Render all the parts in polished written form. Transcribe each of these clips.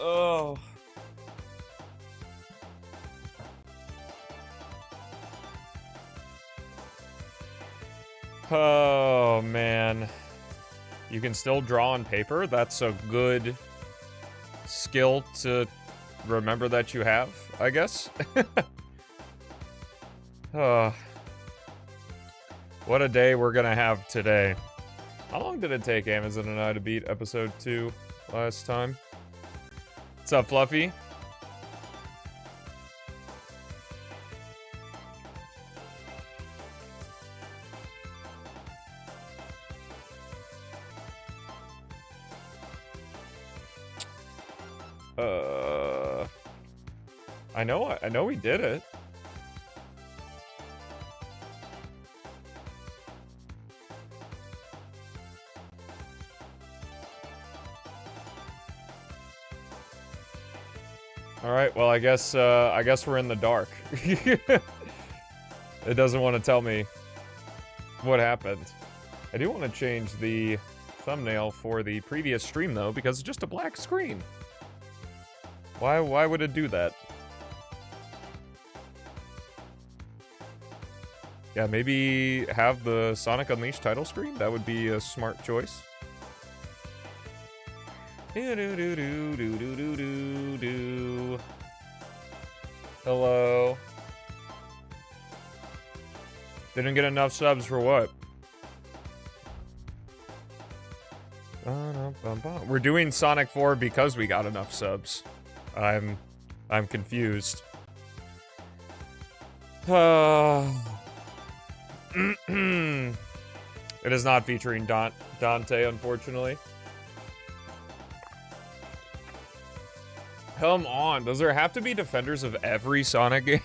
Oh. Oh, man. You can still draw on paper? That's a good skill to remember that you have, I guess. Oh. What a day we're gonna have today. How long did it take Amazon and I to beat episode 2 last time? What's up, Fluffy? I know we did it. All right, well, I guess we're in the dark. It doesn't want to tell me what happened. I do want to change the thumbnail for the previous stream, though, because it's just a black screen. Why would it do that? Yeah, maybe have the Sonic Unleashed title screen? That would be a smart choice. Hello. Didn't get enough subs for what? We're doing Sonic 4 because we got enough subs. I'm confused. It is not featuring Dante, unfortunately. Come on, does there have to be defenders of every Sonic game?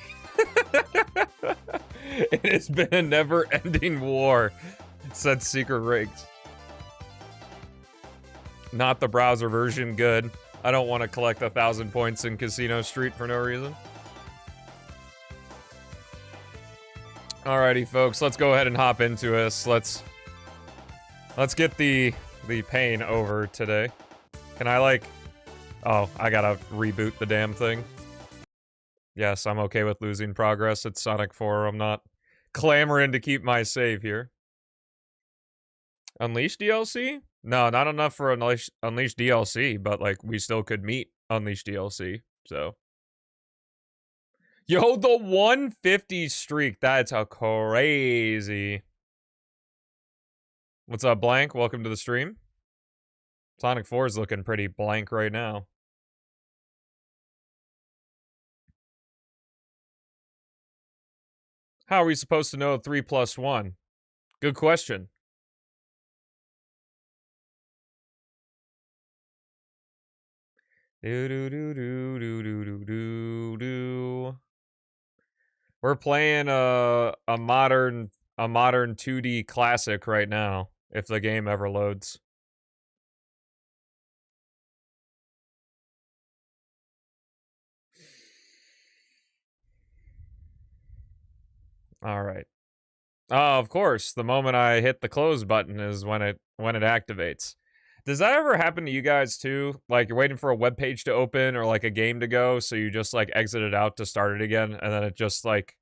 It has been a never-ending war, said Secret Rigs. Not the browser version, good. I don't want to collect 1,000 points in Casino Street for no reason. Alrighty, folks, let's go ahead and hop into this. Let's get the pain over today. Can I, like... Oh, I gotta reboot the damn thing. Yes, I'm okay with losing progress at Sonic 4. I'm not clamoring to keep my save here. Unleashed DLC? No, not enough for Unleashed DLC, but, like, we still could meet Unleashed DLC, so... Yo, the 150 streak. That's a crazy. What's up, Blank? Welcome to the stream. Sonic 4 is looking pretty blank right now. How are we supposed to know 3 plus 1? Good question. Do. We're playing a modern 2D classic right now, if the game ever loads. All right. Oh, of course, the moment I hit the close button is when it activates. Does that ever happen to you guys too? Like you're waiting for a web page to open or like a game to go, so you just like exit it out to start it again, and then it just like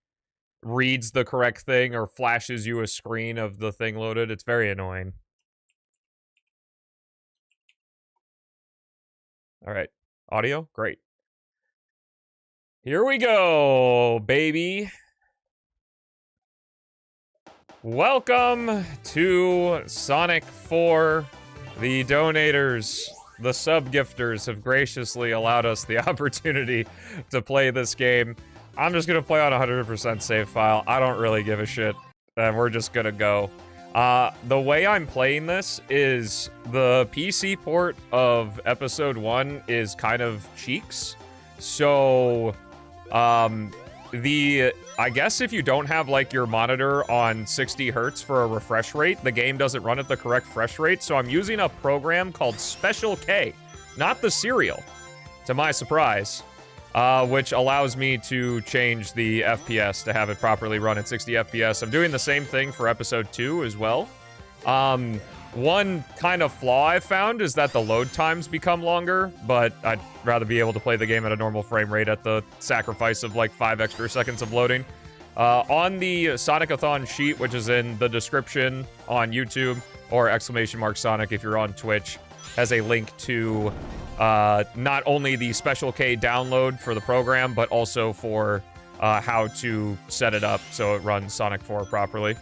reads the correct thing or flashes you a screen of the thing loaded. It's very annoying. All right, audio, great. Here we go, baby. Welcome to Sonic 4. The donators, the sub-gifters have graciously allowed us the opportunity to play this game. I'm just gonna play on 100% save file. I don't really give a shit. And we're just gonna go. The way I'm playing this is the PC port of episode 1 is kind of cheeks. So, I guess if you don't have, like, your monitor on 60 hertz for a refresh rate, the game doesn't run at the correct refresh rate, so I'm using a program called Special K, not the serial, to my surprise, which allows me to change the FPS to have it properly run at 60 FPS. I'm doing the same thing for episode 2 as well. One kind of flaw I found is that the load times become longer, but I'd rather be able to play the game at a normal frame rate at the sacrifice of like 5 extra seconds of loading. On the Sonic-A-Thon sheet, which is in the description on YouTube, or !Sonic if you're on Twitch, has a link to not only the Special K download for the program, but also for how to set it up so it runs Sonic 4 properly.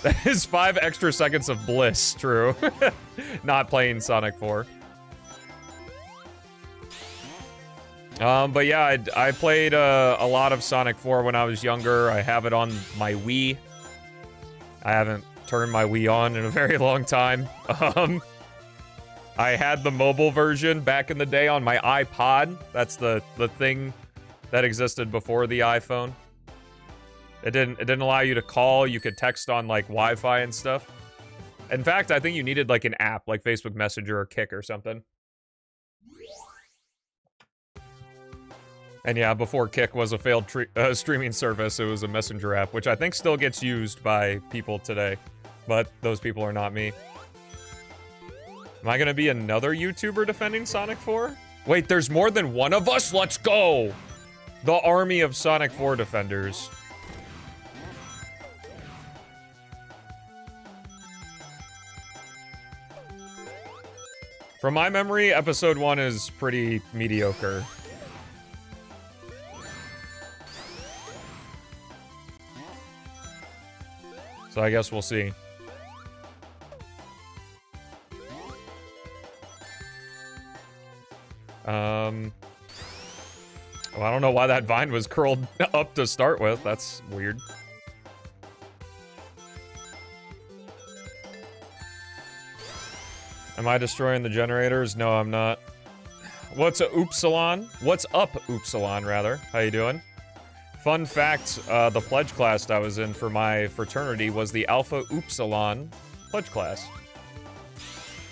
That is 5 extra seconds of bliss, true. Not playing Sonic 4. But yeah, I played a lot of Sonic 4 when I was younger. I have it on my Wii. I haven't turned my Wii on in a very long time. I had the mobile version back in the day on my iPod. That's the thing that existed before the iPhone. It didn't allow you to call. You could text on like Wi-Fi and stuff. In fact, I think you needed like an app, like Facebook Messenger or Kik or something. And yeah, before Kik was a failed streaming service, it was a messenger app, which I think still gets used by people today. But those people are not me. Am I gonna be another YouTuber defending Sonic 4? Wait, there's more than one of us? Let's go! The army of Sonic 4 defenders. From my memory, episode 1 is pretty mediocre. So I guess we'll see. Well, I don't know why that vine was curled up to start with. That's weird. Am I destroying the generators? No, I'm not. What's a Oopsilon? What's up, Oopsilon, rather? How you doing? Fun fact, the pledge class I was in for my fraternity was the Alpha Oopsilon pledge class.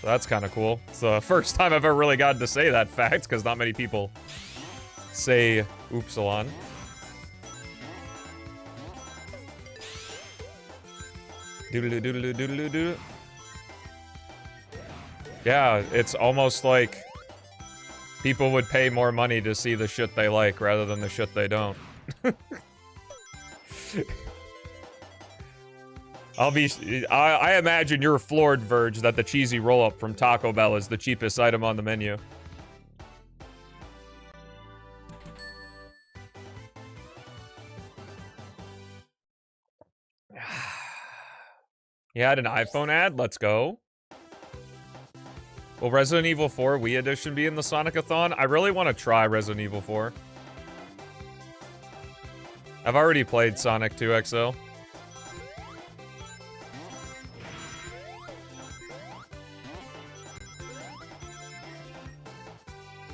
So that's kind of cool. It's the first time I've ever really gotten to say that fact, because not many people say Oopsilon. Doodle-doo-doodle-doo-doodle-doo. Yeah, it's almost like people would pay more money to see the shit they like rather than the shit they don't. I imagine you're floored, Verge, that the cheesy roll-up from Taco Bell is the cheapest item on the menu. You had an iPhone ad? Let's go. Will Resident Evil 4 Wii Edition be in the Sonic-A-Thon? I really want to try Resident Evil 4. I've already played Sonic 2 XL.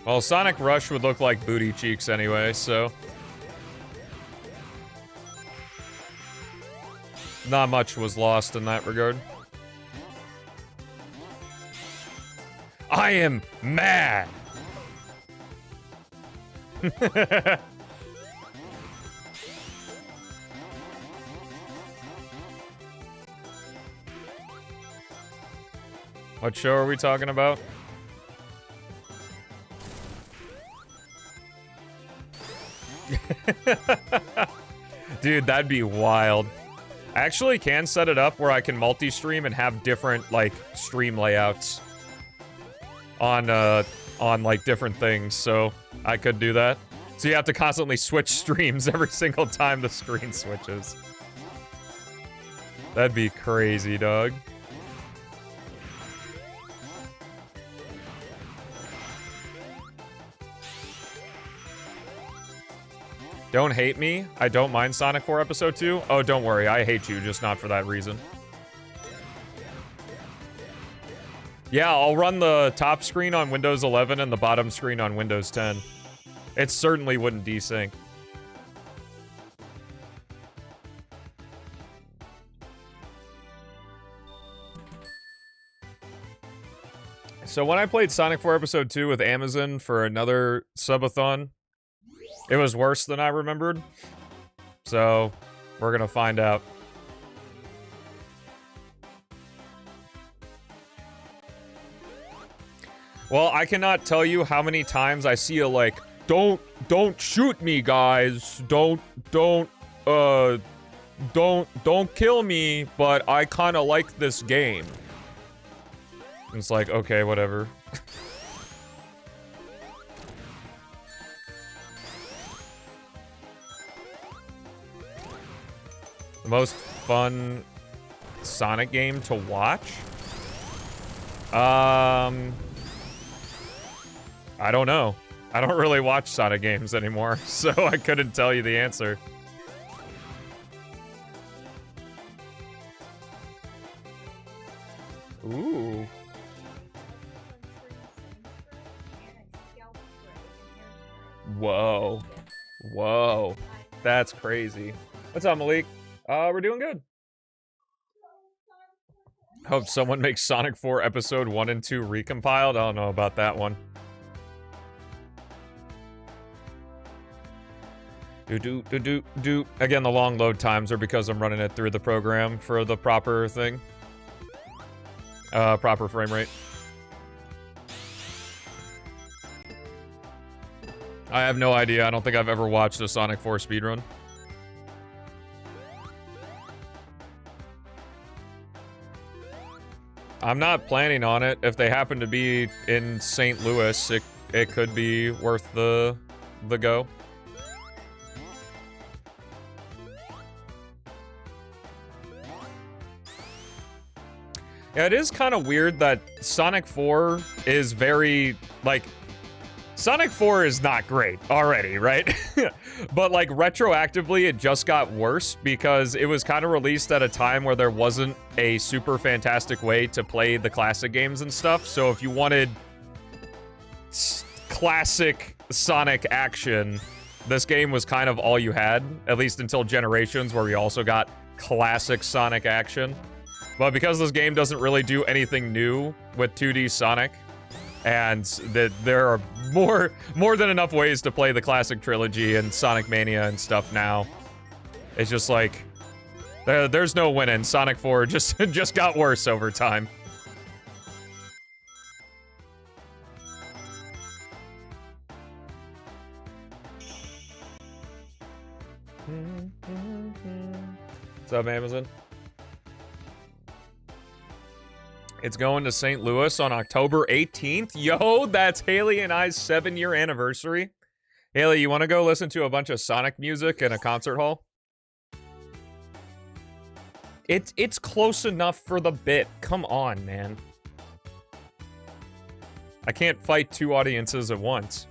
Well, Sonic Rush would look like booty cheeks anyway, so... not much was lost in that regard. I am mad! What show are we talking about? Dude, that'd be wild. I actually can set it up where I can multi-stream and have different, like, stream layouts on like, different things, so I could do that. So you have to constantly switch streams every single time the screen switches. That'd be crazy, dog. Don't hate me. I don't mind Sonic 4 Episode 2. Oh, don't worry. I hate you, just not for that reason. Yeah, I'll run the top screen on Windows 11 and the bottom screen on Windows 10. It certainly wouldn't desync. So when I played Sonic 4 Episode 2 with Amazon for another subathon, it was worse than I remembered. So, we're gonna find out. Well, I cannot tell you how many times I see a like, don't shoot me, guys. Don't kill me, but I kind of like this game. And it's like, okay, whatever. The most fun Sonic game to watch? I don't know. I don't really watch Sonic games anymore, so I couldn't tell you the answer. Ooh. Whoa. Whoa. That's crazy. What's up, Malik? We're doing good. Hope someone makes Sonic 4 Episode 1 and 2 recompiled. I don't know about that one. Again, the long load times are because I'm running it through the program for the proper thing. Proper frame rate. I have no idea. I don't think I've ever watched a Sonic 4 speedrun. I'm not planning on it. If they happen to be in St. Louis, it could be worth the go. Yeah, it is kind of weird that Sonic 4 is very, like, Sonic 4 is not great already, right? But, like, retroactively, it just got worse because it was kind of released at a time where there wasn't a super fantastic way to play the classic games and stuff. So if you wanted classic Sonic action, this game was kind of all you had, at least until Generations, where we also got classic Sonic action. But because this game doesn't really do anything new with 2D Sonic, and that there are more than enough ways to play the classic trilogy and Sonic Mania and stuff now, it's just like there's no winning. Sonic 4 just got worse over time. What's up, Amazon? It's going to St. Louis on October 18th. Yo, that's Haley and I's 7-year anniversary. Haley, you want to go listen to a bunch of Sonic music in a concert hall? It's close enough for the bit. Come on, man. I can't fight two audiences at once.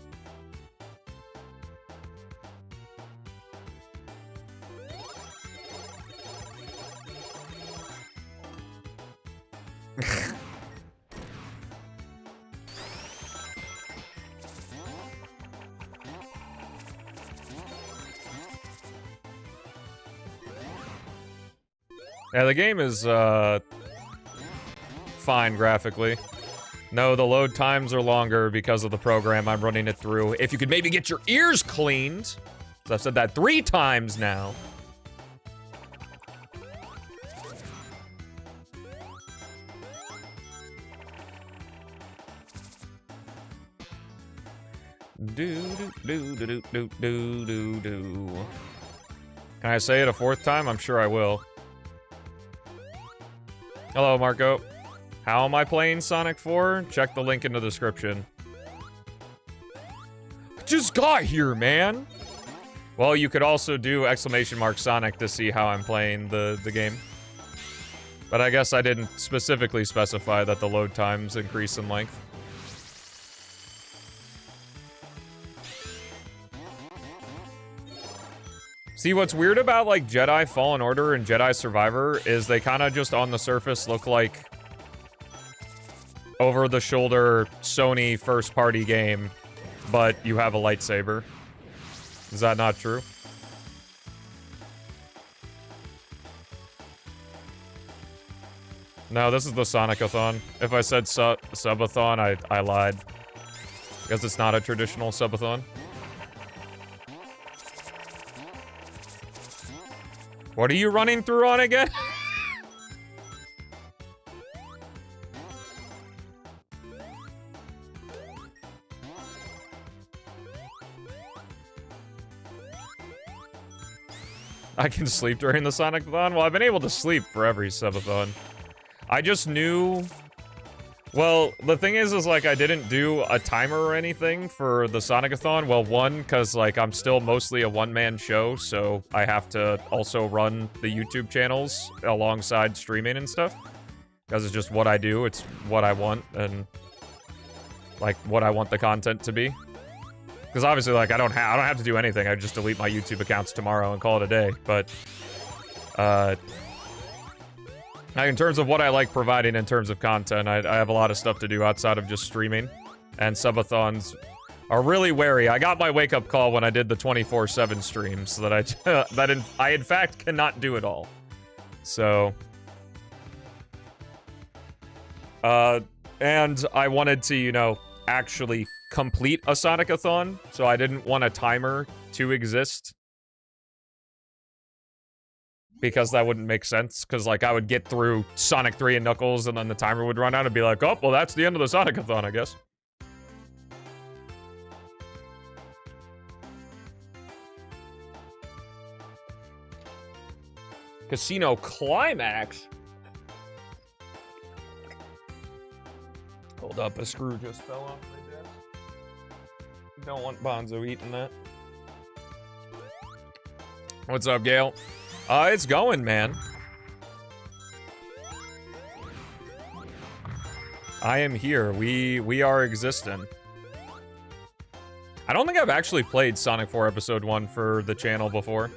Yeah, the game is, fine graphically. No, the load times are longer because of the program I'm running it through. If you could maybe get your ears cleaned. So I've said that 3 times now. Do. Can I say it a 4th time? I'm sure I will. Hello, Marco. How am I playing Sonic 4? Check the link in the description. Just got here, man! Well, you could also do !Sonic to see how I'm playing the game. But I guess I didn't specifically specify that the load times increase in length. See, what's weird about, like, Jedi Fallen Order and Jedi Survivor is they kind of just on the surface look like over-the-shoulder Sony first-party game, but you have a lightsaber. Is that not true? No, this is the Sonic-A-Thon. If I said Sub-A-Thon, I lied. Because it's not a traditional Sub-A-Thon. What are you running through on again? I can sleep during the Sonic-A-Thon? Well, I've been able to sleep for every subathon. I just knew... Well, the thing is like, I didn't do a timer or anything for the Sonic-A-Thon. Well, one, because, like, I'm still mostly a one-man show, so I have to also run the YouTube channels alongside streaming and stuff. Because it's just what I do, it's what I want, and, like, what I want the content to be. Because obviously, like, I don't have to do anything. I just delete my YouTube accounts tomorrow and call it a day. But, in terms of what I like providing in terms of content, I have a lot of stuff to do outside of just streaming. And subathons are really wary. I got my wake-up call when I did the 24/7 streams so that I in fact cannot do it all. So, and I wanted to, you know, actually complete a Sonic-A-Thon, so I didn't want a timer to exist. Because that wouldn't make sense, because, like, I would get through Sonic 3 and Knuckles, and then the timer would run out and be like, oh, well, that's the end of the Sonic-A-Thon, I guess. Casino Climax? Hold up, a screw just fell off my desk. Don't want Bonzo eating that. What's up, Gail? It's going, man. I am here. We are existing. I don't think I've actually played Sonic 4 Episode 1 for the channel before.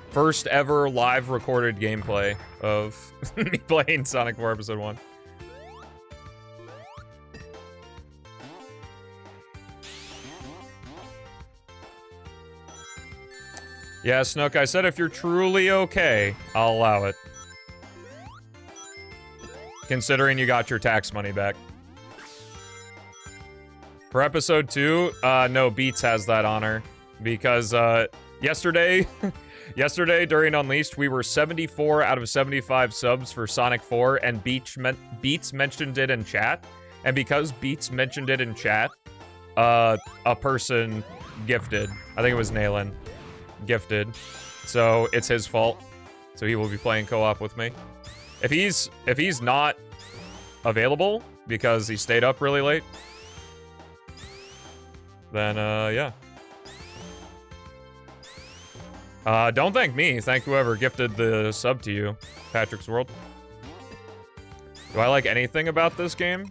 First ever live recorded gameplay of me playing Sonic 4 Episode 1. Yeah, Snook, I said if you're truly okay, I'll allow it. Considering you got your tax money back. For episode 2, no, Beats has that honor. Because, yesterday during Unleashed, we were 74 out of 75 subs for Sonic 4, and Beats mentioned it in chat. And because Beats mentioned it in chat, a person gifted. I think it was Naylin. Gifted, so it's his fault. So he will be playing co-op with me. If he's not available because he stayed up really late, then yeah. Don't thank me. Thank whoever gifted the sub to you, Patrick's World. Do I like anything about this game?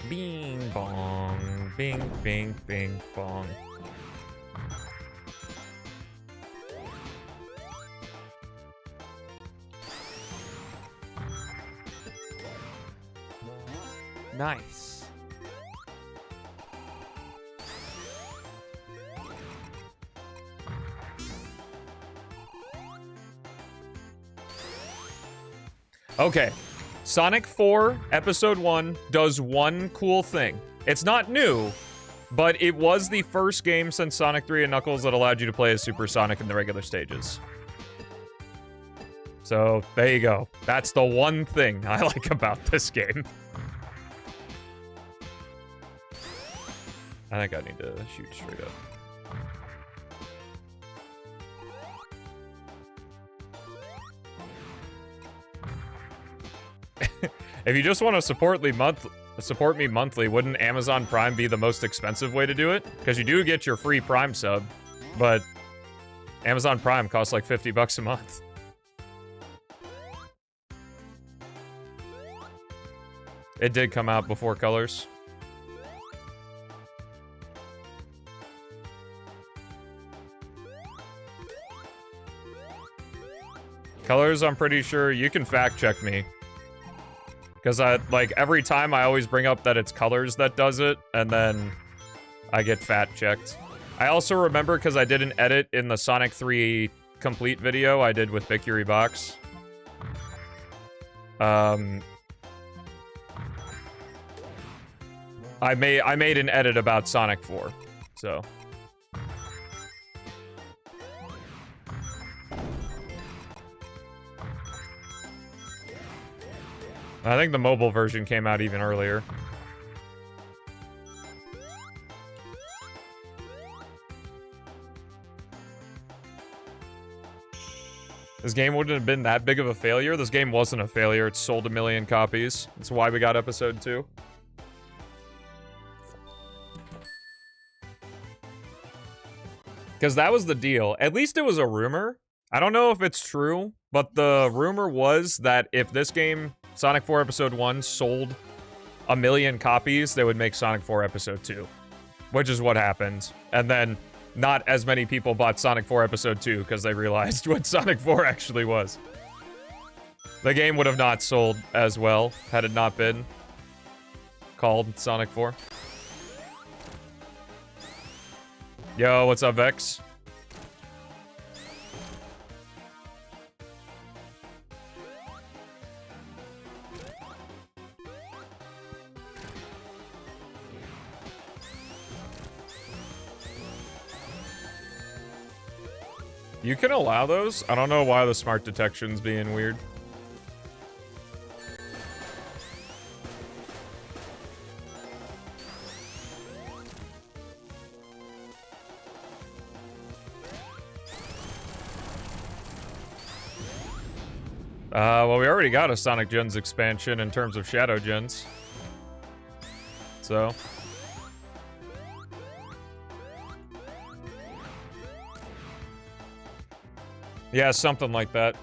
Bing bong, bing bing bing bong. Nice. Okay, Sonic 4 Episode 1 does one cool thing. It's not new, but it was the first game since Sonic 3 and Knuckles that allowed you to play as Super Sonic in the regular stages. So, there you go. That's the one thing I like about this game. I think I need to shoot straight up. If you just want to support me monthly, wouldn't Amazon Prime be the most expensive way to do it? Because you do get your free Prime sub, but Amazon Prime costs like $50 a month. It did come out before Colors. Colors, I'm pretty sure you can fact check me. Because like, every time I always bring up that it's Colors that does it, and then I get fact checked. I also remember because I did an edit in the Sonic 3 complete video I did with Bicuri Box. I made an edit about Sonic 4, so. I think the mobile version came out even earlier. This game wouldn't have been that big of a failure. This game wasn't a failure. It sold 1 million copies. That's why we got episode 2. Because that was the deal. At least it was a rumor. I don't know if it's true, but the rumor was that if this game, Sonic 4 Episode 1, sold 1 million copies, they would make Sonic 4 Episode 2. Which is what happened. And then not as many people bought Sonic 4 Episode 2 because they realized what Sonic 4 actually was. The game would have not sold as well had it not been called Sonic 4. Yo, what's up, Vex? You can allow those? I don't know why the smart detection's being weird. Well, we already got a Sonic Gens expansion in terms of Shadow Gens. So. Yeah, something like that.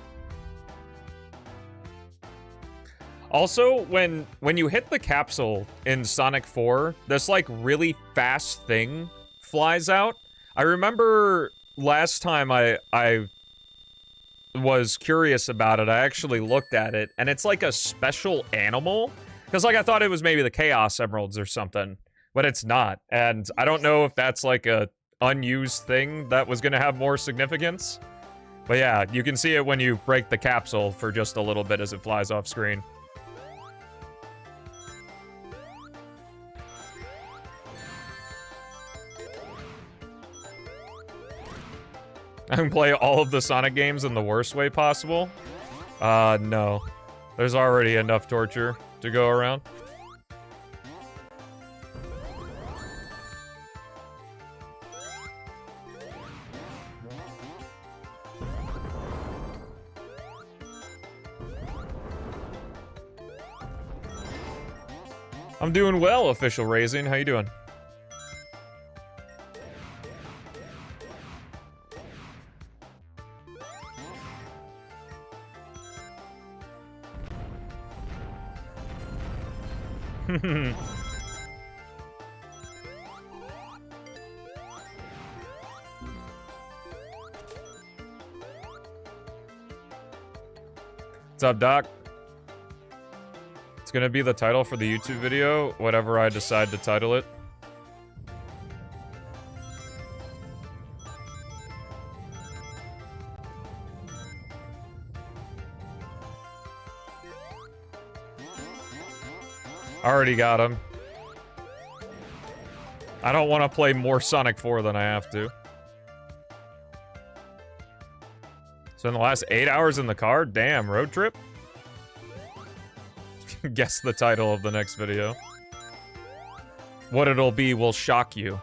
Also, when you hit the capsule in Sonic 4, this, like, really fast thing flies out. I remember last time I was curious about it, I actually looked at it, and it's like a special animal. Because, like, I thought it was maybe the Chaos Emeralds or something, but it's not. And I don't know if that's, like, a unused thing that was gonna have more significance. But yeah, you can see it when you break the capsule for just a little bit as it flies off screen. I can play all of the Sonic games in the worst way possible? No. There's already enough torture to go around. I'm doing well, Official Raising. How you doing? What's up, Doc? It's gonna be the title for the YouTube video, whatever I decide to title it. Already got him. I don't want to play more Sonic 4 than I have to. So in the last 8 hours in the car? Damn, road trip? Guess the title of the next video. What it'll be will shock you.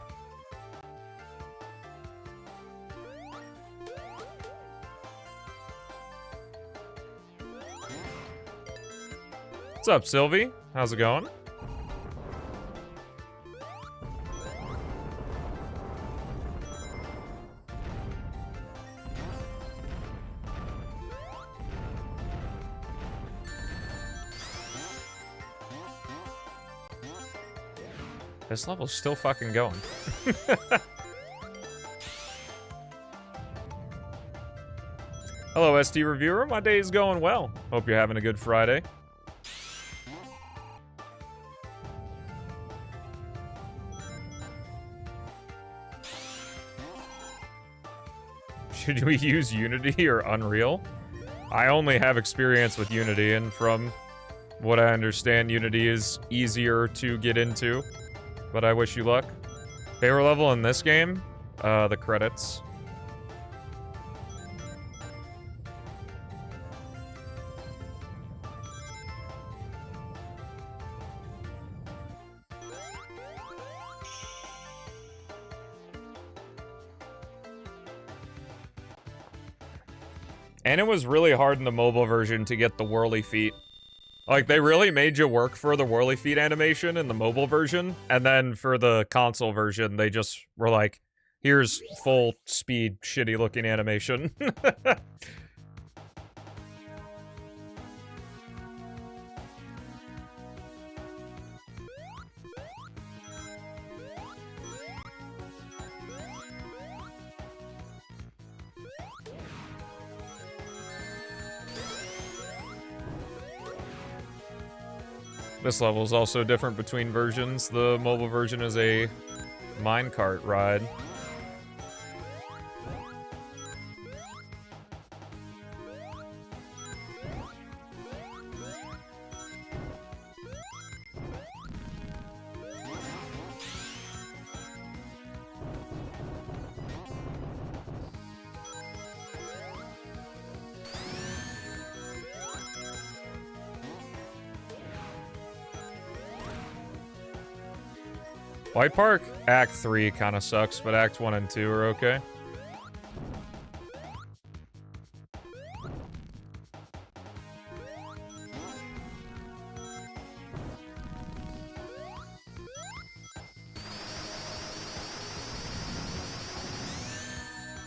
What's up, Sylvie? How's it going? This level's still fucking going. Hello, ST Reviewer. My day is going well. Hope you're having a good Friday. Should we use Unity or Unreal? I only have experience with Unity, and from what I understand, Unity is easier to get into. But I wish you luck. Favorite level in this game? The credits. And it was really hard in the mobile version to get the whirly feet. Like, they really made you work for the whirly feet animation in the mobile version, and then for the console version, they just were like, here's full speed, shitty looking animation. This level is also different between versions. The mobile version is a minecart ride. White Park, Act 3 kind of sucks, but Act 1 and 2 are okay.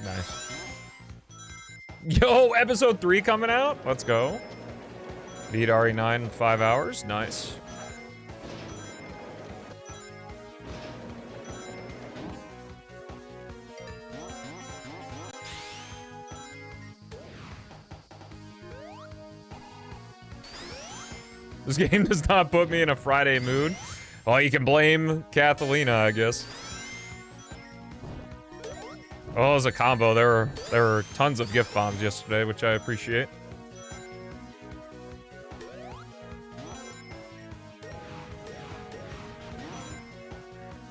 Nice. Yo, episode 3 coming out? Let's go. Beat RE9 in 5 hours. Nice. This game does not put me in a Friday mood. Well, you can blame Catalina, I guess. Oh, it was a combo. There were tons of gift bombs yesterday, which I appreciate.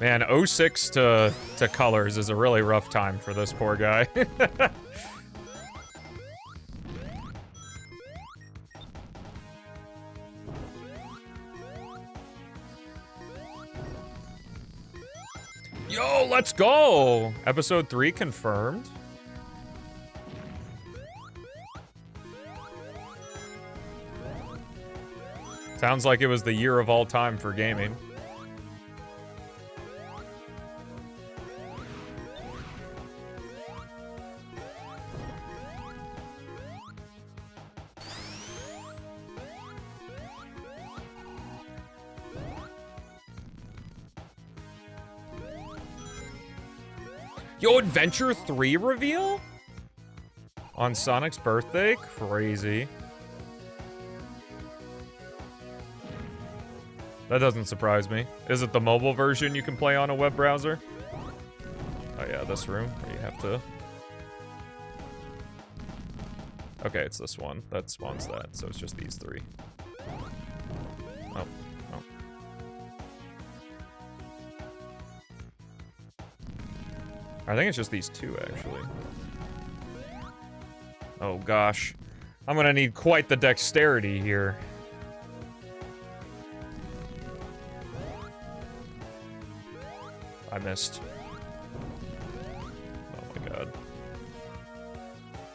Man, 06 to colors is a really rough time for this poor guy. Yo, let's go! Episode 3 confirmed. Sounds like it was the year of all time for gaming. Yo, Adventure 3 reveal? On Sonic's birthday? Crazy. That doesn't surprise me. Is it the mobile version you can play on a web browser? Oh yeah, this room where you have to... Okay, it's this one. That spawns that, so it's just these three. Oh. I think it's just these two, actually. Oh, gosh. I'm gonna need quite the dexterity here. I missed. Oh, my God.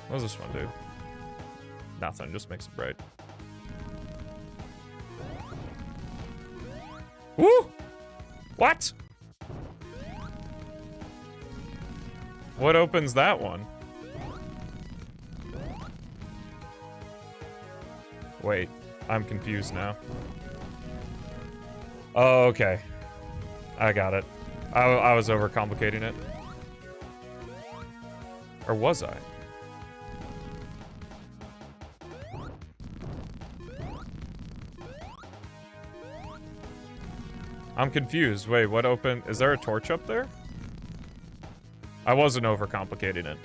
What does this one do? Nothing, just makes it bright. Woo! What? What opens that one? Wait, I'm confused now. Oh, okay. I got it. I was overcomplicating it. Or was I? I'm confused. Wait, what open? Is there a torch up there? I wasn't overcomplicating it.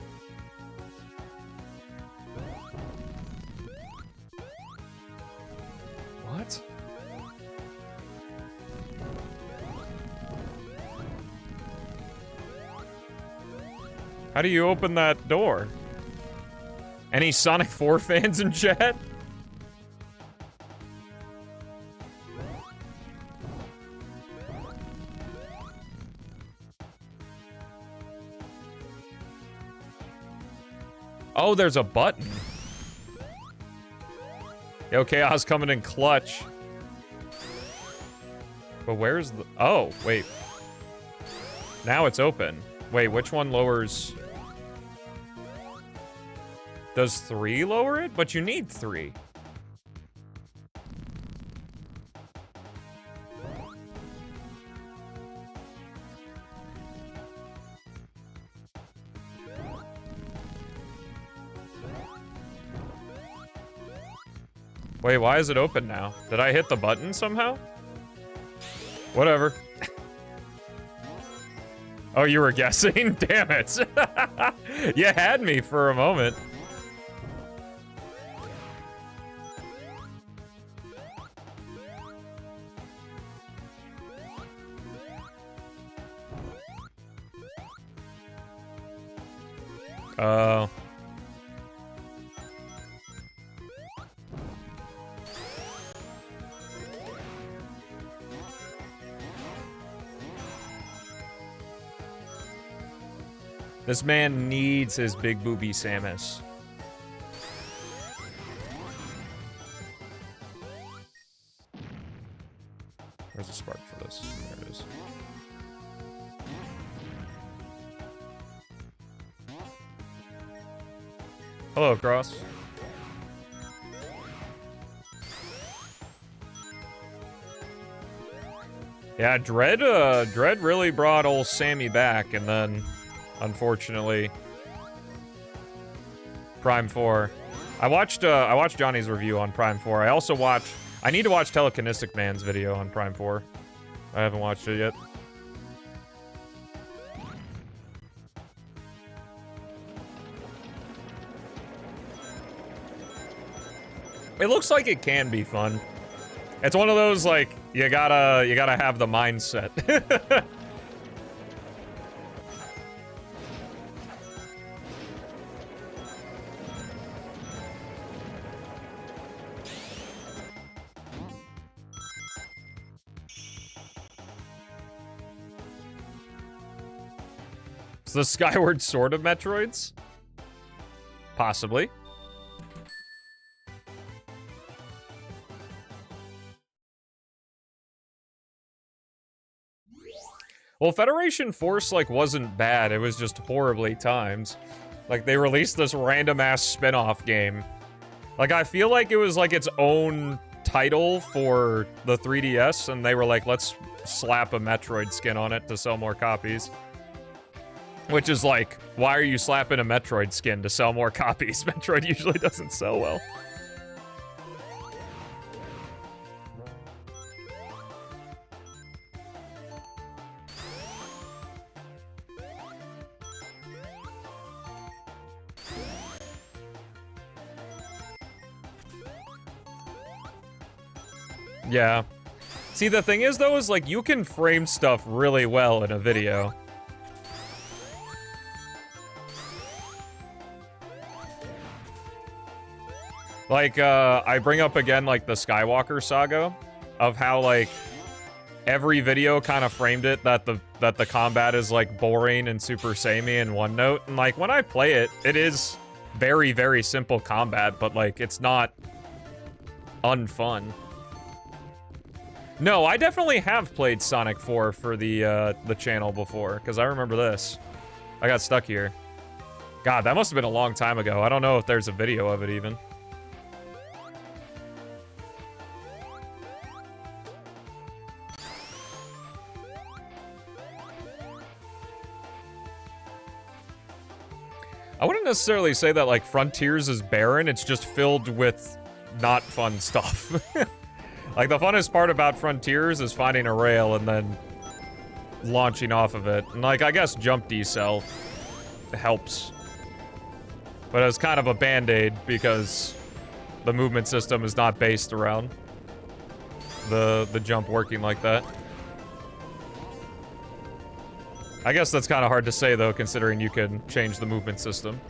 How do you open that door? Any Sonic 4 fans in chat? Oh, there's a button. Yo, Chaos coming in clutch. But where's the... Oh, wait. Now it's open. Wait, which one lowers... Does 3 lower it? But you need 3. Wait, why is it open now? Did I hit the button somehow? Whatever. Oh, you were guessing? Damn it. You had me for a moment. Oh. This man needs his big booby Samus. Where's the spark for this? There it is. Hello, Cross. Yeah, Dread really brought old Sammy back, and then, unfortunately, Prime 4. I watched Johnny's review on Prime 4. I need to watch Telekinetic Man's video on Prime 4. I haven't watched it yet. It looks like it can be fun. It's one of those, like, you gotta have the mindset. It's the Skyward Sword of Metroids? Possibly. Well, Federation Force, like, wasn't bad. It was just horribly timed. Like, they released this random-ass spin-off game. Like, I feel like it was, like, its own title for the 3DS, and they were like, let's slap a Metroid skin on it to sell more copies. Which is like, why are you slapping a Metroid skin to sell more copies? Metroid usually doesn't sell well. Yeah. See, the thing is, though, is, like, you can frame stuff really well in a video. Like, I bring up again, like, the Skywalker saga of how, like, every video kind of framed it that the combat is, like, boring and super samey in one note. And, like, when I play it, it is very, very simple combat, but, like, it's not unfun. No, I definitely have played Sonic 4 for the channel before, because I remember this. I got stuck here. God, that must have been a long time ago. I don't know if there's a video of it, even. I wouldn't necessarily say that, like, Frontiers is barren. It's just filled with not fun stuff. Like, the funnest part about Frontiers is finding a rail and then launching off of it. And, like, I guess jump decel helps. But it's kind of a band-aid because the movement system is not based around the jump working like that. I guess that's kind of hard to say, though, considering you can change the movement system.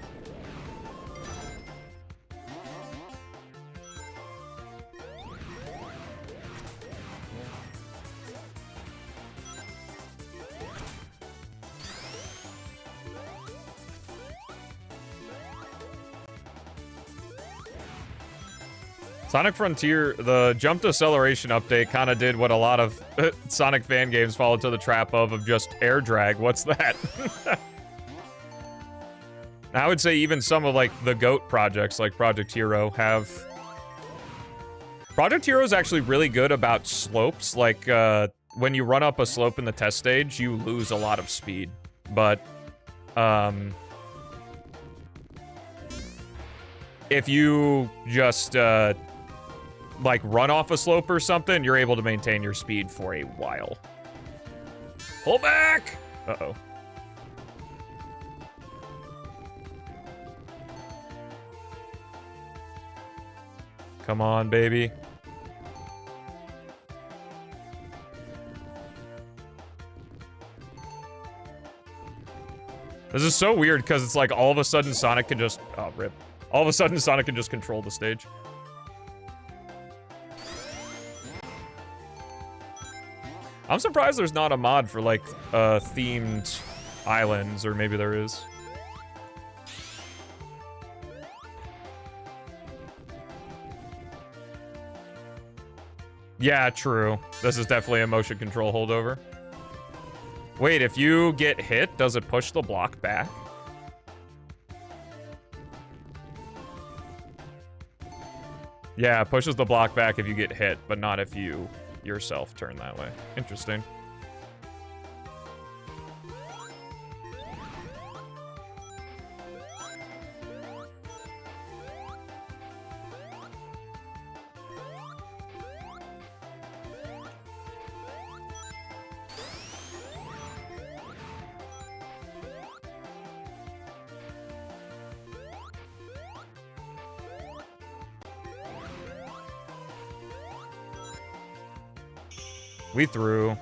Sonic Frontier, the jump deceleration update kind of did what a lot of Sonic fan games fall into the trap of just air drag. What's that? I would say even some of, like, the GOAT projects, like Project Hero, have... Project Hero is actually really good about slopes. Like, when you run up a slope in the test stage, you lose a lot of speed. But, if you just, like, run off a slope or something, you're able to maintain your speed for a while. Pull back! Uh-oh. Come on, baby. This is so weird, because it's like all of a sudden Sonic can just... Oh, rip. All of a sudden Sonic can just control the stage. I'm surprised there's not a mod for, like, themed islands, or maybe there is. Yeah, true. This is definitely a motion control holdover. Wait, if you get hit, does it push the block back? Yeah, it pushes the block back if you get hit, but not if you yourself turn that way. Interesting. We threw.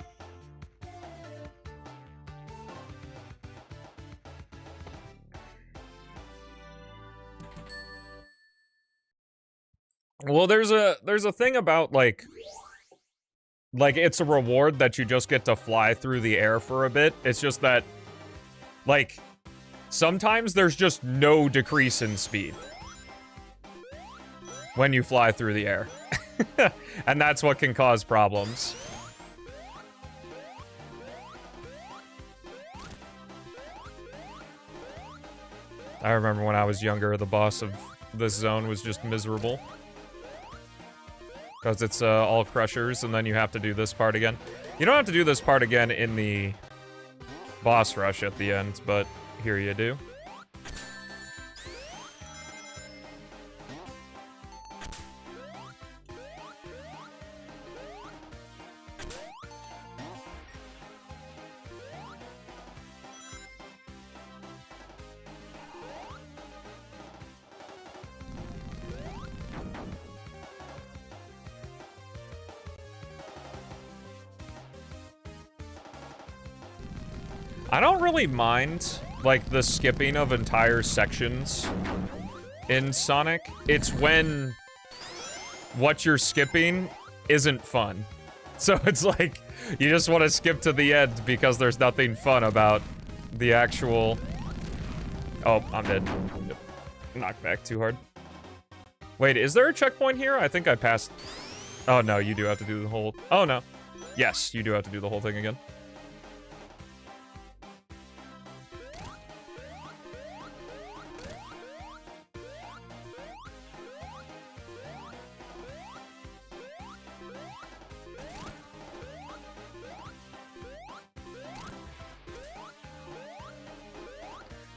Well, there's a thing about, like it's a reward that you just get to fly through the air for a bit. It's just that, like, sometimes there's just no decrease in speed when you fly through the air. And that's what can cause problems. I remember when I was younger, the boss of this zone was just miserable. Because it's all crushers, and then you have to do this part again. You don't have to do this part again in the boss rush at the end, but here you do. I don't really mind, like, the skipping of entire sections in Sonic. It's when what you're skipping isn't fun. So it's like, you just want to skip to the end because there's nothing fun about the actual... Oh, I'm dead. Yep. Knocked back too hard. Wait, is there a checkpoint here? I think I passed... Oh, no, you do have to do the whole... Oh, no. Yes, you do have to do the whole thing again.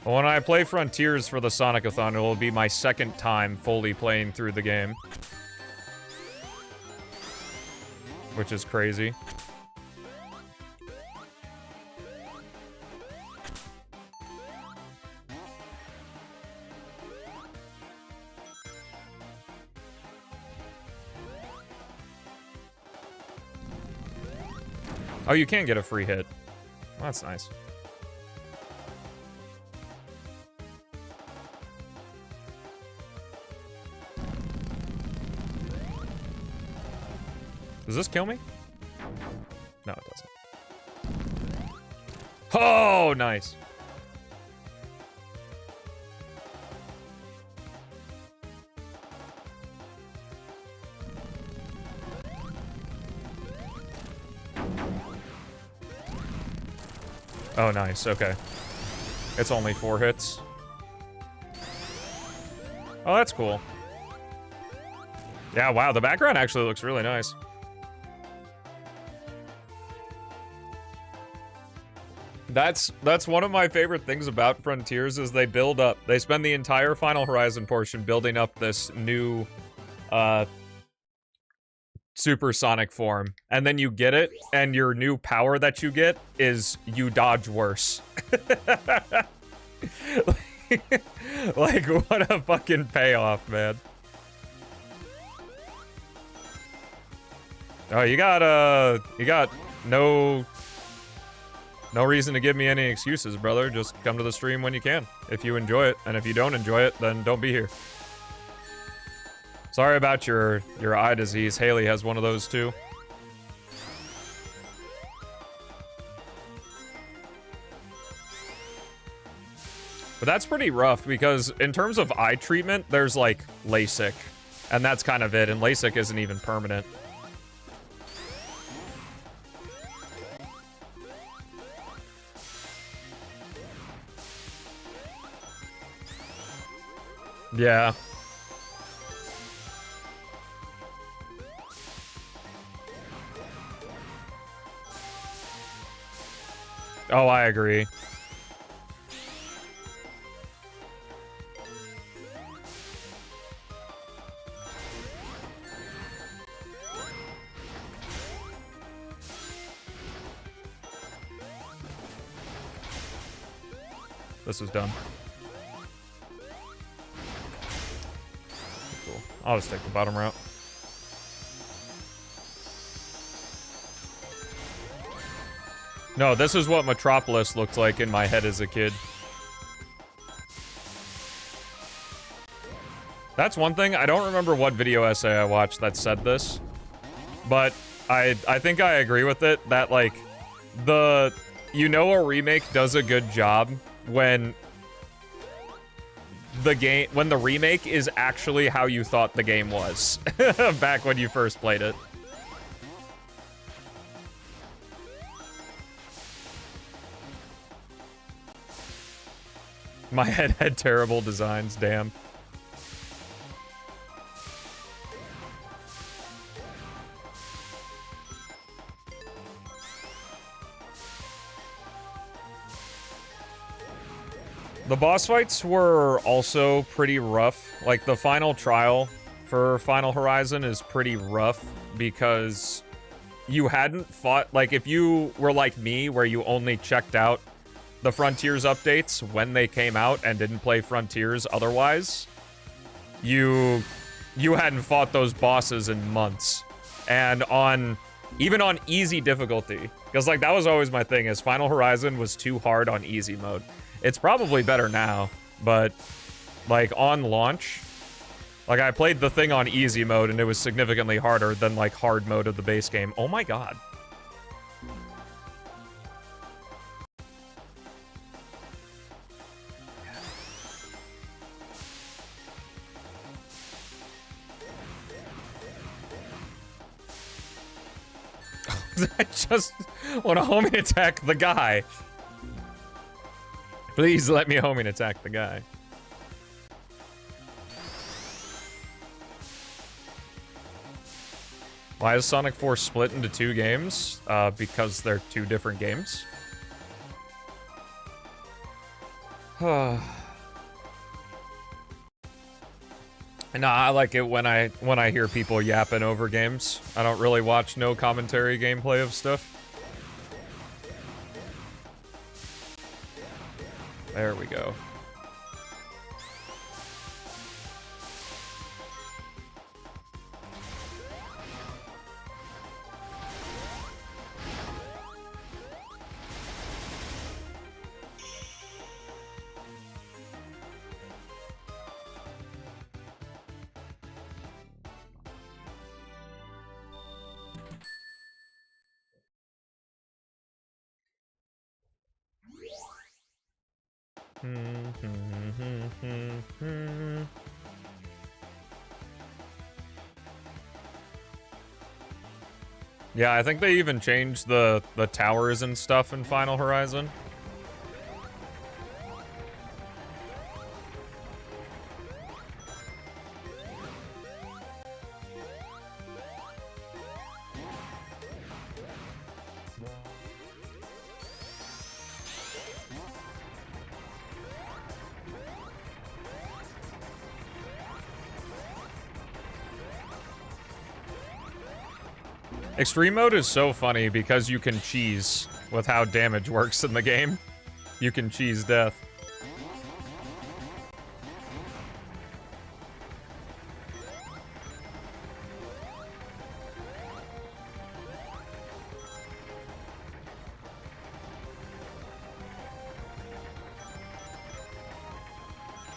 When I play Frontiers for the Sonic-A-Thon, it will be my second time fully playing through the game. Which is crazy. Oh, you can get a free hit. Well, that's nice. Does this kill me? No, it doesn't. Oh, nice. Oh, nice. Okay. It's only 4 hits. Oh, that's cool. Yeah, wow, the background actually looks really nice. That's one of my favorite things about Frontiers is they build up. They spend the entire Final Horizon portion building up this new supersonic form, and then you get it, and your new power that you get is you dodge worse. Like, what a fucking payoff, man. Oh, you got no reason to give me any excuses, brother. Just come to the stream when you can, if you enjoy it, and if you don't enjoy it, then don't be here. Sorry about your eye disease. Haley has one of those too. But that's pretty rough because in terms of eye treatment, there's like LASIK, and that's kind of it, and LASIK isn't even permanent. Yeah. Oh, I agree. This was done. Cool. I'll just take the bottom route. No, this is what Metropolis looked like in my head as a kid. That's one thing. I don't remember what video essay I watched that said this, but I think I agree with it that, like, a remake does a good job when the remake is actually how you thought the game was back when you first played it. My head had terrible designs, damn. The boss fights were also pretty rough. Like, the final trial for Final Horizon is pretty rough because you hadn't fought... Like, if you were like me, where you only checked out the Frontiers updates when they came out and didn't play Frontiers otherwise, you hadn't fought those bosses in months. And even on easy difficulty, because, like, that was always my thing, is Final Horizon was too hard on easy mode. It's probably better now, but, like, on launch, like, I played the thing on easy mode and it was significantly harder than, like, hard mode of the base game. Oh my god. I just want to homing attack the guy. Please let me homing attack the guy. Why is Sonic 4 split into 2 games? Because they're 2 different games. Nah, I like it when I hear people yapping over games. I don't really watch no commentary gameplay of stuff. There we go. Yeah, I think they even changed the towers and stuff in Final Horizon. Extreme mode is so funny because you can cheese with how damage works in the game. You can cheese death.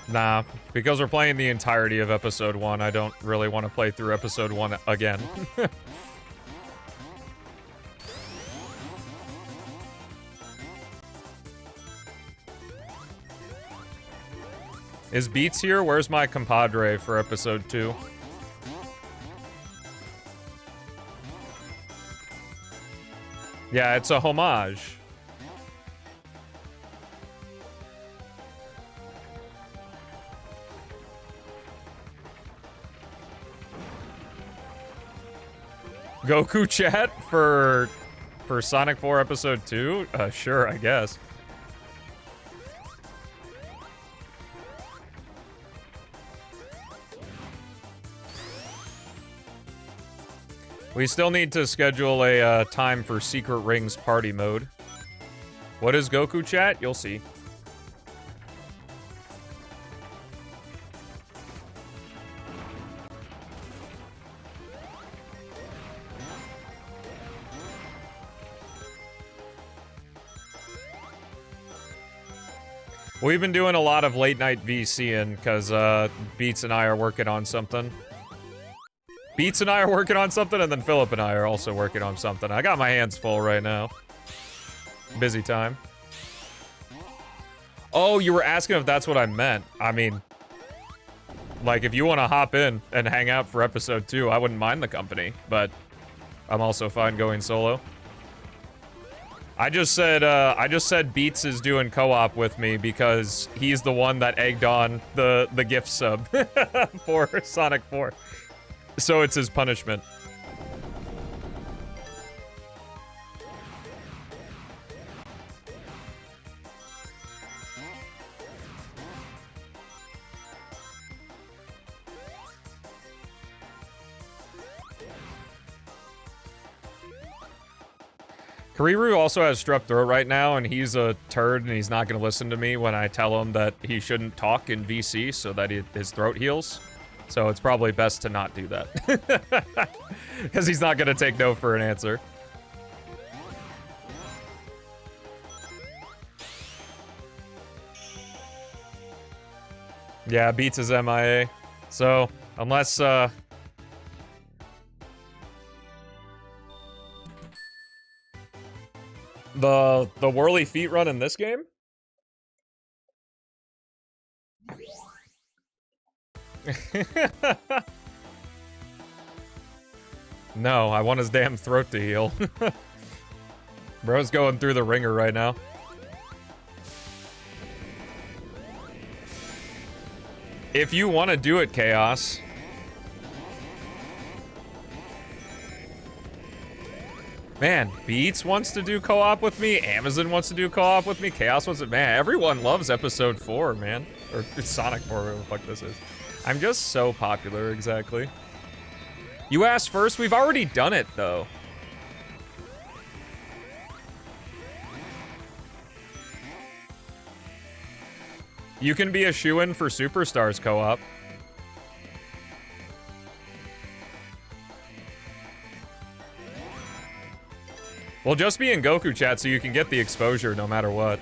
Nah, because we're playing the entirety of Episode 1, I don't really want to play through Episode 1 again. Is Beats here? Where's my compadre for Episode 2? Yeah, it's a homage. Goku chat for Sonic 4 Episode 2? Sure, I guess. We still need to schedule a time for Secret Rings party mode. What is Goku chat? You'll see. We've been doing a lot of late night VCing because Beats and I are working on something. Beats and I are working on something, and then Philip and I are also working on something. I got my hands full right now. Busy time. Oh, you were asking if that's what I meant. I mean, like, if you want to hop in and hang out for Episode 2, I wouldn't mind the company, but I'm also fine going solo. I just said Beats is doing co-op with me because he's the one that egged on the gift sub for Sonic 4. So it's his punishment. Kariru also has strep throat right now, and he's a turd, and he's not going to listen to me when I tell him that he shouldn't talk in VC so that his throat heals. So it's probably best to not do that. Because he's not going to take no for an answer. Yeah, Beats is MIA. So, unless, the whirly feet run in this game? No, I want his damn throat to heal. Bro's going through the ringer right now. If you want to do it, Chaos. Man, Beats wants to do co-op with me. Amazon wants to do co-op with me. Chaos wants it. Man, everyone loves Episode 4, man. Or it's Sonic 4, whatever the fuck this is. I'm just so popular, exactly. You asked first? We've already done it, though. You can be a shoo-in for Superstars co-op. Well, just be in Goku chat so you can get the exposure no matter what.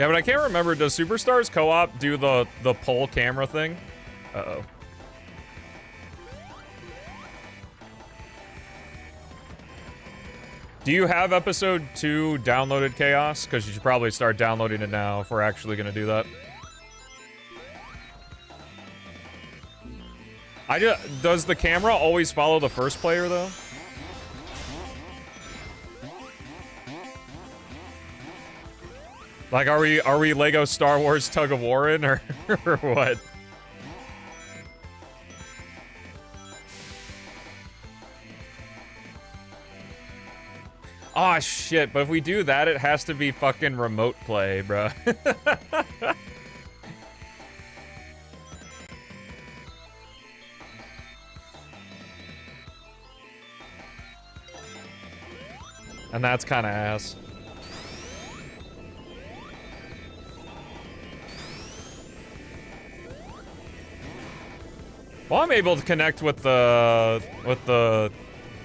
Yeah, but I can't remember. Does Superstars Co-op do the pull camera thing? Uh-oh. Do you have episode 2 downloaded, Chaos? Because you should probably start downloading it now if we're actually going to do that. Does the camera always follow the first player, though? Like, are we Lego Star Wars Tug of War in, or what? Aw, shit, but if we do that, it has to be fucking remote play, bruh. And that's kind of ass. Well, I'm able to connect with the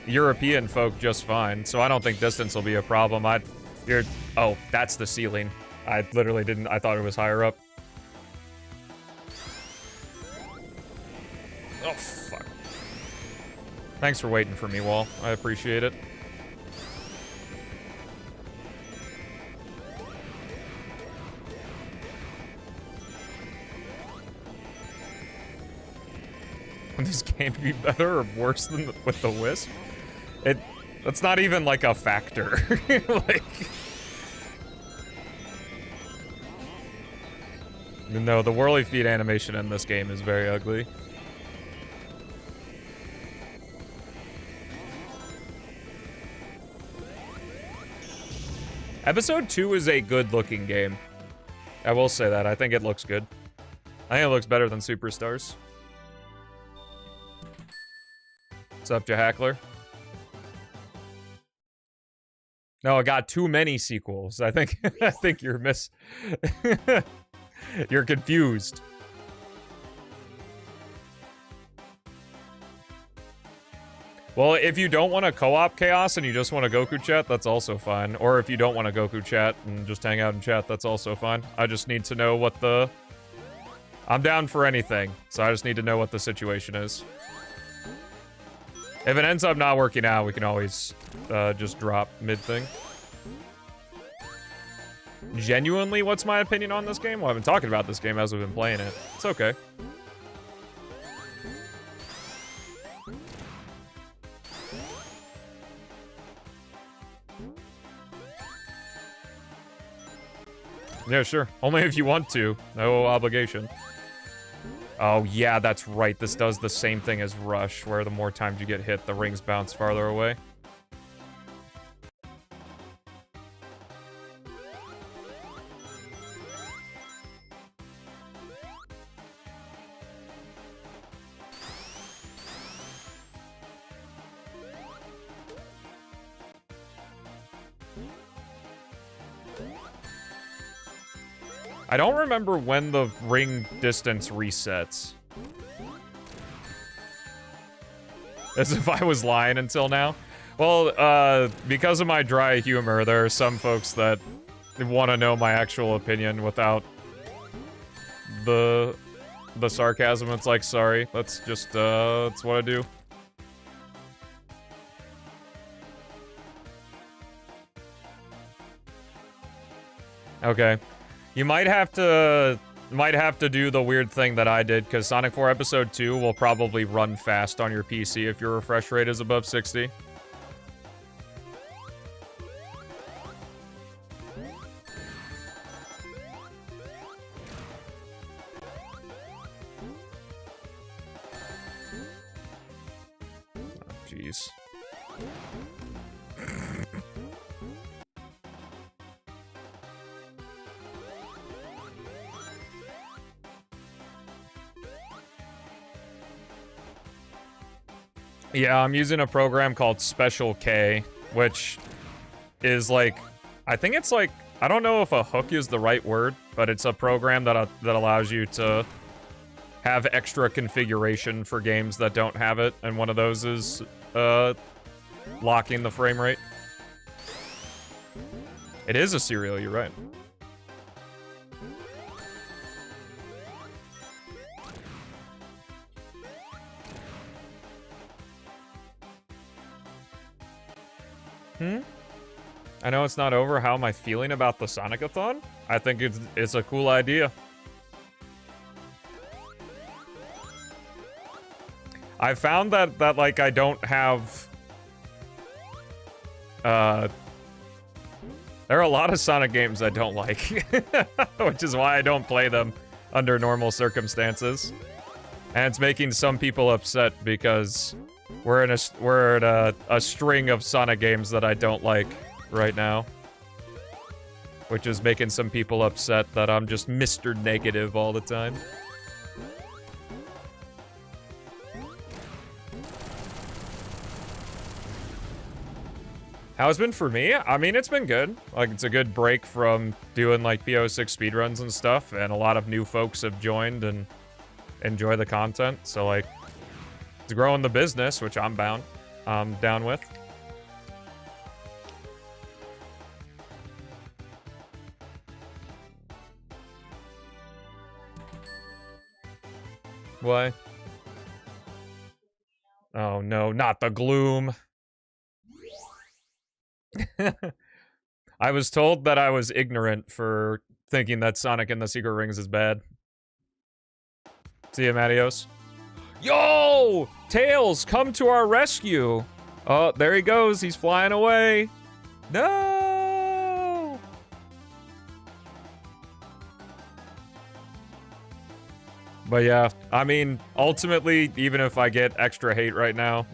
European folk just fine, so I don't think distance will be a problem. Oh, that's the ceiling. I literally didn't, I thought it was higher up. Oh, fuck. Thanks for waiting for me, Wall. I appreciate it. Would this game be better or worse than with the Wisp? That's not even like a factor. Like, no, the whirly feet animation in this game is very ugly. Episode 2 is a good-looking game. I will say that. I think it looks good. I think it looks better than Superstars. What's up, Jahackler? No, I got too many sequels. I think I think you're you're confused. Well, if you don't want to co-op Chaos and you just want to Goku chat, that's also fine. Or if you don't want to Goku chat and just hang out and chat, that's also fine. I just need to know what the... I'm down for anything, so I just need to know what the situation is. If it ends up not working out, we can always just drop mid-thing. Genuinely, what's my opinion on this game? Well, I've been talking about this game as we've been playing it. It's okay. Yeah, sure. Only if you want to. No obligation. Oh, yeah, that's right. This does the same thing as Rush, where the more times you get hit, the rings bounce farther away. I don't remember when the ring distance resets. As if I was lying until now. Well, because of my dry humor, there are some folks that want to know my actual opinion without the sarcasm. It's like, sorry, that's just, that's what I do. Okay. You might have to do the weird thing that I did, because Sonic 4 Episode 2 will probably run fast on your PC if your refresh rate is above 60. Oh, jeez. Yeah, I'm using a program called Special K, which is like, I think it's like, I don't know if a hook is the right word, but it's a program that allows you to have extra configuration for games that don't have it, and one of those is locking the frame rate. It is a serial, you're right. I know it's not over. How am I feeling about the Sonic-A-Thon? I think it's a cool idea. I found that like I don't have there are a lot of Sonic games I don't like, which is why I don't play them under normal circumstances. And it's making some people upset because we're in a string of Sonic games that I don't like right now, which is making some people upset that I'm just Mr. Negative all the time. How it's been for me? I mean, it's been good. Like, it's a good break from doing, like, PO6 speedruns and stuff, and a lot of new folks have joined and enjoy the content, so, like, it's growing the business, which I'm down with. What? Oh, no, not the gloom. I was told that I was ignorant for thinking that Sonic and the Secret Rings is bad. See you, Matios. Yo! Tails, come to our rescue! Oh, there he goes. He's flying away. No! But yeah, I mean, ultimately, even if I get extra hate right now,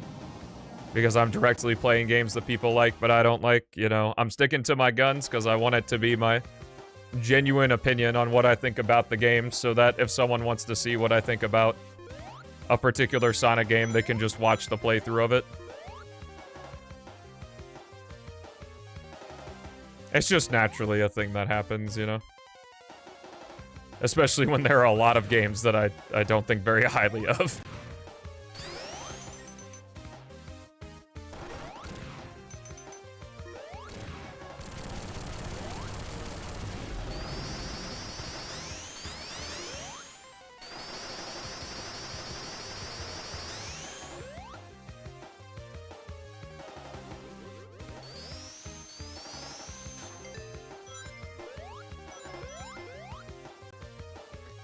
because I'm directly playing games that people like, but I don't like, you know, I'm sticking to my guns because I want it to be my genuine opinion on what I think about the game, so that if someone wants to see what I think about a particular Sonic game, they can just watch the playthrough of it. It's just naturally a thing that happens, you know? Especially when there are a lot of games that I don't think very highly of.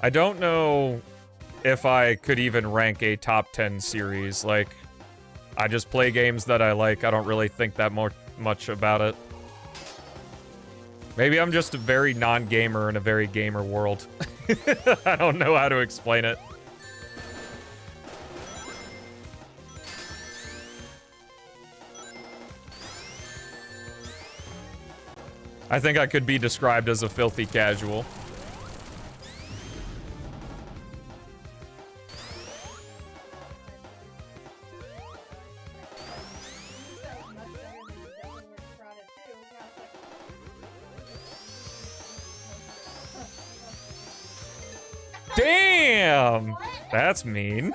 I don't know if I could even rank a top 10 series. Like, I just play games that I like. I don't really think that much about it. Maybe I'm just a very non-gamer in a very gamer world. I don't know how to explain it. I think I could be described as a filthy casual. Damn! That's mean.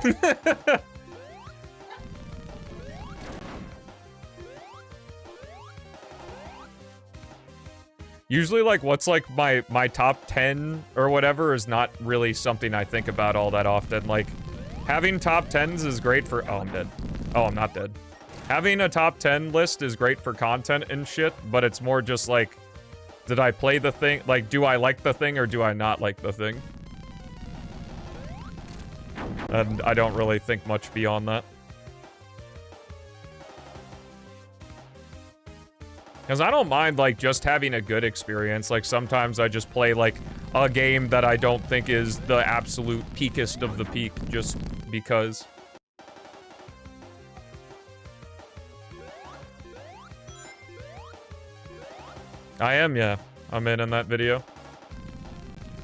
Usually, like, what's, like, my top 10 or whatever is not really something I think about all that often. Like, having top 10s is great for... Oh, I'm dead. Oh, I'm not dead. Having a top 10 list is great for content and shit, but it's more just, like, did I play the thing? Like, do I like the thing or do I not like the thing? And I don't really think much beyond that. Because I don't mind, like, just having a good experience. Like, sometimes I just play, like, a game that I don't think is the absolute peakest of the peak, just because. I am, yeah. I'm in that video.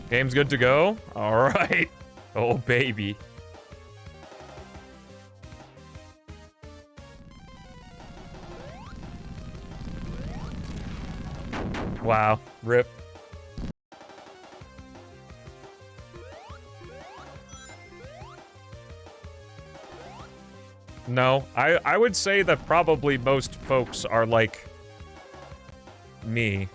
Game's good to go? Alright. Oh, baby. Wow. Rip. No, I would say that probably most folks are like me.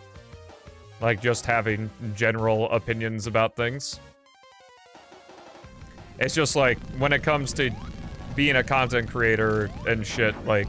Like, just having general opinions about things. It's just like, when it comes to being a content creator and shit, like...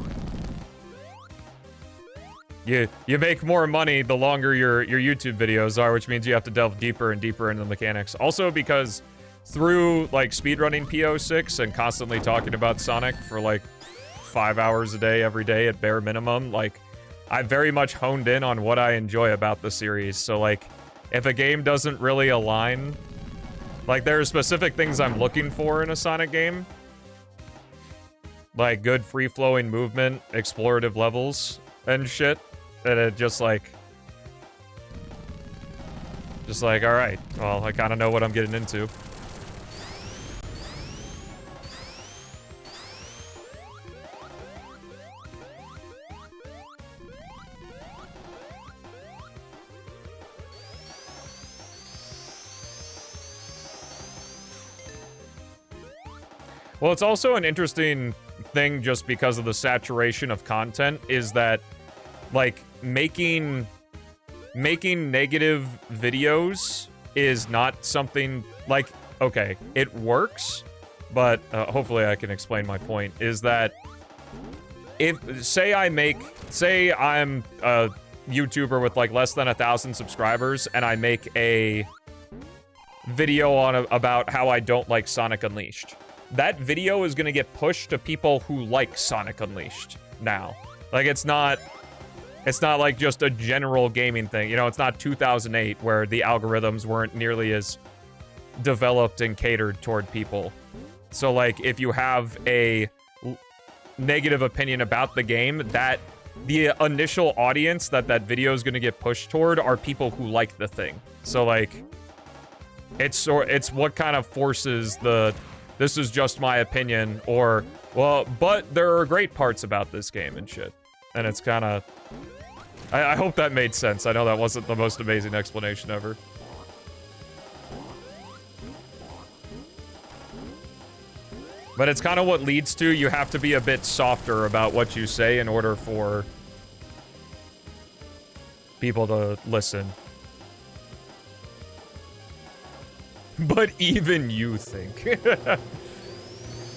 you make more money the longer your YouTube videos are, which means you have to delve deeper and deeper into the mechanics. Also because through like speedrunning PO6 and constantly talking about Sonic for like 5 hours a day every day at bare minimum, like I very much honed in on what I enjoy about the series. So like if a game doesn't really align, like there are specific things I'm looking for in a Sonic game. Like good free-flowing movement, explorative levels, and shit. And it just like, alright, well, I kind of know what I'm getting into. Well, it's also an interesting thing just because of the saturation of content is that, like, making negative videos is not something, like, okay, it works, but hopefully I can explain my point, is that say I'm a YouTuber with, like, less than 1,000 subscribers, and I make a video about how I don't like Sonic Unleashed. That video is gonna get pushed to people who like Sonic Unleashed now. Like, it's not like just a general gaming thing. You know, it's not 2008 where the algorithms weren't nearly as developed and catered toward people. So, like, if you have a negative opinion about the game, that the initial audience that video is gonna get pushed toward are people who like the thing. So, like, it's what kind of forces the this is just my opinion, or, well, but there are great parts about this game and shit. And it's kind of... I hope that made sense. I know that wasn't the most amazing explanation ever. But it's kind of what leads to you have to be a bit softer about what you say in order for people to listen. But even you think.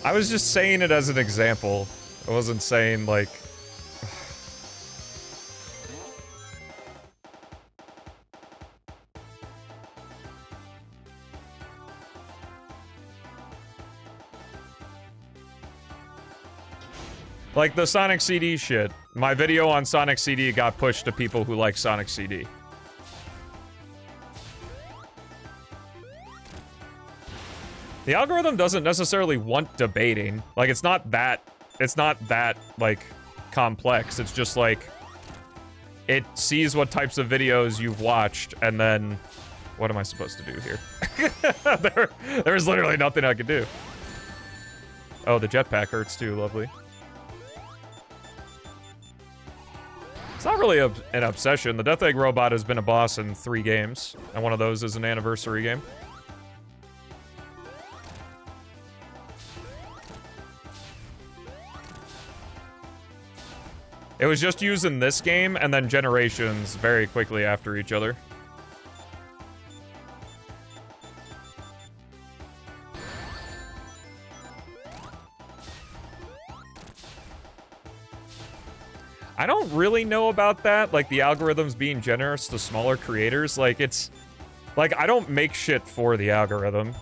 I was just saying it as an example. I wasn't saying, like... Like the Sonic CD shit. My video on Sonic CD got pushed to people who like Sonic CD. The algorithm doesn't necessarily want debating. Like, it's not that, like, complex. It's just, like, it sees what types of videos you've watched, and then... What am I supposed to do here? There's literally nothing I can do. Oh, the jetpack hurts too, lovely. It's not really an obsession. The Death Egg Robot has been a boss in 3 games, and one of those is an anniversary game. It was just used in this game, and then Generations very quickly after each other. I don't really know about that, like the algorithms being generous to smaller creators. Like, it's... Like, I don't make shit for the algorithm.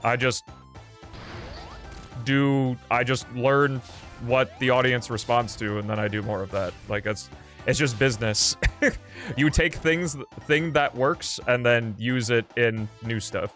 I just learn what the audience responds to, and then I do more of that. Like, it's just business. You take thing that works, and then use it in new stuff.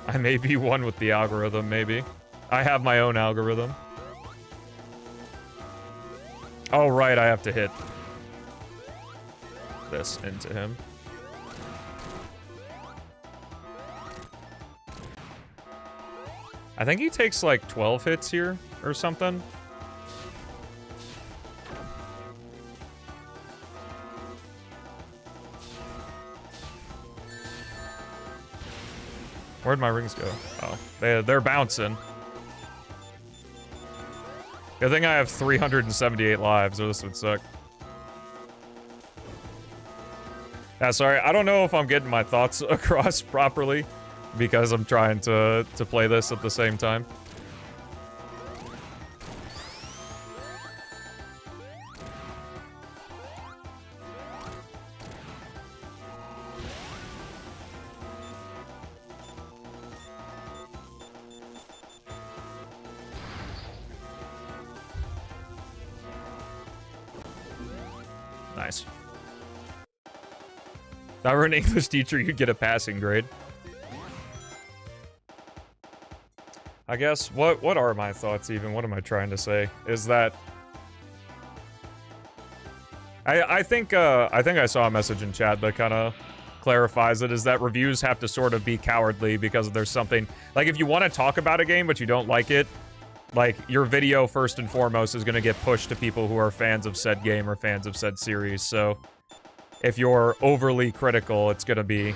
I may be one with the algorithm, maybe. I have my own algorithm. Oh, right, I have to hit this into him. I think he takes like 12 hits here or something. Where'd my rings go? Oh, they're bouncing. Good thing I have 378 lives, or this would suck. Yeah, sorry, I don't know if I'm getting my thoughts across properly, because I'm trying to play this at the same time. Nice. If I were an English teacher, you'd get a passing grade. I guess, what are my thoughts even? What am I trying to say? Is that... I think I saw a message in chat that kind of clarifies it, is that reviews have to sort of be cowardly because there's something... Like, if you want to talk about a game but you don't like it, like, your video, first and foremost, is going to get pushed to people who are fans of said game or fans of said series, so... If you're overly critical, it's gonna be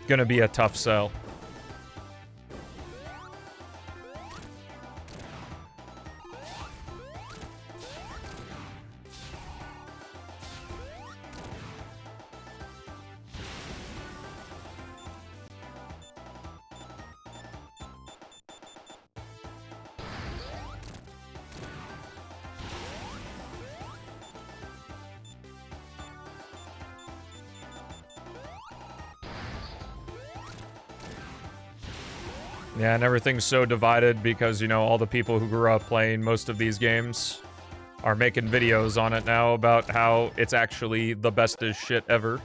a tough sell. Yeah, and everything's so divided because, you know, all the people who grew up playing most of these games are making videos on it now about how it's actually the bestest shit ever.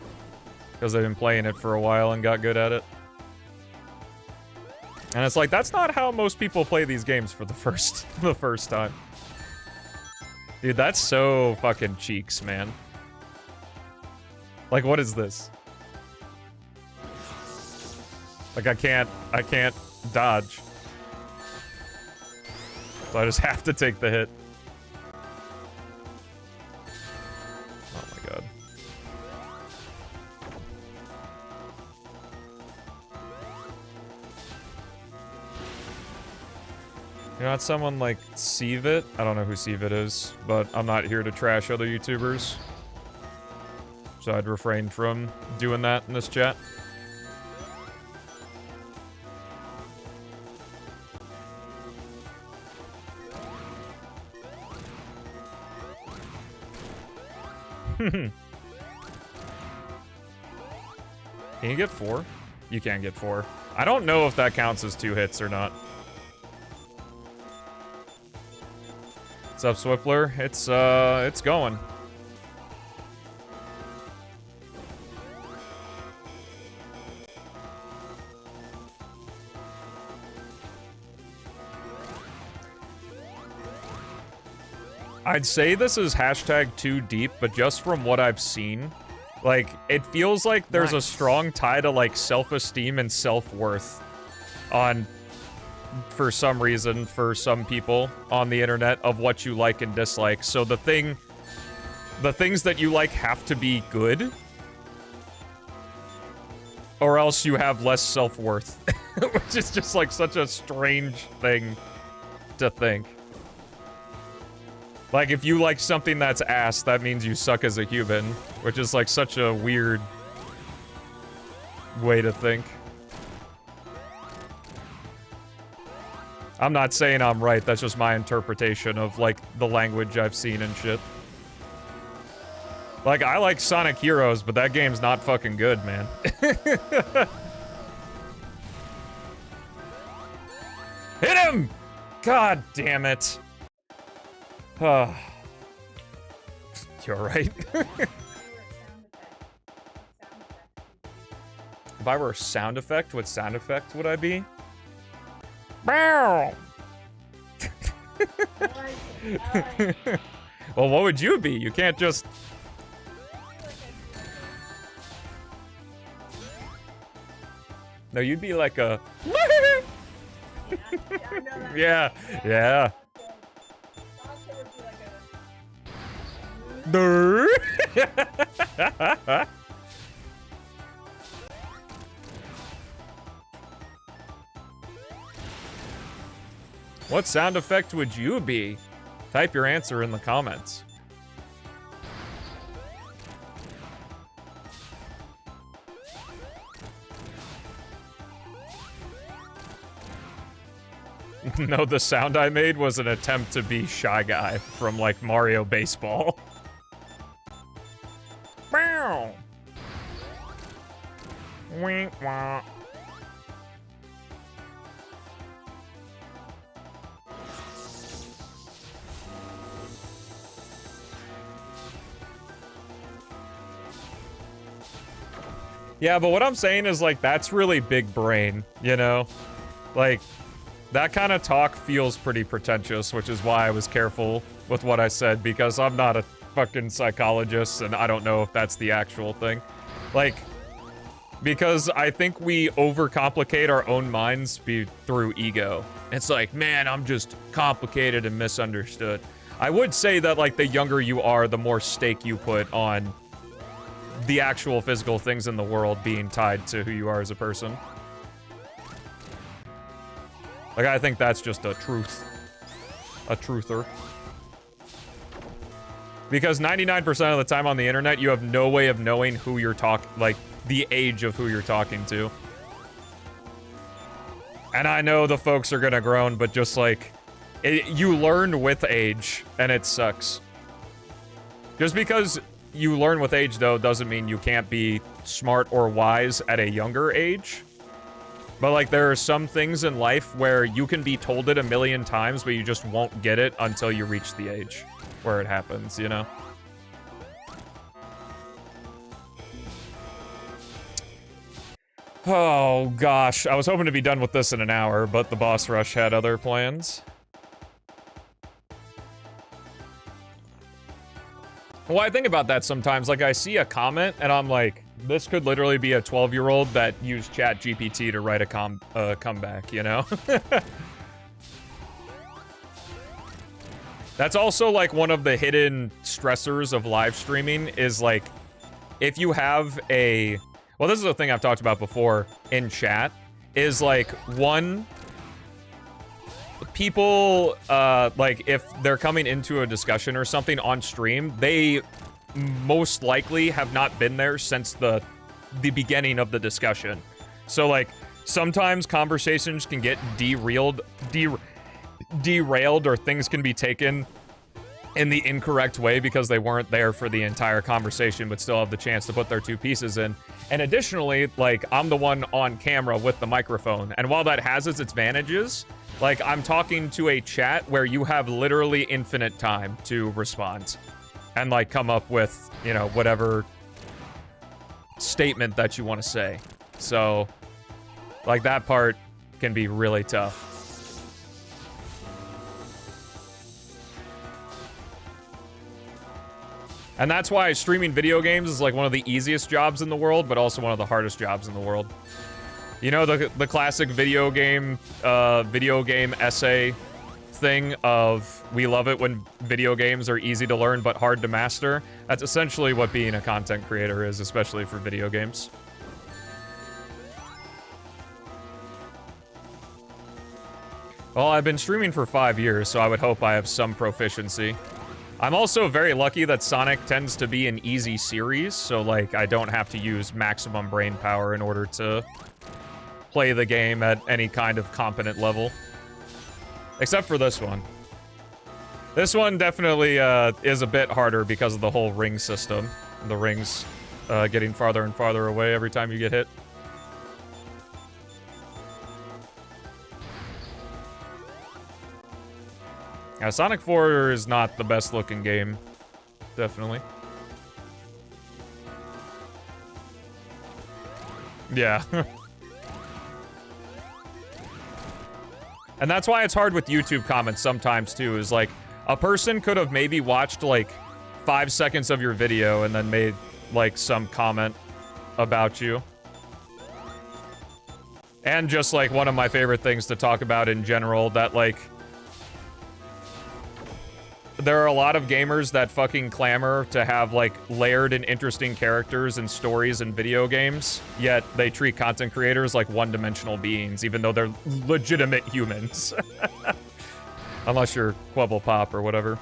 Because they've been playing it for a while and got good at it. And it's like, that's not how most people play these games for the first time. Dude, that's so fucking cheeks, man. Like, what is this? Like, I can't dodge. So I just have to take the hit. Oh my god. You're not someone like Cvit? I don't know who Cvit is, but I'm not here to trash other YouTubers. So I'd refrain from doing that in this chat. Can you get 4? You can get 4. I don't know if that counts as 2 hits or not. What's up, Swiftler? It's going. I'd say this is hashtag too deep, but just from what I've seen, like, it feels like there's a strong tie to, like, self-esteem and self-worth on, for some reason, for some people on the internet of what you like and dislike. So the things that you like have to be good, or else you have less self-worth, which is just, like, such a strange thing to think. Like, if you like something that's ass, that means you suck as a human, which is, like, such a weird way to think. I'm not saying I'm right, that's just my interpretation of, like, the language I've seen and shit. Like, I like Sonic Heroes, but that game's not fucking good, man. Hit him! God damn it. You're right. If I were a sound effect, what sound effect would I be? Bow! Well, what would you be? You can't just... No, you'd be like a... Yeah, yeah. What sound effect would you be? Type your answer in the comments. No, the sound I made was an attempt to be Shy Guy from, like, Mario Baseball. Bow! Wink, wah. Yeah, but what I'm saying is, like, that's really big brain, you know? Like, that kind of talk feels pretty pretentious, which is why I was careful with what I said, because I'm not a fucking psychologist, and I don't know if that's the actual thing. Like, because I think we overcomplicate our own minds through ego. It's like, man, I'm just complicated and misunderstood. I would say that, like, the younger you are, the more stake you put on the actual physical things in the world being tied to who you are as a person. Like, I think that's just a truth. A truther. Because 99% of the time on the internet, you have no way of knowing who you're like, the age of who you're talking to. And I know the folks are gonna groan, but just, like, you learn with age, and it sucks. Just because you learn with age, though, doesn't mean you can't be smart or wise at a younger age. But, like, there are some things in life where you can be told it a million times, but you just won't get it until you reach the age where it happens, you know? Oh, gosh. I was hoping to be done with this in an hour, but the boss rush had other plans. Well, I think about that sometimes. Like, I see a comment, and I'm like, this could literally be a 12-year-old that used ChatGPT to write a comeback, you know? That's also, like, one of the hidden stressors of live streaming is, like, if you have a... Well, this is a thing I've talked about before in chat, is, like, one... People, like, if they're coming into a discussion or something on stream, they most likely have not been there since the beginning of the discussion. So, like, sometimes conversations can get derailed, or things can be taken in the incorrect way because they weren't there for the entire conversation but still have the chance to put their two pieces in. And additionally, like, I'm the one on camera with the microphone, and while that has its advantages, like, I'm talking to a chat where you have literally infinite time to respond and, like, come up with, you know, whatever statement that you want to say. So, like, that part can be really tough. And that's why streaming video games is, like, one of the easiest jobs in the world, but also one of the hardest jobs in the world. You know, the classic video game essay thing of, we love it when video games are easy to learn but hard to master? That's essentially what being a content creator is, especially for video games. Well, I've been streaming for 5 years, so I would hope I have some proficiency. I'm also very lucky that Sonic tends to be an easy series, so, like, I don't have to use maximum brain power in order to play the game at any kind of competent level. Except for this one. This one definitely is a bit harder because of the whole ring system. The rings getting farther and farther away every time you get hit. Yeah, Sonic 4 is not the best looking game. Definitely. Yeah. And that's why it's hard with YouTube comments sometimes, too, is, like, a person could have maybe watched, like, 5 seconds of your video and then made, like, some comment about you. And just, like, one of my favorite things to talk about in general, that, like, there are a lot of gamers that fucking clamor to have, like, layered and interesting characters and stories in video games, yet they treat content creators like one-dimensional beings, even though they're legitimate humans. Unless you're Quibble Pop or whatever.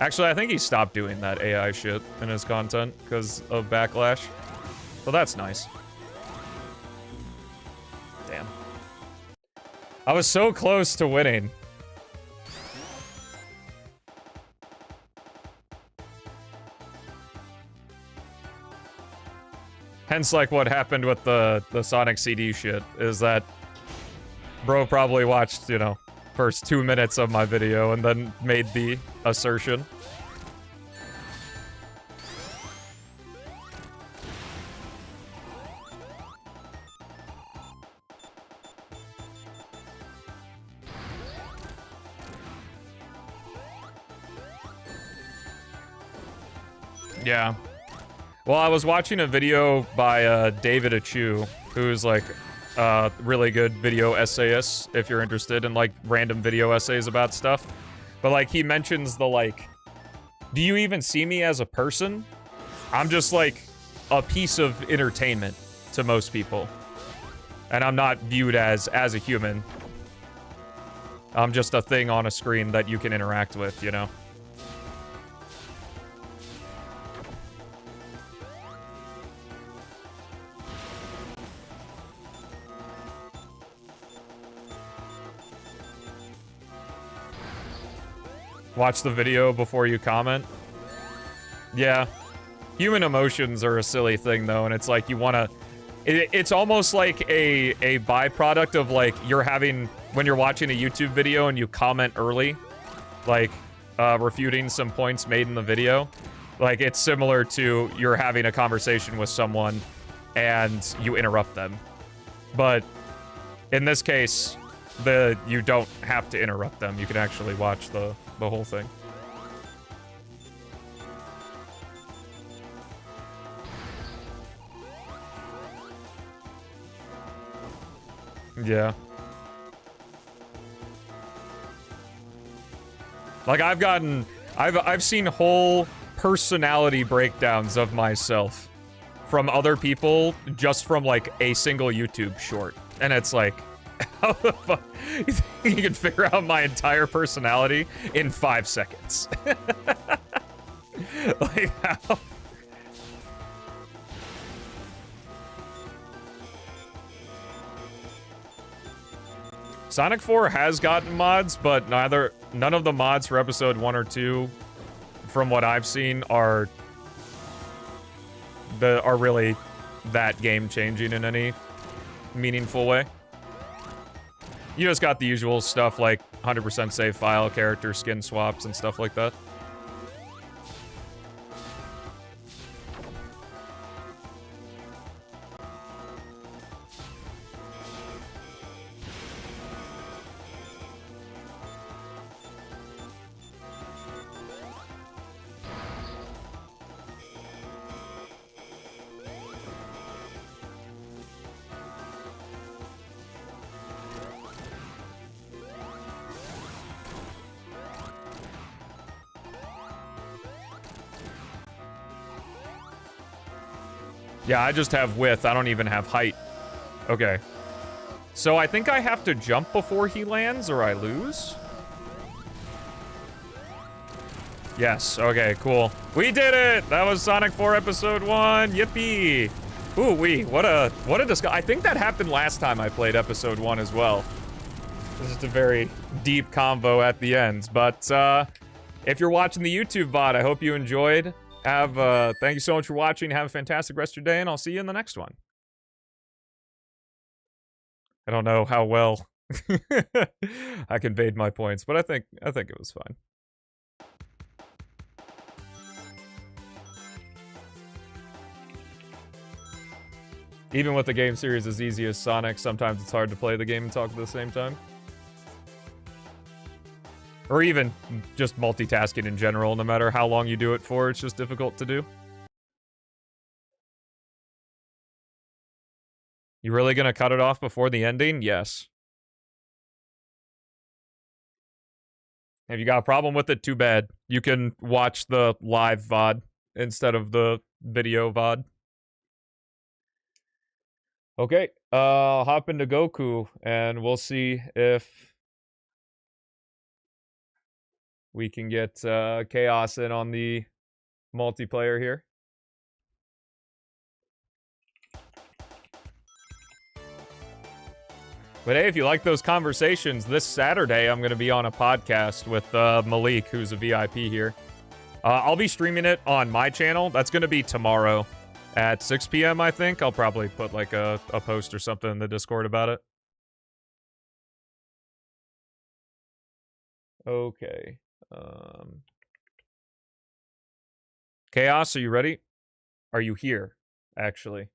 Actually, I think he stopped doing that AI shit in his content because of backlash. So that's nice. Damn. I was so close to winning. Hence, like, what happened with the Sonic CD shit is that bro probably watched, you know, first 2 minutes of my video and then made the assertion. Yeah. Well, I was watching a video by David Achu, who's like really good video essayist, if you're interested in like random video essays about stuff. But like he mentions the like, do you even see me as a person? I'm just like a piece of entertainment to most people. And I'm not viewed as a human. I'm just a thing on a screen that you can interact with, you know? Watch the video before you comment. Yeah. Human emotions are a silly thing, though, and it's like you want to... It's almost like a byproduct of, like, you're having... When you're watching a YouTube video and you comment early, like, refuting some points made in the video, like, it's similar to you're having a conversation with someone and you interrupt them. But in this case, you don't have to interrupt them. You can actually watch the whole thing. Yeah. Like I've seen whole personality breakdowns of myself from other people just from like a single YouTube short. And it's like, how the fuck? You think you can figure out my entire personality in 5 seconds? Like, how? Sonic 4 has gotten mods, but none of the mods for episode 1 or 2, from what I've seen, are really that game-changing in any meaningful way. You just got the usual stuff like 100% save file, character skin swaps, and stuff like that. Yeah, I just have width. I don't even have height. Okay. So I think I have to jump before he lands or I lose? Yes, okay, cool. We did it! That was Sonic 4 Episode 1. Yippee! Ooh-wee, what a I think that happened last time I played Episode 1 as well. This is a very deep combo at the end. But, if you're watching the YouTube VOD, I hope you enjoyed. Thank you so much for watching. Have a fantastic rest of your day, and I'll see you in the next one. I don't know how well I conveyed my points, but I think it was fine. Even with a game series as easy as Sonic, sometimes it's hard to play the game and talk at the same time. Or even just multitasking in general, no matter how long you do it for, it's just difficult to do. You really gonna cut it off before the ending? Yes. If you got a problem with it, too bad. You can watch the live VOD instead of the video VOD. Okay, I'll hop into Goku, and we'll see if we can get Chaos in on the multiplayer here. But hey, if you like those conversations, this Saturday I'm going to be on a podcast with Malik, who's a VIP here. I'll be streaming it on my channel. That's going to be tomorrow at 6 p.m., I think. I'll probably put like a post or something in the Discord about it. Okay. Chaos, are you ready? Are you here, actually?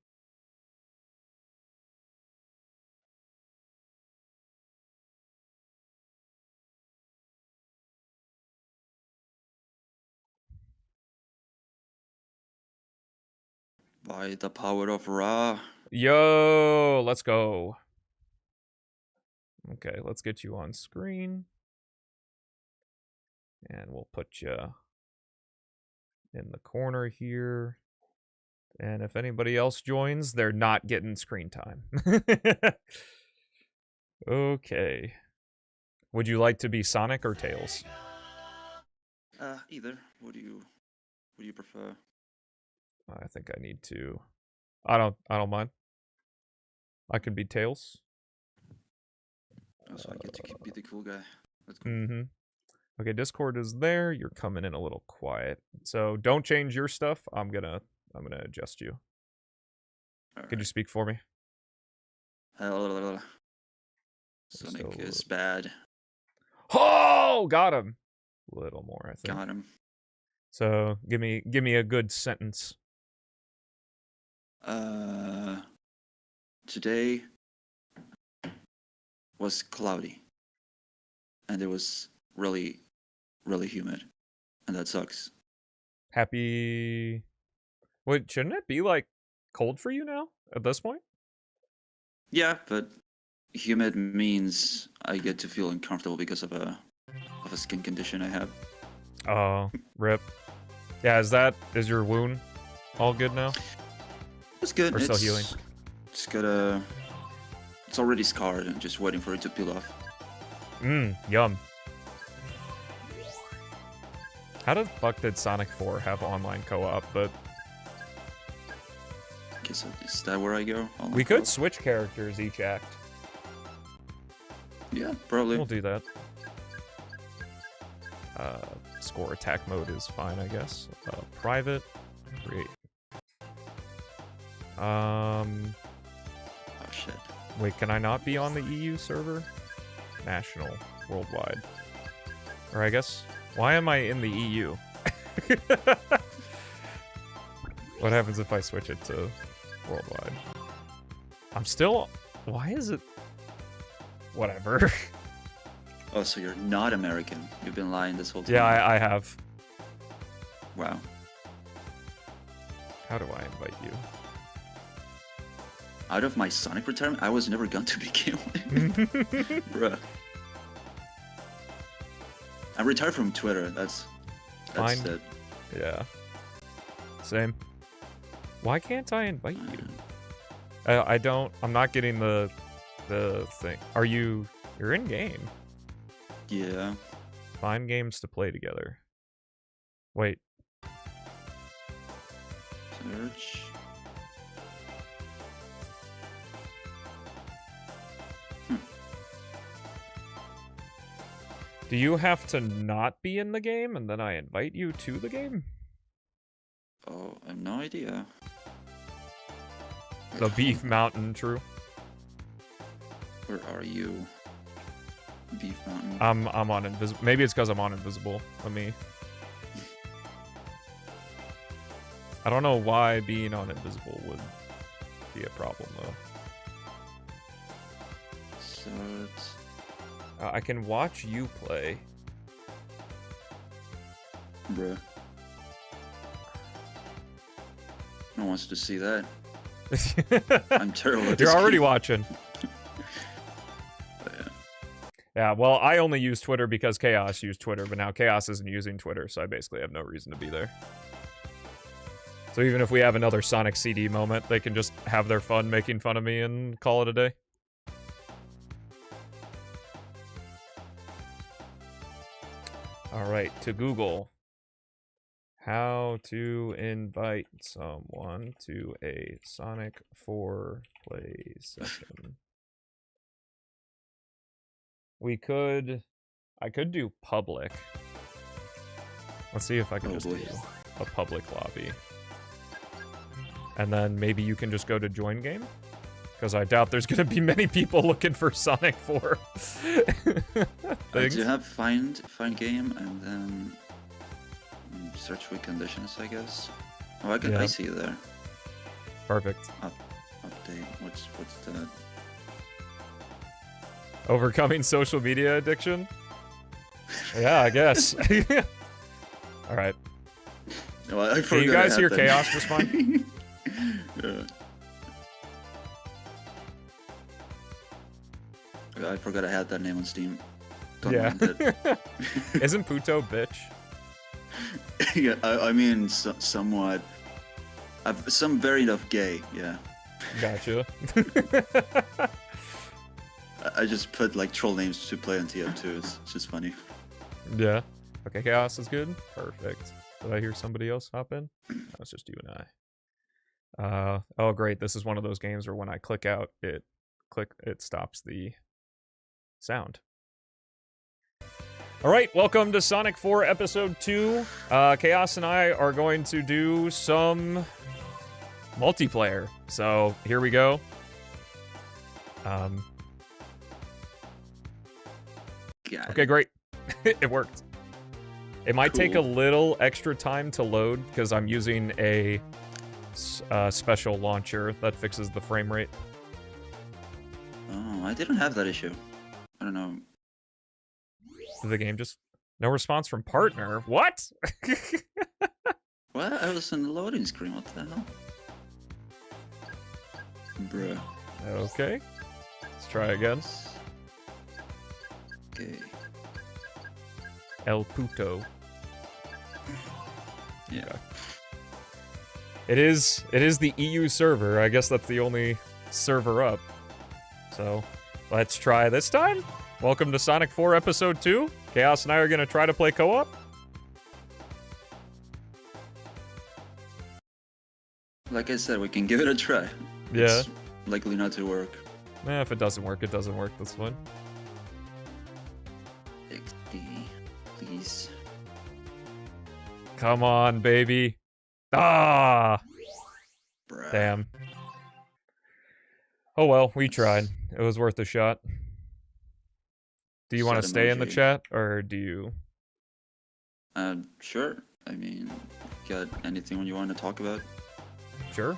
By the power of Ra. Yo, let's go. Okay, let's get you on screen. And we'll put you in the corner here. And if anybody else joins, they're not getting screen time. Okay. Would you like to be Sonic or Tails? Either. What do you prefer? I think I need to. I don't mind. I can be Tails. Oh, so I get to be the cool guy. That's cool. Mm-hmm. Okay, Discord is there. You're coming in a little quiet. So don't change your stuff. I'm gonna adjust you. Could you speak for me? Sonic is bad. Oh, got him. A little more, I think. Got him. So give me a good sentence. Today was cloudy, and it was really, really humid, and that sucks. Happy. Wait, shouldn't it be like cold for you now at this point? Yeah, but humid means I get to feel uncomfortable because of a skin condition I have. Oh, rip. Yeah, is your wound all good now? It's good. Or still healing? It's already scarred and just waiting for it to peel off. Yum. How the fuck did Sonic 4 have online co-op, but... Okay, so is that where I go? We could switch characters each act. Yeah, probably. We'll do that. Score attack mode is fine, I guess. Private. Create. Oh, shit. Wait, can I not be on the EU server? National. Worldwide. Or I guess... Why am I in the EU? What happens if I switch it to worldwide? I'm still... Why is it... Whatever. Oh, so you're not American. You've been lying this whole time. Yeah, I have. Wow. How do I invite you? Out of my Sonic retirement, I was never going to begin with. Bruh. I'm retired from Twitter. That's fine. It. Yeah. Same. Why can't I invite you? I'm not getting the thing. You're in game. Yeah. Find games to play together. Wait. Search. Do you have to not be in the game and then I invite you to the game? Oh, I have no idea. The Beef Mountain, true. Where are you? Beef Mountain. I'm on invisible. Maybe it's because I'm on invisible. Let me. I don't know why being on invisible would be a problem though. Search. I can watch you play. Bruh. No one wants to see that. I'm terrible at this You're already game. watching. Yeah. Yeah, well, I only use Twitter because Chaos used Twitter, but now Chaos isn't using Twitter, so I basically have no reason to be there. So even if we have another Sonic CD moment, they can just have their fun making fun of me and call it a day. All right, to Google. How to invite someone to a Sonic 4 play session. I could do public. Let's see if I can do a public lobby. And then maybe you can just go to join game? Because I doubt there's going to be many people looking for Sonic 4 things. You have find game and then search with conditions, I guess. Oh, I see you there. Perfect. Update. What's the... Overcoming social media addiction? Yeah, I guess. All right. Well, can you guys hear Chaos just fine? Yeah. I forgot I had that name on Steam. Don't mind it. Isn't Puto bitch? Yeah, I mean, somewhat. Some variant of gay, yeah. Gotcha. I just put like troll names to play on TF2. It's just funny. Yeah. Okay, Chaos is good. Perfect. Did I hear somebody else hop in? No, it's just you and I. Oh great, this is one of those games where when I click out, it stops the sound. All right, welcome to Sonic 4 Episode 2. Chaos and I are going to do some multiplayer. So here we go. Okay, great. It worked. It might take a little extra time to load because I'm using a special launcher that fixes the frame rate. Oh, I didn't have that issue. I don't know. The game just... No response from partner? What? What? I was in the loading screen. What the hell? Bruh. Okay. Let's try again. Okay. El Puto. Yeah. Okay. It is the EU server. I guess that's the only server up. So, let's try this time. Welcome to Sonic 4 Episode 2. Chaos and I are going to try to play co-op. Like I said, we can give it a try. Yeah. It's likely not to work. If it doesn't work, it doesn't work. That's fine. XD, please. Come on, baby. Ah! Bruh. Damn. Oh well, we tried. It was worth a shot. Do you want to stay in the chat, or do you... Sure. I mean, got anything you want to talk about? Sure.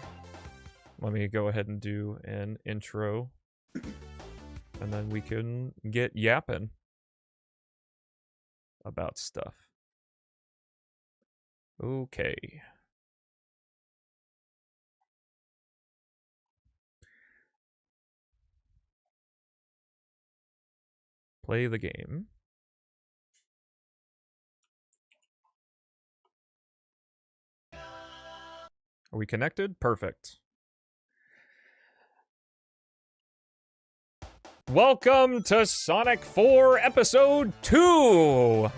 Let me go ahead and do an intro. And then we can get yapping about stuff. Okay. Play the game. Are we connected? Perfect. Welcome to Sonic 4 Episode 2!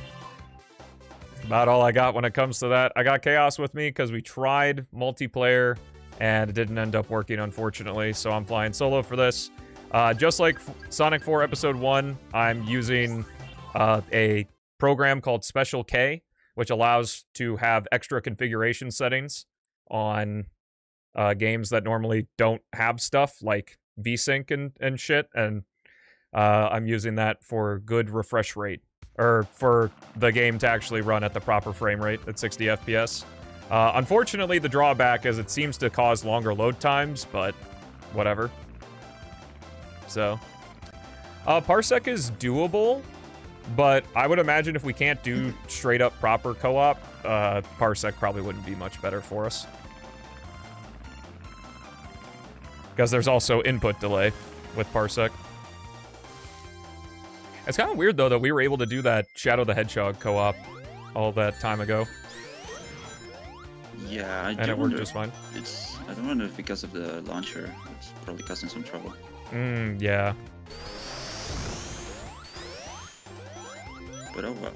That's about all I got when it comes to that. I got Chaos with me because we tried multiplayer and it didn't end up working, unfortunately, so I'm flying solo for this. Just like Sonic 4 Episode 1, I'm using a program called Special K, which allows to have extra configuration settings on games that normally don't have stuff like VSync and shit, and I'm using that for good refresh rate, or for the game to actually run at the proper frame rate at 60 FPS. Unfortunately, the drawback is it seems to cause longer load times, but whatever. So, Parsec is doable, but I would imagine if we can't do straight up proper co-op, Parsec probably wouldn't be much better for us. Because there's also input delay with Parsec. It's kind of weird, though, that we were able to do that Shadow the Hedgehog co-op all that time ago. Yeah, and it worked just fine. I don't wonder if because of the launcher, it's probably causing some trouble. Yeah. But oh well.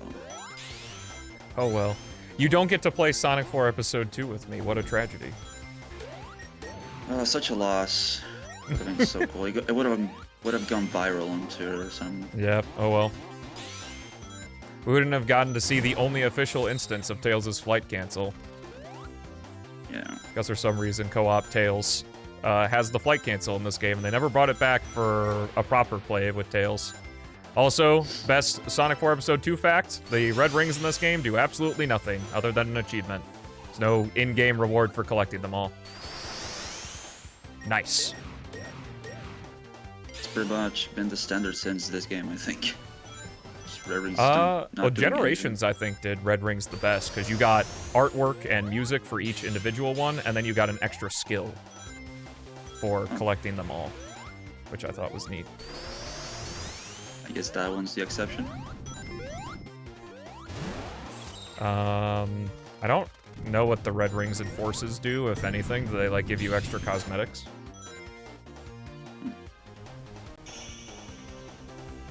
Oh well. You don't get to play Sonic 4 Episode 2 with me. What a tragedy. Such a loss. Would have been so cool. It would have gone viral on Twitter or something. Yep, oh well. We wouldn't have gotten to see the only official instance of Tails' flight cancel. Yeah. Because for some reason, co-op Tails has the flight cancel in this game, and they never brought it back for a proper play with Tails. Also, best Sonic 4 Episode 2 fact, the red rings in this game do absolutely nothing other than an achievement. There's no in-game reward for collecting them all. Nice. It's pretty much been the standard since this game, I think. Red rings well, not doing Generations, I think, did red rings the best, because you got artwork and music for each individual one, and then you got an extra skill for collecting them all, which I thought was neat. I guess that one's the exception. I don't know what the red rings and forces do, if anything. Do they, like, give you extra cosmetics?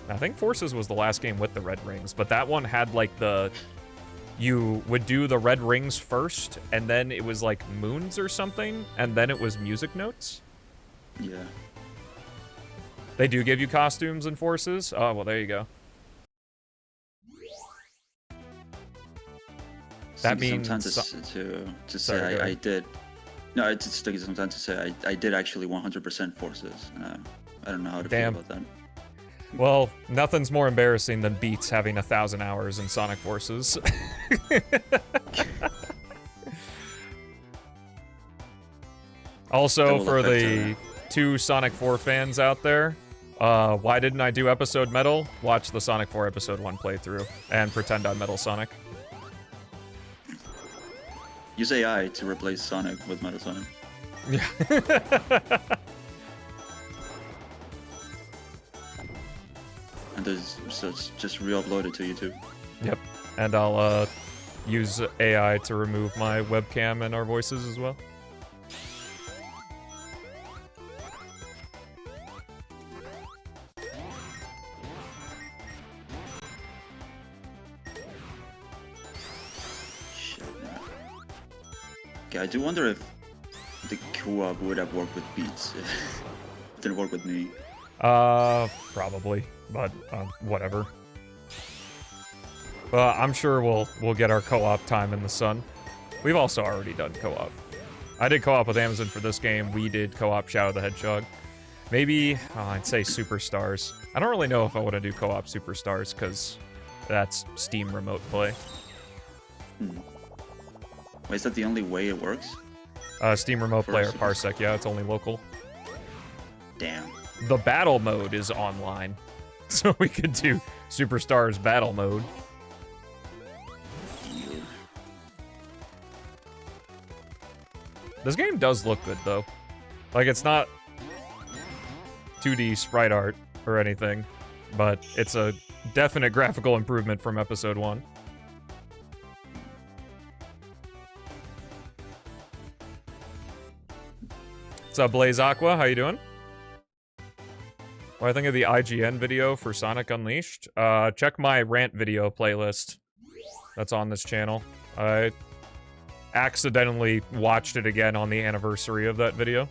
I think Forces was the last game with the red rings, but that one had, like, you would do the red rings first, and then it was, like, moons or something, and then it was music notes. Yeah. They do give you costumes in Forces? Oh, well, there you go. That means... Sometimes to say I did... No, it's just taking some time to say I did actually 100% Forces. I don't know how to feel about that. Well, nothing's more embarrassing than Beats having 1,000 hours in Sonic Forces. Also, for the 2 Sonic 4 fans out there, why didn't I do Episode Metal? Watch the Sonic 4 Episode 1 playthrough and pretend I'm Metal Sonic. Use AI to replace Sonic with Metal Sonic. Yeah. And so it's just re-uploaded to YouTube. Yep. And I'll use AI to remove my webcam and our voices as well. Okay, I do wonder if the co-op would have worked with Beats if it didn't work with me. Probably, but whatever. I'm sure we'll get our co-op time in the sun. We've also already done co-op. I did co-op with Amazon for this game. We did co-op Shadow the Hedgehog. Maybe, I'd say Superstars. I don't really know if I want to do co-op Superstars, because that's Steam remote play. Wait, is that the only way it works? Steam remote play or Parsec, yeah, it's only local. Damn. The battle mode is online, so we could do Superstars battle mode. This game does look good, though. Like, it's not 2D sprite art or anything, but it's a definite graphical improvement from Episode 1. What's up, Blaze Aqua? How you doing? What do I think of the IGN video for Sonic Unleashed? Check my rant video playlist that's on this channel. I accidentally watched it again on the anniversary of that video.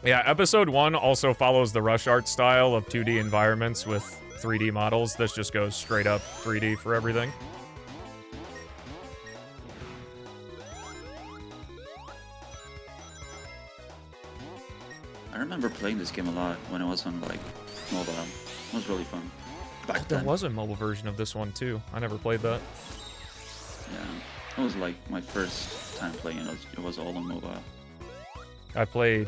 Yeah, Episode 1 also follows the rush art style of 2D environments with 3D models. This just goes straight up 3D for everything. I remember playing this game a lot when it was on, like, mobile. It was really fun. Back There then. was a mobile version of this one, too. I never played that. Yeah. It was, like, my first time playing it. It was all on mobile. I played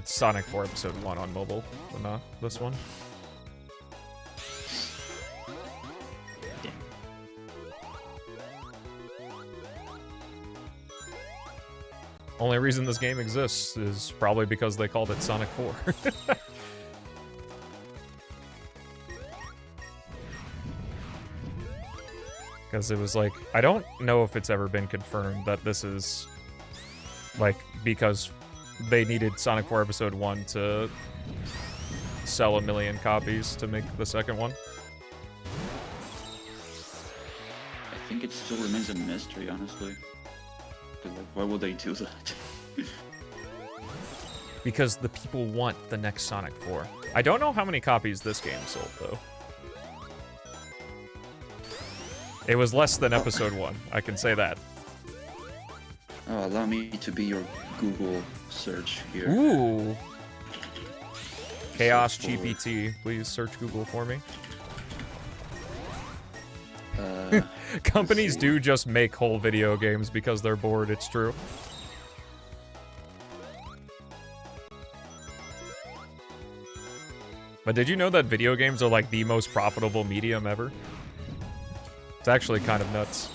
Sonic 4 Episode 1 on mobile, but not this one. Damn. Only reason this game exists is probably because they called it Sonic 4. Because it was like, I don't know if it's ever been confirmed that this is, like, because they needed Sonic 4 Episode 1 to sell 1 million copies to make the second one. think it still remains a mystery, honestly. Like, why would they do that? Because the people want the next Sonic 4. I don't know how many copies this game sold, though. It was less than episode 1, I can say that. Oh, allow me to be your Google search here. Ooh! Chaos GPT, please search Google for me. Companies do just make whole video games because they're bored, it's true. But did you know that video games are like the most profitable medium ever? It's actually kind of nuts.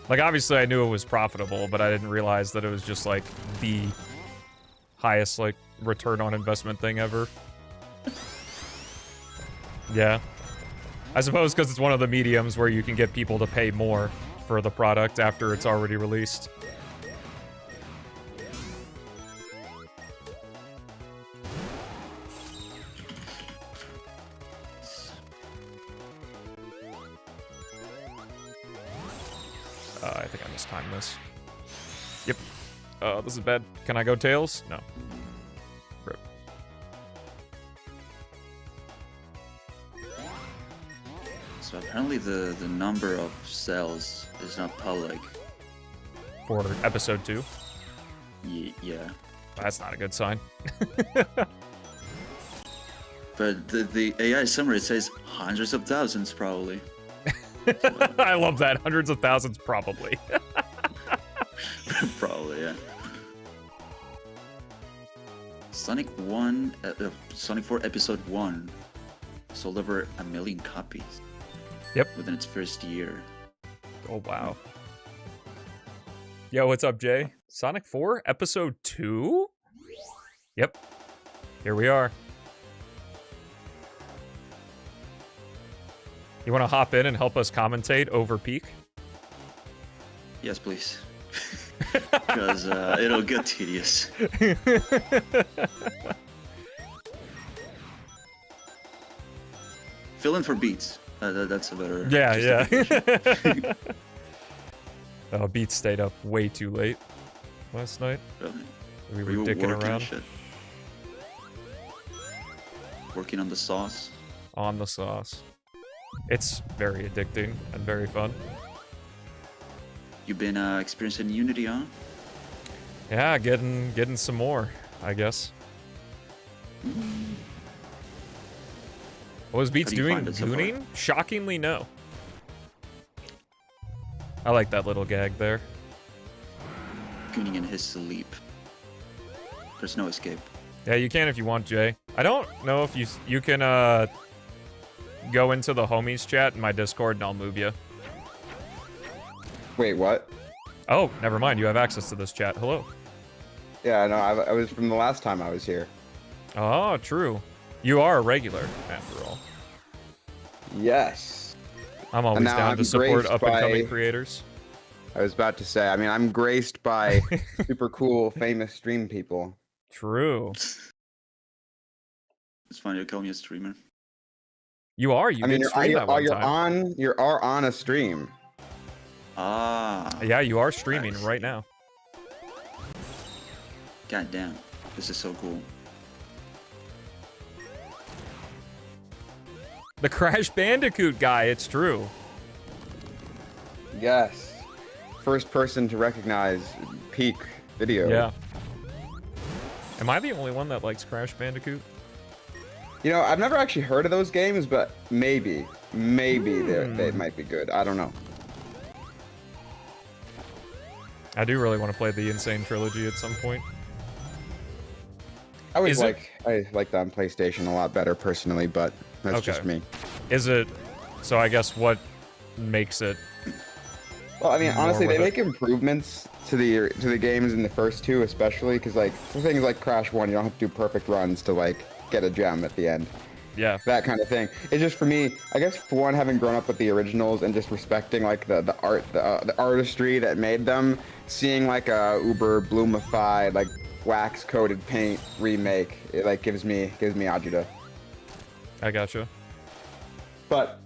Like, obviously I knew it was profitable, but I didn't realize that it was just like the highest like return on investment thing ever. Yeah. I suppose because it's one of the mediums where you can get people to pay more for the product after it's already released. I think I mistimed this. Yep. This is bad. Can I go Tails? No. Rip. So apparently the number of cells is not public. For episode 2? Yeah. That's not a good sign. But the AI summary says hundreds of thousands, probably. I love that. Hundreds of thousands, probably. Probably, yeah. Sonic 4 Episode 1 sold over 1 million copies. Yep. Within its first year. Oh, wow. Yo, what's up, Jay? Sonic 4 Episode 2? Yep. Here we are. You want to hop in and help us commentate over Peak? Yes, please. Because it'll get tedious. Fill in for beats. That's a better. Yeah. Oh, Beats stayed up way too late last night. Really? We were dicking around. Shit. Working on the sauce. On the sauce. It's very addicting and very fun. You've been experiencing Unity, huh? Yeah, getting some more, I guess. What was Beats doing? Gooning? Shockingly, no. I like that little gag there. Gooning in his sleep. There's no escape. Yeah, you can if you want, Jay. I don't know if you can go into the homies chat in my Discord and I'll move you. Wait, what? Oh, never mind. You have access to this chat. Hello. Yeah, no, I was from the last time I was here. Oh, true. You are a regular, after all. Yes. I'm always down to support up-and-coming creators. I was about to say, I mean, I'm graced by super cool, famous stream people. True. It's funny you call me a streamer. You are. You did stream that one time. You are on a stream. Ah. Yeah, you are streaming right now. God damn. This is so cool. The Crash Bandicoot guy, it's true. Yes. First person to recognize Peak video. Yeah. Am I the only one that likes Crash Bandicoot? You know, I've never actually heard of those games, but maybe they might be good. I don't know. I do really want to play the Insane Trilogy at some point. I like that on PlayStation a lot better personally, but that's just me. Is it? So I guess what makes it? Well, I mean, honestly, they make improvements to the games in the first two, especially because like for things like Crash 1, you don't have to do perfect runs to like get a gem at the end. Yeah. That kind of thing. It's just for me, I guess for one, having grown up with the originals and just respecting like the art, the artistry that made them, seeing like a uber bloomified, like wax coated paint remake, it like gives me agita. I gotcha. But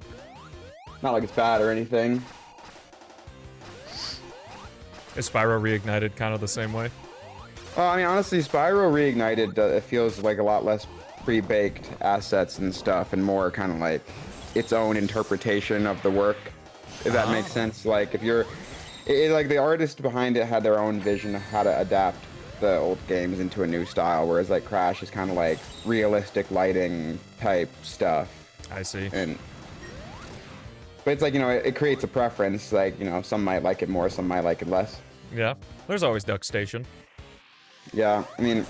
Not like it's bad or anything. Is Spyro Reignited kind of the same way? Well, I mean, honestly, Spyro Reignited, it feels like a lot less pre-baked assets and stuff, and more kind of like its own interpretation of the work, if that makes sense. Like, if you're... like, the artist behind it had their own vision of how to adapt the old games into a new style, whereas, like, Crash is kind of like realistic lighting type stuff. I see. But it's like, you know, it creates a preference. Like, you know, some might like it more, some might like it less. Yeah, there's always Duck Station. Yeah, I mean,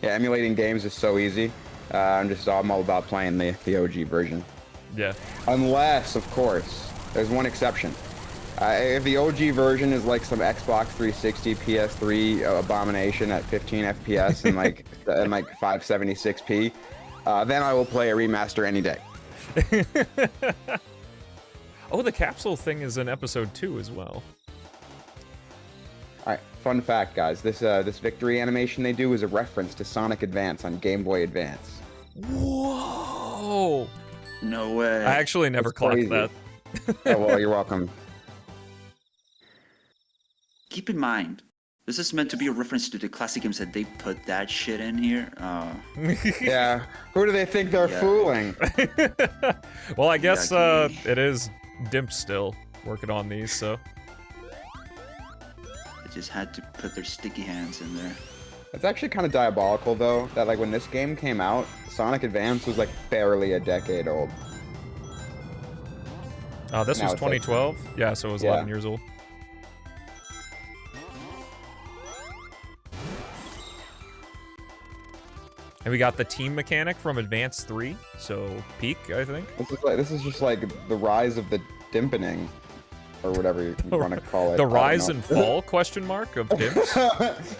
yeah, emulating games is so easy. I'm all about playing the OG version. Yeah. Unless, of course, there's one exception. If the OG version is like some Xbox 360, PS3 abomination at 15 FPS and like 576p, then I will play a remaster any day. Oh, the capsule thing is in episode 2 as well. All right, fun fact, guys. This victory animation they do is a reference to Sonic Advance on Game Boy Advance. Whoa! No way. I actually never clocked that. Oh, well, you're welcome. Keep in mind, this is meant to be a reference to the classic games that they put that shit in here. Yeah. Who do they think they're fooling? Well, I guess it is Dimp still working on these, so. They just had to put their sticky hands in there. It's actually kind of diabolical, though, that like when this game came out, Sonic Advance was like barely a decade old. This was 2012? Like, yeah, so it was 11 years old. And we got the team mechanic from Advance 3, so peak, I think. This is just like the rise of the dimpening, or whatever you want to call it. The rise and fall question mark of dimps.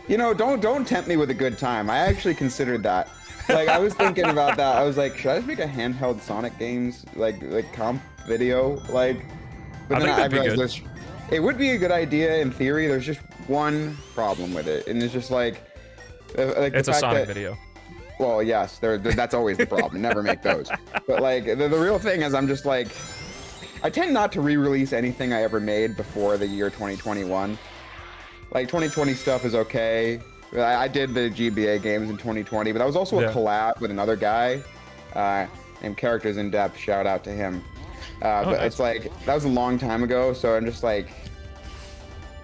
You know, don't tempt me with a good time. I actually considered that. Like, I was thinking about that. I was like, should I just make a handheld Sonic games like comp video? Like, but then I realized it would be a good idea in theory. There's just one problem with it, and it's just like it's a Sonic video. Well, yes, that's always the problem. Never make those. But like the real thing is, I'm just like, I tend not to re-release anything I ever made before the year 2021. Like 2020 stuff is okay. I did the GBA games in 2020, but that was also a collab with another guy named Characters in Depth. Shout out to him. But it's like, that was a long time ago, so I'm just like,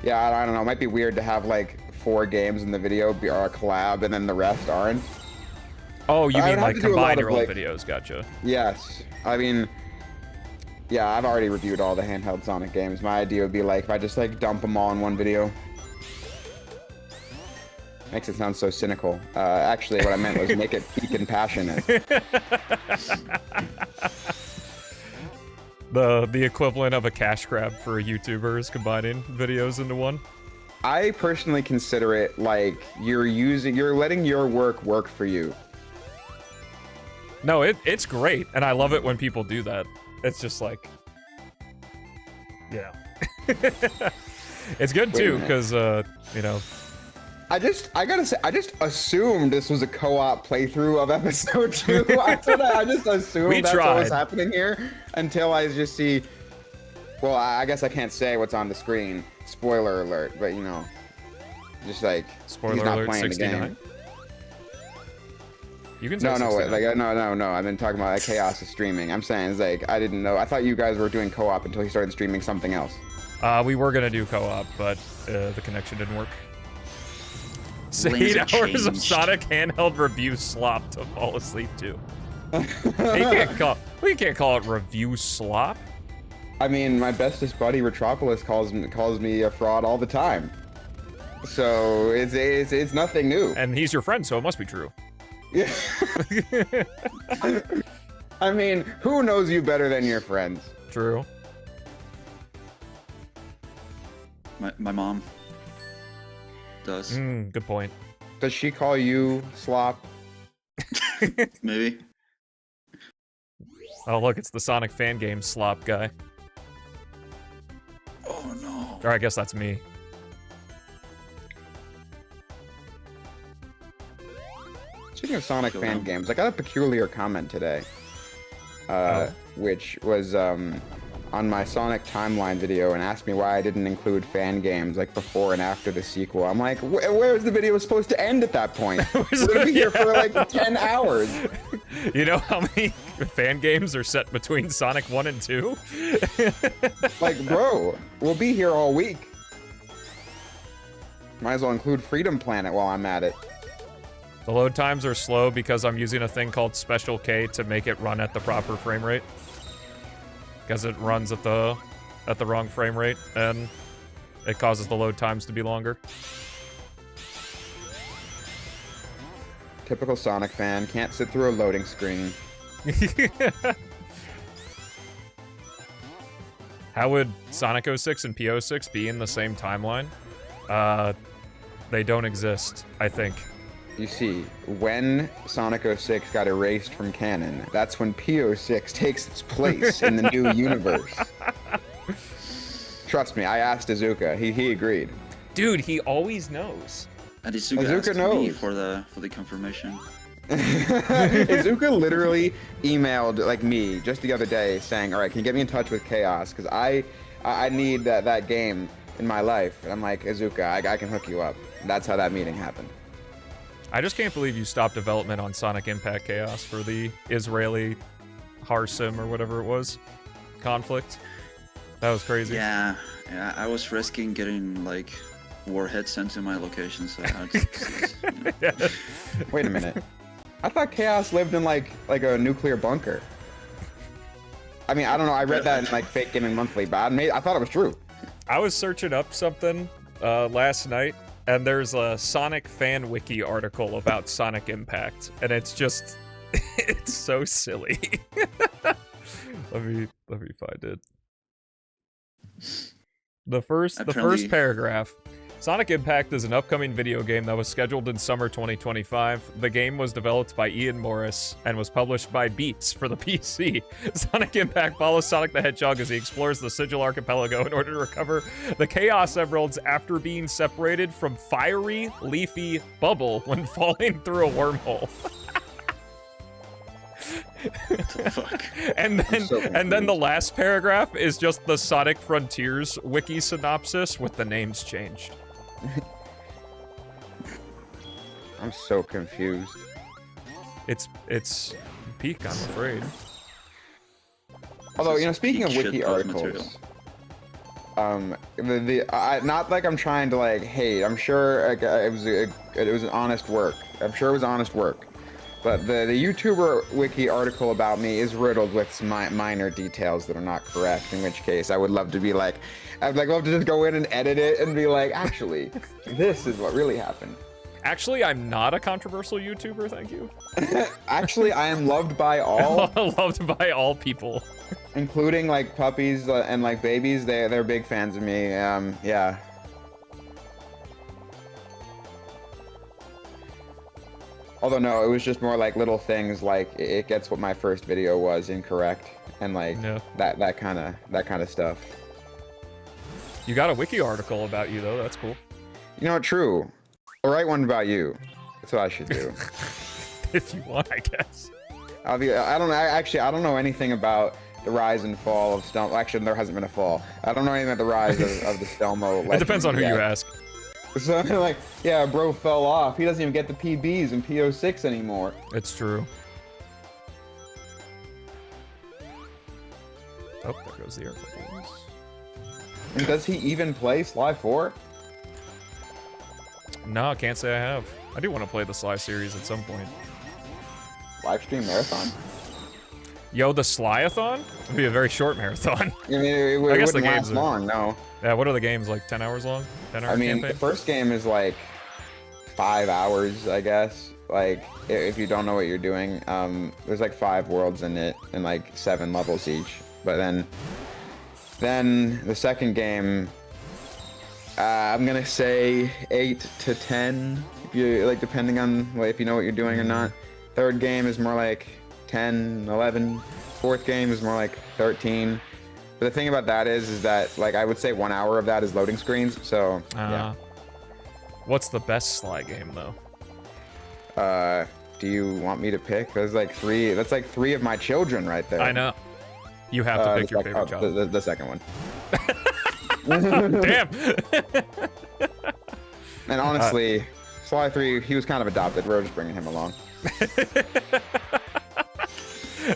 yeah, I don't know. It might be weird to have like 4 games in the video are a collab and then the rest aren't. Oh, you mean like combine your old videos, gotcha. Yes. I mean, yeah, I've already reviewed all the handheld Sonic games. My idea would be like, if I just like dump them all in one video. Makes it sound so cynical. Actually, what I meant was make it peak and passionate. The equivalent of a cash grab for YouTubers is combining videos into one. I personally consider it like you're letting your work for you. No, it's great, and I love it when people do that. It's just like, yeah. It's good too, because you know. I gotta say, I just assumed this was a co-op playthrough of episode 2. I just assumed that's what was happening here until I just see. Well, I guess I can't say what's on the screen. Spoiler alert, but you know, just like spoiler he's not alert, playing 69? the game. You can say no, 69. like no. I've been talking about like chaos of streaming. I'm saying it's like I didn't know. I thought you guys were doing co-op until he started streaming something else. We were gonna do co-op, but the connection didn't work. 8 hours changed. of Sonic handheld review slop to fall asleep to. We can't call it review slop. I mean, my bestest buddy Retropolis calls me a fraud all the time. So it's nothing new. And he's your friend, so it must be true. Yeah. I mean, who knows you better than your friends? True. My mom does. Good point. Does she call you slop? Maybe. Oh, look, it's the Sonic fan game slop guy. Oh, no. Or I guess that's me. Speaking of Sonic fan games, I got a peculiar comment today. which was on my Sonic timeline video and asked me why I didn't include fan games like before and after the sequel. I'm like, where is the video supposed to end at that point? We're gonna be here for like 10 hours. You know how many fan games are set between Sonic 1 and 2? Like, bro, we'll be here all week. Might as well include Freedom Planet while I'm at it. The load times are slow because I'm using a thing called Special K to make it run at the proper frame rate. Because it runs at the wrong frame rate, and it causes the load times to be longer. Typical Sonic fan, can't sit through a loading screen. How would Sonic 06 and P06 be in the same timeline? They don't exist, I think. You see, when Sonic 06 got erased from canon, that's when P06 takes its place in the new universe. Trust me, I asked Izuka. He agreed. Dude, he always knows. And Izuka asked me for the confirmation. Izuka literally emailed like me just the other day saying, "All right, can you get me in touch with Chaos? Because I need that game in my life." And I'm like, Izuka, I can hook you up. And that's how that meeting happened. I just can't believe you stopped development on Sonic Impact Chaos for the Israeli Harsim or whatever it was conflict. That was crazy. Yeah, I was risking getting like warheads sent to my location, so I had to, Yeah. Wait a minute. I thought Chaos lived in like a nuclear bunker. I mean, I don't know. I read that in like Fake Gaming Monthly, but I thought it was true. I was searching up something last night, and there's a Sonic fan wiki article about Sonic Impact, and it's just, it's so silly. let me find it. The first paragraph. Sonic Impact is an upcoming video game that was scheduled in summer 2025. The game was developed by Ian Morris and was published by Beats for the PC. Sonic Impact follows Sonic the Hedgehog as he explores the Sigil Archipelago in order to recover the Chaos Emeralds after being separated from Fiery Leafy Bubble when falling through a wormhole. fuck? And then the last paragraph is just the Sonic Frontiers wiki synopsis with the names changed. I'm so confused. It's peak, I'm afraid. Although, you know, speaking of wiki articles, not like I'm trying to like hate. I'm sure it was an honest work. I'm sure it was honest work. But the YouTuber wiki article about me is riddled with some minor details that are not correct, in which case I would love to be like, I'd like love to just go in and edit it and be like, actually, this is what really happened. Actually, I'm not a controversial YouTuber, thank you. Actually, I am loved by all. Loved by all people. Including like puppies and like babies, they're big fans of me, yeah. Although no, it was just more like little things like it gets what my first video was incorrect and like that kind of stuff. You got a wiki article about you though. That's cool. You know what? True. I'll write one about you. That's what I should do. If you want, I guess. I don't know anything about the rise and fall of Stelmo. Actually, there hasn't been a fall. I don't know anything about the rise of the Stelmo. It depends on who you ask. So I'm like, yeah, bro fell off. He doesn't even get the PBs in P06 anymore. It's true. Oh, there goes the airplane. And does he even play Sly 4? No, I can't say I have. I do want to play the Sly series at some point. Livestream marathon? Yo, the Sly-a-thon? It'd be a very short marathon. I mean, it wouldn't last long, no. Yeah, what are the games, like 10 hours long? 10-hour I mean, campaign? the first game is like 5 hours, I guess. Like, if you don't know what you're doing, there's like 5 worlds in it and like 7 levels each. But then the second game, I'm gonna say 8 to 10, if you like, depending on if you know what you're doing or not. Third game is more like 10, 11. Fourth game is more like 13. But the thing about that is that like I would say 1 hour of that is loading screens. So yeah. What's the best Sly game though? do you want me to pick? There's like 3. That's like 3 of my children right there. I know. You have to pick your favorite child. The second one. Damn. And honestly, Sly 3, he was kind of adopted. We're just bringing him along.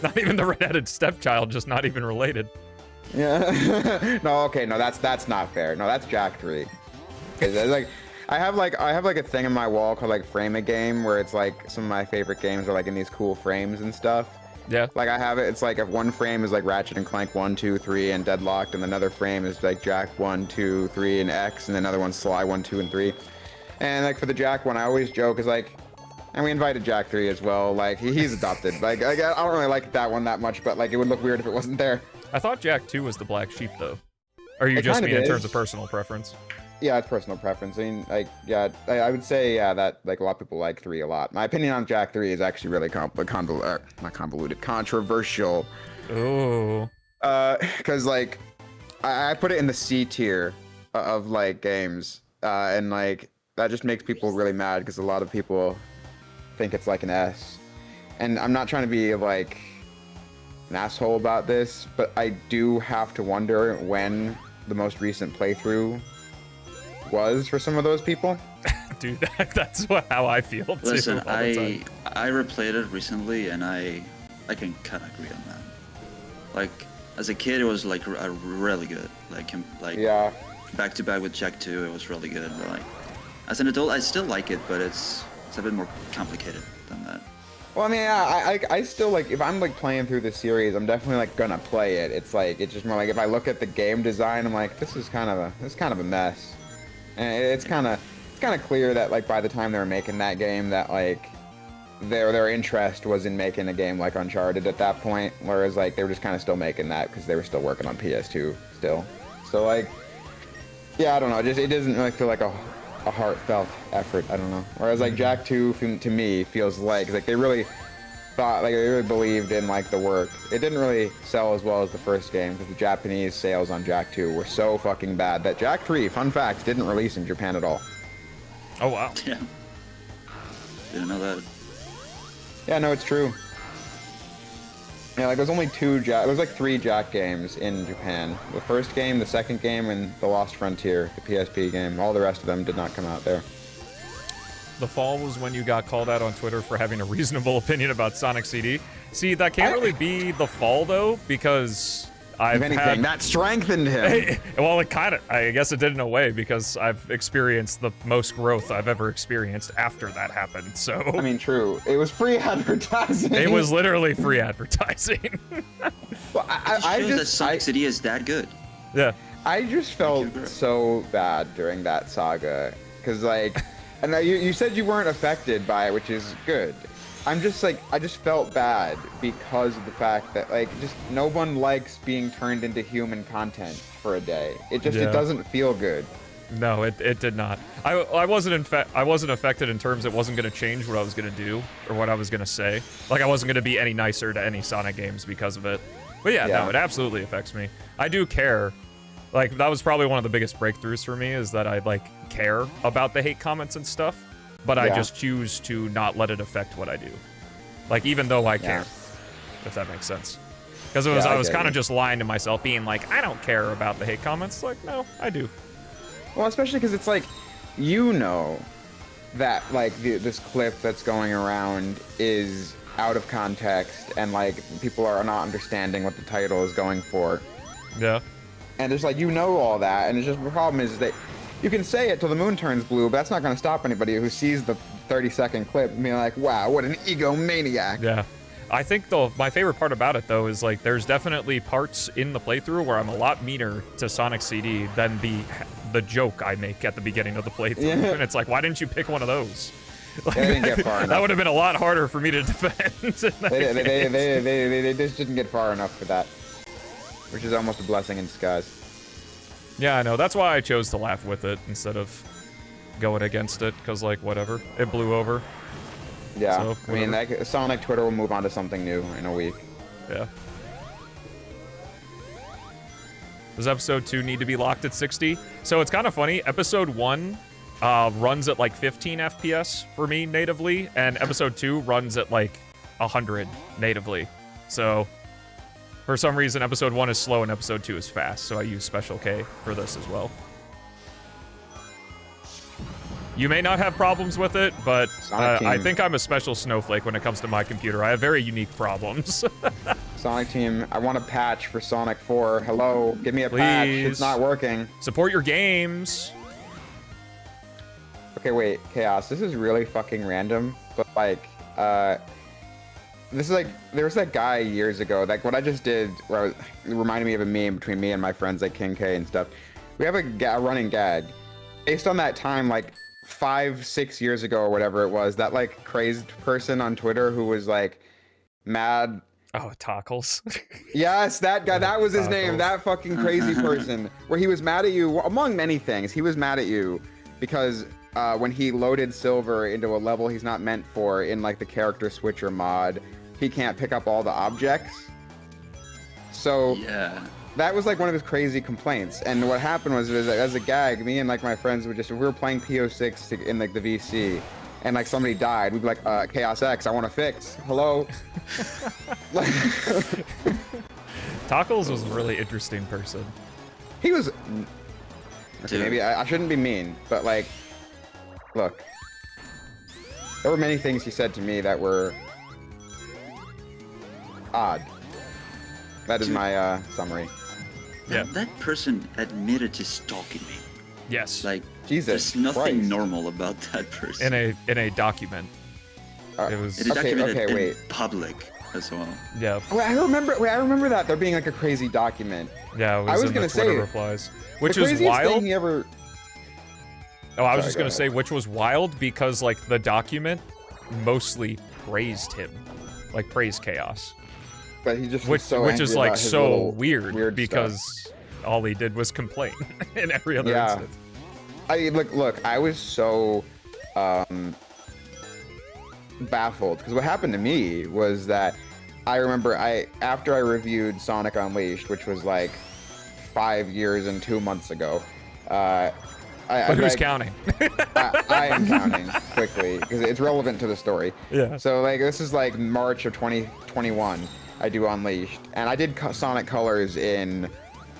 Not even the redheaded stepchild, just not even related. Yeah. No, okay, no, that's not fair. No, that's Jack 3. Like, I have like a thing in my wall called like Frame a Game, where it's like some of my favorite games are like in these cool frames and stuff. Yeah. Like I have it. It's like if one frame is like Ratchet and Clank 1, 2, 3, and Deadlocked, and another frame is like Jack 1, 2, 3, and X, and another one's Sly 1, 2, and 3. And like for the Jack one, I always joke is like, and we invited Jack 3 as well. Like he's adopted. Like I don't really like that one that much, but like it would look weird if it wasn't there. I thought Jack 2 was the black sheep though. Or you just mean in terms of personal preference? Yeah, it's personal preference. I mean, like, yeah, I would say, yeah, that like a lot of people like 3 a lot. My opinion on Jack 3 is actually really controversial. Ooh. Because like, I put it in the C tier of like games, and like that just makes people really mad because a lot of people think it's like an S. And I'm not trying to be like an asshole about this, but I do have to wonder when the most recent playthrough was for some of those people. Dude, that's how I feel too. Listen, I replayed it recently, and I can kind of agree on that. Like as a kid, it was like really good. Like yeah, back to back with Jack 2, it was really good. But like as an adult, I still like it, but it's a bit more complicated than that. Well, I mean, yeah, I still like, if I'm like playing through the series, I'm definitely like gonna play it. It's like, it's just more like if I look at the game design, I'm like, this is kind of a mess. And it's kind of clear that like by the time they were making that game, that like their interest was in making a game like Uncharted at that point, whereas like they were just kind of still making that because they were still working on PS2 still. So like, yeah, I don't know, it doesn't really feel like a heartfelt effort. I don't know. Whereas like Jack 2 to me feels like they really thought, like they really believed in like the work. It didn't really sell as well as the first game because the Japanese sales on Jack 2 were so fucking bad that Jack 3, fun fact, didn't release in Japan at all. Oh wow. Yeah. Didn't know that. Yeah, no, it's true. Yeah, like there's only 3 Jack games in Japan. The first game, the second game, and The Lost Frontier, the PSP game. All the rest of them did not come out there. The fall was when you got called out on Twitter for having a reasonable opinion about Sonic CD. See, that can't really be the fall though, because that strengthened him. Well, I guess it did in a way, because I've experienced the most growth I've ever experienced after that happened, so... I mean, true. It was free advertising. It was literally free advertising. Well, I shows that Sonic CD is that good. Yeah. I just felt so bad during that saga, because like... And you said you weren't affected by it, which is good. I'm just like, I just felt bad because of the fact that like, just no one likes being turned into human content for a day. It doesn't feel good. No, it did not. I wasn't affected in terms it wasn't going to change what I was going to do or what I was going to say. Like I wasn't going to be any nicer to any Sonic games because of it. But yeah, no, it absolutely affects me. I do care. Like that was probably one of the biggest breakthroughs for me, is that I like care about the hate comments and stuff, but I just choose to not let it affect what I do. Like even though I care, if that makes sense. Because I was kind of just lying to myself, being like, I don't care about the hate comments. Like, no, I do. Well, especially because it's like, you know that like this clip that's going around is out of context and like people are not understanding what the title is going for. Yeah. And it's like, you know all that, and it's just the problem is that you can say it till the moon turns blue, but that's not going to stop anybody who sees the 30-second clip and be like, wow, what an egomaniac. Yeah. I think my favorite part about it though is like there's definitely parts in the playthrough where I'm a lot meaner to Sonic CD than the joke I make at the beginning of the playthrough. Yeah. And it's like, why didn't you pick one of those? Like, they didn't get far enough. That would have been a lot harder for me to defend. They just didn't get far enough for that, which is almost a blessing in disguise. Yeah, I know. That's why I chose to laugh with it instead of going against it, because, like, whatever. It blew over. Yeah, so, I mean, like, Sonic Twitter will move on to something new in a week. Yeah. Does episode 2 need to be locked at 60? So it's kind of funny. Episode 1 runs at like 15 FPS for me natively, and episode 2 runs at like 100 natively. So for some reason, episode 1 is slow and episode 2 is fast, so I use Special K for this as well. You may not have problems with it, but I think I'm a special snowflake when it comes to my computer. I have very unique problems. Sonic Team, I want a patch for Sonic 4. Hello, give me a patch. It's not working. Support your games. Okay, wait, Chaos. This is really fucking random, but like, this is like, there was that guy years ago, like what I just did, where it reminded me of a meme between me and my friends like King K and stuff. We have a running gag. Based on that time, like 5-6 years ago or whatever it was, that like crazed person on Twitter who was like mad. Oh, Tockles. Yes, that guy, that was his name, that fucking crazy person, where he was mad at you, among many things, he was mad at you because when he loaded Silver into a level he's not meant for in like the character switcher mod, he can't pick up all the objects. So yeah, that was like one of his crazy complaints. And what happened was as a gag, me and like my friends would just, if we were playing PO6 in like the VC and like somebody died, we'd be like, Chaos X, I want to fix. Hello. Tockles was a really interesting person. He was, okay, maybe I shouldn't be mean, but like, look, there were many things he said to me that were odd. That is my summary. Yeah. That person admitted to stalking me. Yes. Like, Jesus there's nothing Christ. normal about that person. In a document. It was It is documented okay, in public as well. Yeah. Wait, I remember that there being like a crazy document. Yeah, it was I was in gonna the Twitter say, replies. Which the was craziest wild. thing he ever... Oh, I was Sorry, just go gonna say, which was wild because like the document mostly praised him, like praised Chaos, But he just was so which is angry like about his so little weird because stuff. all he did was complain in every other Yeah. instance. Look, I was so baffled because what happened to me was that I remember after I reviewed Sonic Unleashed, which was like 5 years and 2 months ago. But who's counting? I am counting quickly because it's relevant to the story. Yeah. So like this is like March of 2021. I do Unleashed, and I did Sonic Colors in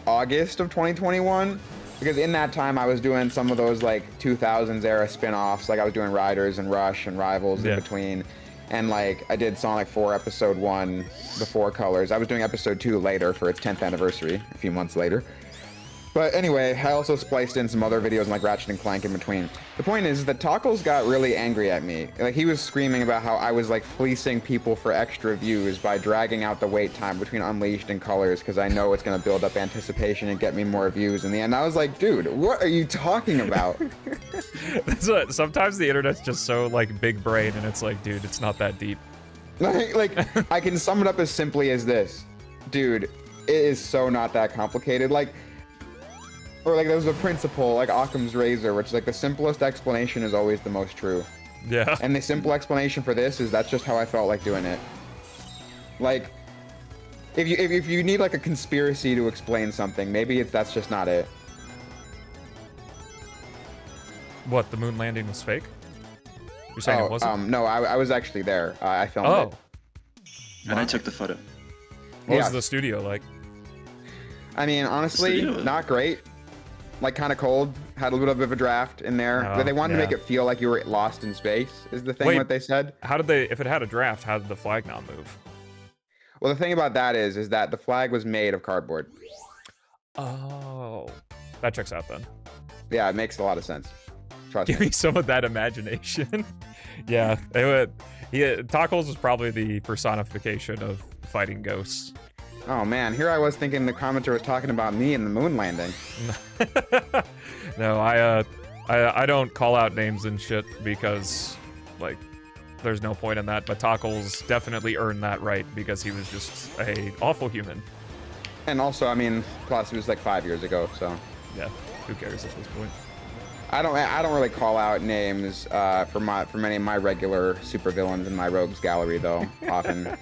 August of 2021 because in that time I was doing some of those like 2000s era spin-offs, like I was doing Riders and Rush and Rivals in between, and like I did Sonic 4 Episode 1 before Colors. I was doing Episode 2 later for its 10th anniversary a few months later. But anyway, I also spliced in some other videos like Ratchet and Clank in between. The point is that Tockles got really angry at me. Like he was screaming about how I was like fleecing people for extra views by dragging out the wait time between Unleashed and Colors because I know it's gonna build up anticipation and get me more views in the end. I was like, dude, what are you talking about? Sometimes the internet's just so like big brain, and it's like, dude, it's not that deep. like I can sum it up as simply as this, dude. It is so not that complicated. Like. Or like there's a principle like Occam's razor, which is like the simplest explanation is always the most true. Yeah. And the simple explanation for this is that's just how I felt like doing it. Like, if you need like a conspiracy to explain something, maybe that's just not it. What, the moon landing was fake? You're saying it wasn't? No, I was actually there. I filmed it. And I took the photo. What was the studio like? I mean, honestly, not great. Like kind of cold. Had a little bit of a draft in there. They wanted to make it feel like you were lost in space. Is the thing what they said? How did they? If it had a draft, how did the flag not move? Well, the thing about that is that the flag was made of cardboard. Oh, that checks out then. Yeah, it makes a lot of sense. Trust Give me some of that imagination. Yeah, Tockles is probably the personification of fighting ghosts. Oh man, here I was thinking the commenter was talking about me and the moon landing. No, I don't call out names and shit because, like, there's no point in that. But Tockles definitely earned that right because he was just a awful human. And also, I mean, plus it was like 5 years ago, so. Yeah, who cares at this point? I don't really call out names for many of my regular supervillains in my rogues gallery though. Often.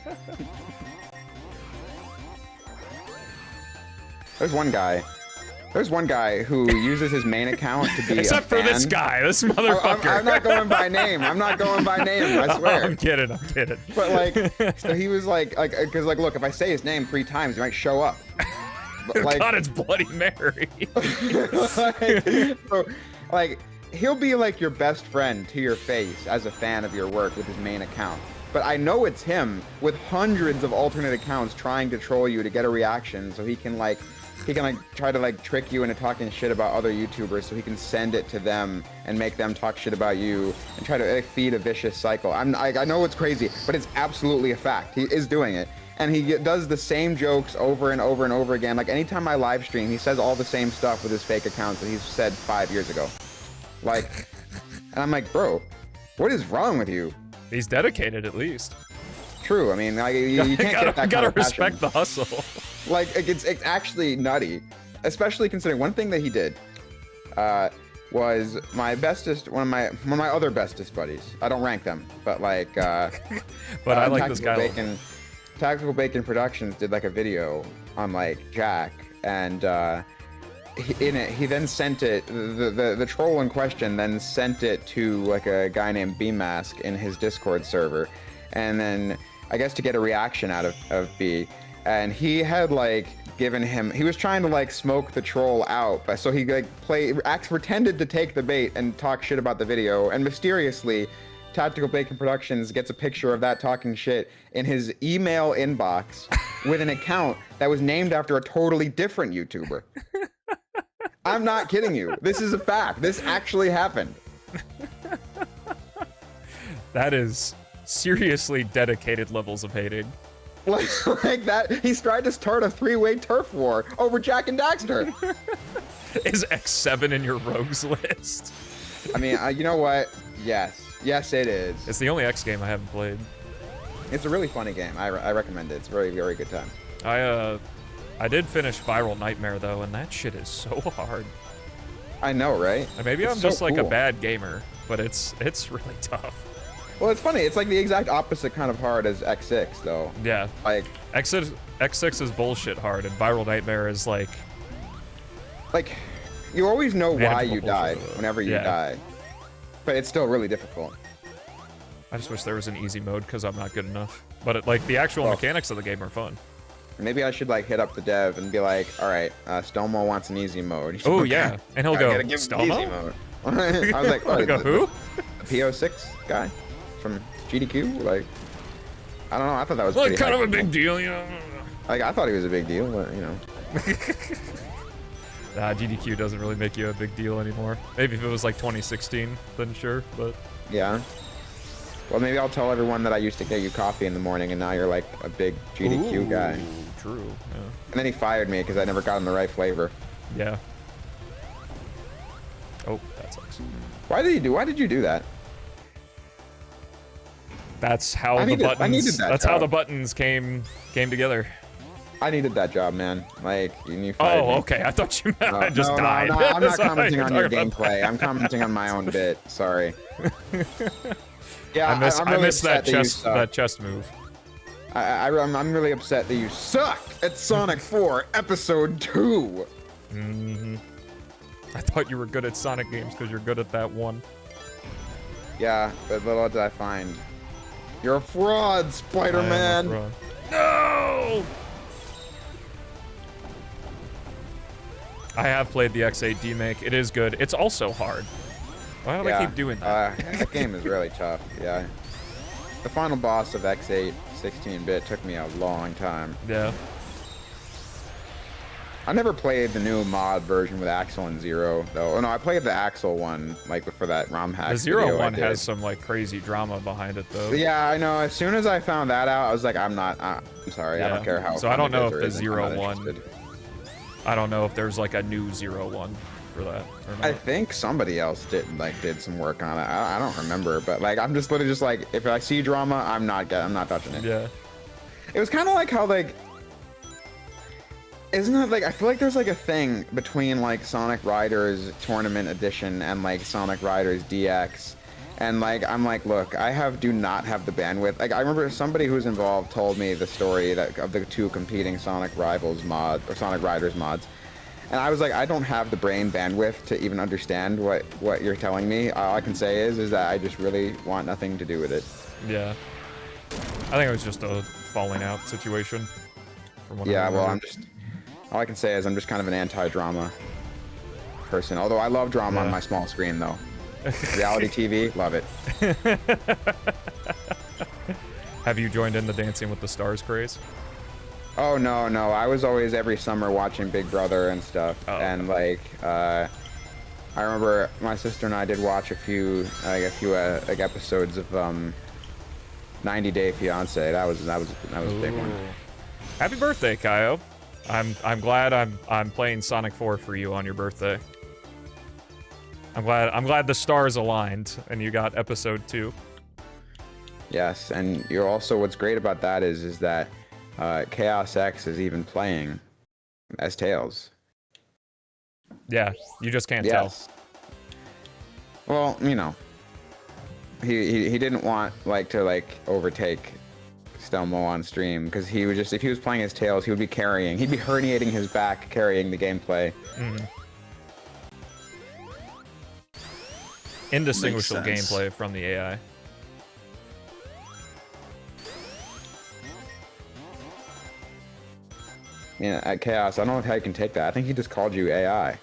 There's one guy. There's one guy who uses his main account to be Except for this guy, this motherfucker. I'm not going by name. I'm not going by name. I swear. I'm kidding. I'm kidding. But like, so he was like, because like, look, if I say his name 3 times, he might show up. But, like, God, it's Bloody Mary. like, he'll be like your best friend to your face as a fan of your work with his main account. But I know it's him with hundreds of alternate accounts trying to troll you to get a reaction, so he can try to like trick you into talking shit about other YouTubers, so he can send it to them and make them talk shit about you and try to like, feed a vicious cycle. I know it's crazy, but it's absolutely a fact. He is doing it, and he does the same jokes over and over and over again. Like anytime I live stream, he says all the same stuff with his fake accounts that he's said 5 years ago. Like, and I'm like, bro, what is wrong with you? He's dedicated, at least. True. I mean, like, you can't get that gotta kind of respect passion. the hustle. Like, it's actually nutty, especially considering one thing that he did was one of my other bestest buddies. I don't rank them, but like, but I like this guy. Tactical Bacon Productions did like a video on like Jack, and in it he then sent it. The troll in question then sent it to like a guy named B Mask in his Discord server, and then I guess to get a reaction out of B. And he had like given him, he was trying to like smoke the troll out, so he like pretended to take the bait and talk shit about the video, and mysteriously Tactical Bacon Productions gets a picture of that talking shit in his email inbox with an account that was named after a totally different YouTuber. I'm not kidding you. This is a fact. This actually happened. That is seriously dedicated levels of hating. Like that, he's tried to start a 3-way turf war over Jack and Daxter. Is X7 in your rogues list? I mean, you know what? Yes, it is. It's the only X game I haven't played. It's a really funny game. I recommend it. It's a very, very good time. I did finish Viral Nightmare though, and that shit is so hard. I know, right? Maybe I'm just like a bad gamer, but it's really tough. Well, it's funny. It's like the exact opposite kind of hard as X6, though. Yeah. Like X6 is bullshit hard, and Viral Nightmare is like you always know why you die whenever you Yeah. die, but it's still really difficult. I just wish there was an easy mode because I'm not good enough. But like the actual mechanics of the game are fun. Maybe I should like hit up the dev and be like, all right, Stelmo wants an easy mode. Oh yeah, and he'll go, Stelmo? Stelmo? Mode. I was like, oh, go, who? The PO6 guy from GDQ? Like, I don't know. I thought that was Like pretty kind of a hype. big deal, you know. Like, I thought he was a big deal, but you know. GDQ doesn't really make you a big deal anymore. Maybe if it was like 2016, then sure, but... Yeah. Well, maybe I'll tell everyone that I used to get you coffee in the morning, and now you're like a big GDQ guy. True, yeah. And then he fired me because I never got him the right flavor. Yeah. Oh, that sucks. Why did you do that? That's how the buttons. That's how the buttons came together. I needed that job, man. Like, you fired me. Oh, okay. I thought you meant I just died. No, I'm not Sorry, commenting on your talking gameplay. I'm commenting on my own bit. Sorry. Yeah, I missed that chest move. I'm really upset that you suck at Sonic 4 Episode 2. Mm-hmm. I thought you were good at Sonic games because you're good at that one. Yeah, but little did I find. You're a fraud, Spider-Man. No! I have played the X8 Remake. It is good. It's also hard. Why do they keep doing that? That game is really tough, yeah. The final boss of X8 16-bit took me a long time. Yeah. I never played the new mod version with Axel and Zero, though. Oh, no, I played the Axel one, like, for that ROM hack. The Zero one has some, like, crazy drama behind it, though. Yeah, I know. As soon as I found that out, I was like, I'm sorry. I don't care how. So I don't know if the Zero one... I don't know if there's, like, a new Zero one for that or not. I think somebody else did some work on it. I don't remember, but, like, I'm just literally just like, if I see drama, I'm not touching it. Yeah. It was kind of like how, like... Isn't it like, I feel like there's like a thing between like Sonic Riders Tournament Edition and like Sonic Riders DX, and like I'm like, look, do not have the bandwidth. Like I remember somebody who's involved told me the story of the two competing Sonic Rivals mods or Sonic Riders mods, And I was like, I don't have the brain bandwidth to even understand what you're telling me. All I can say is that I just really want nothing to do with it. Yeah. I think it was just a falling out situation. Yeah, well, all I can say is I'm just kind of an anti-drama person. Although I love drama on my small screen, though. Reality TV, love it. Have you joined in the Dancing with the Stars craze? Oh, no. I was always every summer watching Big Brother and stuff. Oh, and, like, I remember my sister and I did watch a few episodes of 90 Day Fiancé. That was a big one. Happy birthday, Kaio. I'm glad I'm playing Sonic 4 for you on your birthday. I'm glad the stars aligned and you got episode 2. Yes, and you're also, what's great about that is that Chaos X is even playing as Tails. Yeah, you just can't tell. Well, you know, he didn't want to overtake Stelmo on stream, because he would just, if he was playing as Tails, he'd be herniating his back carrying the gameplay. Indistinguishable gameplay from the AI. Yeah, at Chaos, I don't know how you can take that. I think he just called you AI.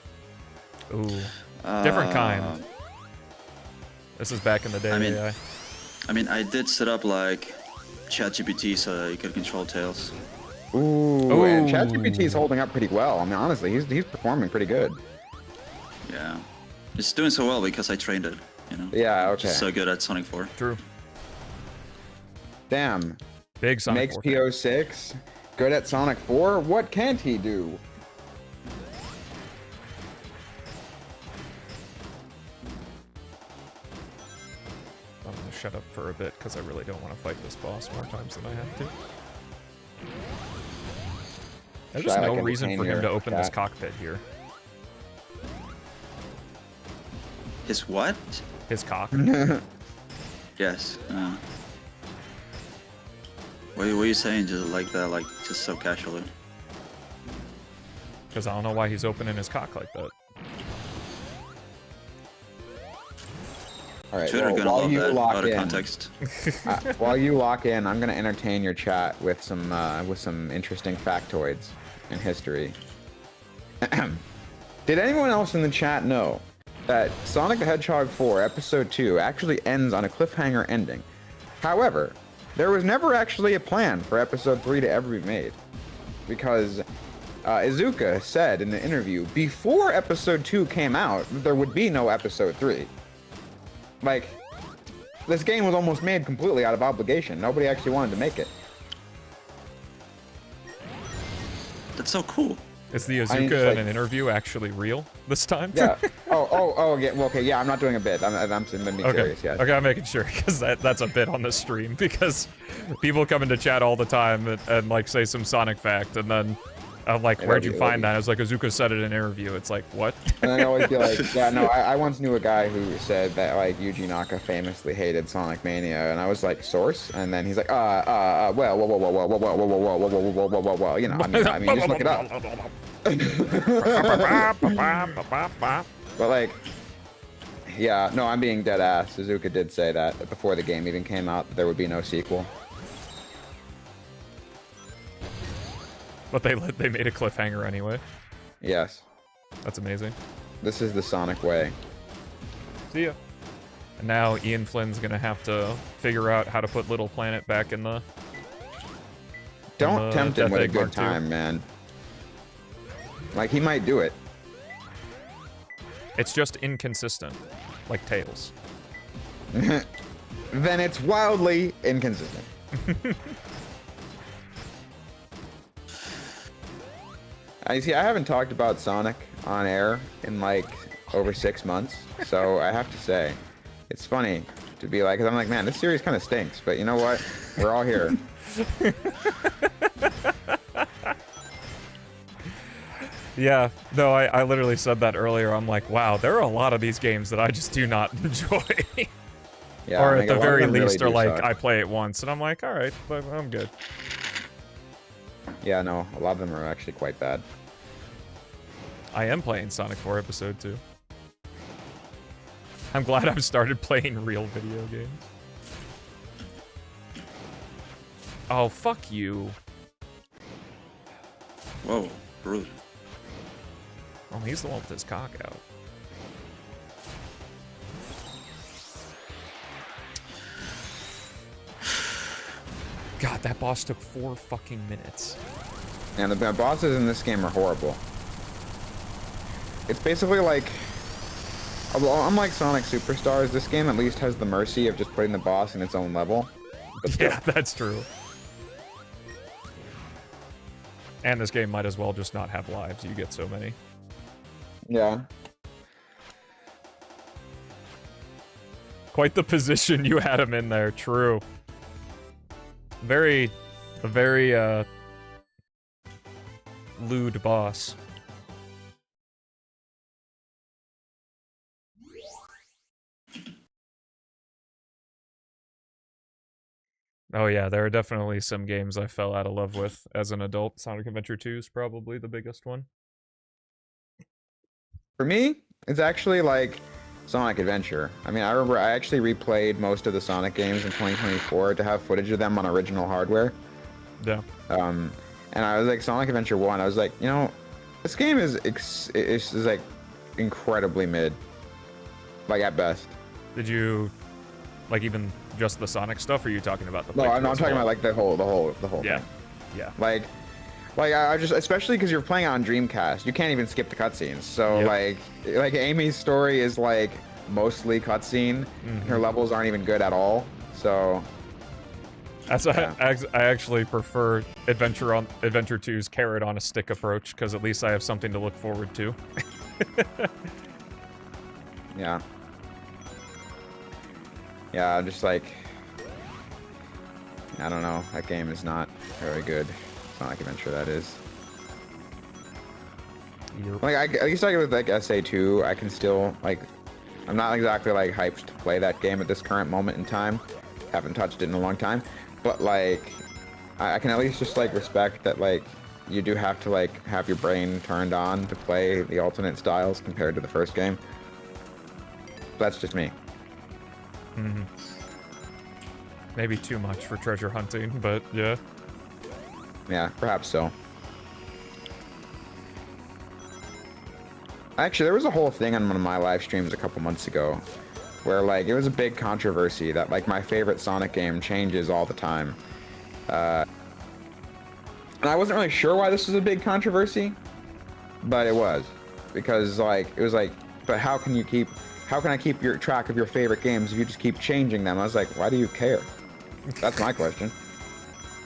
Ooh, different kind. This is back in the day. AI. I mean, I did set up like ChatGPT so you could control Tails. Ooh, and ChatGPT is holding up pretty well. I mean, honestly, he's performing pretty good. Yeah, it's doing so well because I trained it. You know. Yeah. Okay. Just so good at Sonic 4. True. Damn. Big Sonic Makes 4 PO6 good at Sonic 4. What can't he do? I'm gonna shut up for a bit because I really don't want to fight this boss more times than I have to. There's just no reason for him to open this cockpit here. His what? His cock. Yes. What are you saying just like that, like just so casually? Because I don't know why he's opening his cock like that. All right, Twitter gonna love that out of in, context. While you lock in, I'm gonna entertain your chat with some interesting factoids in history. Did anyone else in the chat know that Sonic the Hedgehog 4 Episode 2 actually ends on a cliffhanger ending? However, there was never actually a plan for Episode 3 to ever be made, because Iizuka said in the interview before Episode 2 came out that there would be no Episode 3. Like, this game was almost made completely out of obligation. Nobody actually wanted to make it. That's so cool. Is the Iizuka in an interview actually real this time? Yeah. Yeah. Well, okay. Yeah, I'm not doing a bit. I'm being serious. Yeah. Okay, I'm making sure because that's a bit on the stream, because people come into chat all the time and like say some Sonic fact, and then I'm like, where'd you find that? I was like, Iizuka said it in an interview. It's like, what? And then I always be like, yeah, no, I once knew a guy who said that like Yuji Naka famously hated Sonic Mania, and I was like, source? And then he's like, well, you know, I mean, just look it up. But like, yeah, no, I'm being dead ass. Iizuka did say that before the game even came out, there would be no sequel. But they made a cliffhanger anyway. Yes. That's amazing. This is the Sonic way. See ya. And now Ian Flynn's gonna have to figure out how to put Little Planet back in the... Don't tempt him with a good time, man. Like, he might do it. It's just inconsistent. Like Tails. Then it's wildly inconsistent. I haven't talked about Sonic on air in like over 6 months, so I have to say, it's funny to be like, 'cause I'm like, man, this series kind of stinks, but you know what? We're all here. Yeah, no, I literally said that earlier. I'm like, wow, there are a lot of these games that I just do not enjoy. Yeah, or at the very least, or like, I play it once, and I'm like, all right, but I'm good. Yeah, no, a lot of them are actually quite bad. I am playing Sonic 4 Episode 2. I'm glad I've started playing real video games. Oh, fuck you. Whoa, rude. Oh, he's the one with his cock out. God, that boss took 4 fucking minutes. And the bosses in this game are horrible. It's basically like, unlike Sonic Superstars, this game at least has the mercy of just putting the boss in its own level. But yeah, that's true. And this game might as well just not have lives. You get so many. Yeah. Quite the position you had him in there. True. Very lewd boss. Oh yeah, there are definitely some games I fell out of love with as an adult. Sonic Adventure 2 is probably the biggest one. For me, it's actually like Sonic Adventure. I mean, I remember I actually replayed most of the Sonic games in 2024 to have footage of them on original hardware. Yeah. And I was like, Sonic Adventure 1, I was like, you know, this game is like incredibly mid. Like at best. Did you like even just the Sonic stuff, or are you talking about the No, I'm talking about like the whole yeah. thing. Yeah. Like I just, especially because you're playing on Dreamcast, you can't even skip the cutscenes. So Yep. like Amy's story is like mostly cutscene. Her levels aren't even good at all. So I actually prefer Adventure 2's carrot on a stick approach, because at least I have something to look forward to. yeah. Yeah, just like, I don't know. That game is not very good. Sonic Adventure, that is. Yep. Like, at least like with like SA2, I can still like, I'm not exactly like hyped to play that game at this current moment in time. Haven't touched it in a long time, but like, I can at least just like respect that like you do have to like have your brain turned on to play the alternate styles compared to the first game. That's just me. Maybe too much for treasure hunting, but yeah. Yeah, perhaps so. Actually, there was a whole thing on one of my live streams a couple months ago where like it was a big controversy that like my favorite Sonic game changes all the time. And I wasn't really sure why this was a big controversy, but it was. Because like it was like, but how can I keep your track of your favorite games if you just keep changing them? I was like, why do you care? That's my question.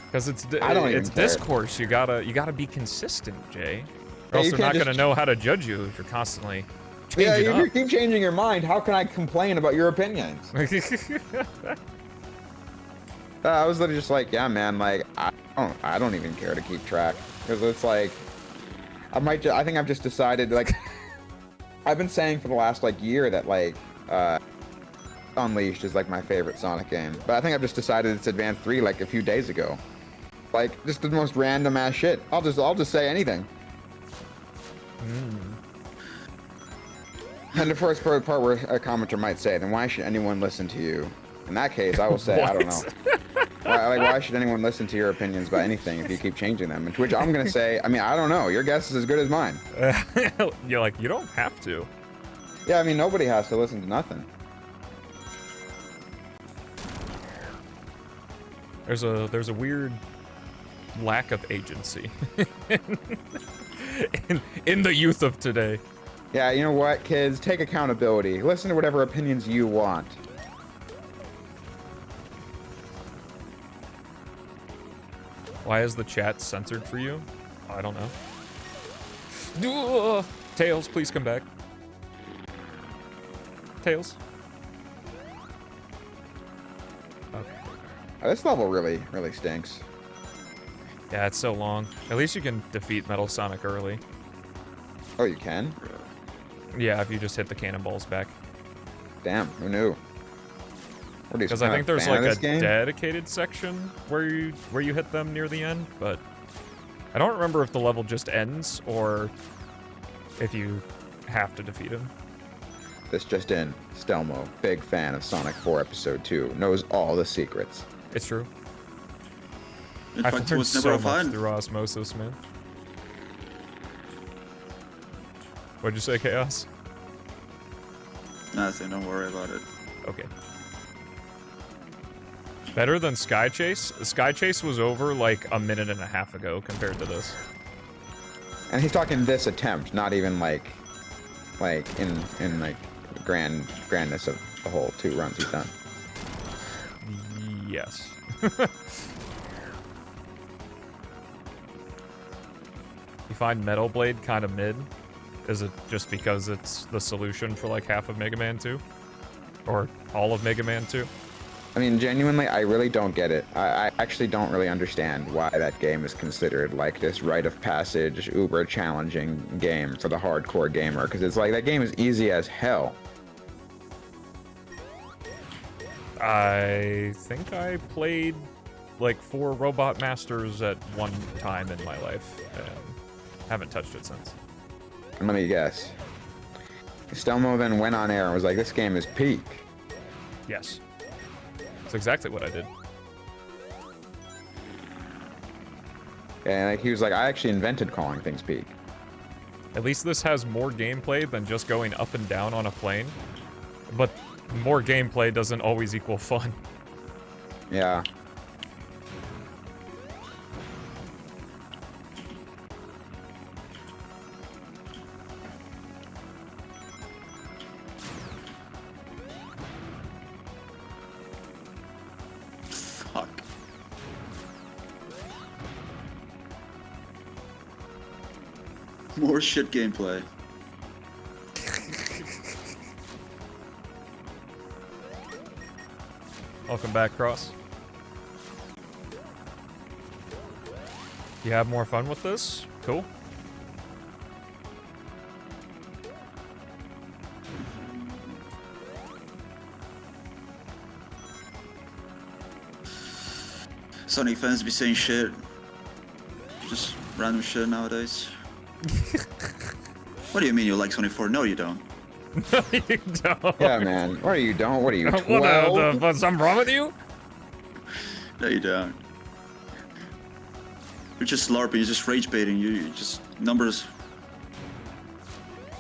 Because it's care. discourse. You gotta be consistent, Jay. Or else they're not gonna know how to judge you if you're constantly changing if you keep changing your mind, how can I complain about your opinions? I was literally just like, yeah, man, like I don't even care to keep track, because it's like I think I've just decided, like I've been saying for the last like year that like Unleashed is like my favorite Sonic game, but I think I've just decided it's Advance 3 like a few days ago. Like just the most random ass shit. I'll just say anything. And the first part where a commenter might say, then why should anyone listen to you? In that case, I will say, I don't know. Why should anyone listen to your opinions about anything if you keep changing them? To which I'm going to say, I mean, I don't know. Your guess is as good as mine. You're like, you don't have to. Yeah, I mean, nobody has to listen to nothing. There's a weird lack of agency in the youth of today. Yeah, you know what, kids? Take accountability. Listen to whatever opinions you want. Why is the chat censored for you? I don't know. Tails, please come back. Tails. Okay. This level really stinks. Yeah, it's so long. At least you can defeat Metal Sonic early. Oh, you can? Yeah, if you just hit the cannonballs back. Damn, who knew? Because I think there's like a dedicated section where you hit them near the end, but I don't remember if the level just ends or if you have to defeat him. This just in, Stelmo, big fan of Sonic 4 Episode 2, knows all the secrets. It's true. In I've fact, it learned was never so a much fan. through osmosis, man. What'd you say, Chaos? Nothing, don't worry about it. Okay. Better than Sky Chase? Sky Chase was over like a minute and a half ago compared to this. And he's talking this attempt, not even like in like grandness of the whole 2 runs he's done. Yes. You find Metal Blade kind of mid? Is it just because it's the solution for like half of Mega Man 2? Or all of Mega Man 2? I mean, genuinely, I really don't get it. I actually don't really understand why that game is considered like this rite of passage, uber challenging game for the hardcore gamer, because it's like that game is easy as hell. I think I played like 4 Robot Masters at one time in my life, and haven't touched it since. And let me guess. Stelmo then went on air and was like, this game is peak. Yes. That's exactly what I did. And like, he was like, I actually invented calling things peak. At least this has more gameplay than just going up and down on a plane. But more gameplay doesn't always equal fun. Yeah. Fuck. More shit gameplay. Welcome back, Cross. You have more fun with this? Cool. Sonic fans be saying shit. Just random shit nowadays. What do you mean you like Sonic 4? No, you don't. No, you don't. Yeah, man. What are you doing? What are you, 12? What the something wrong with you? No, you don't. You're just LARPing, you're just rage baiting, you're just numbers.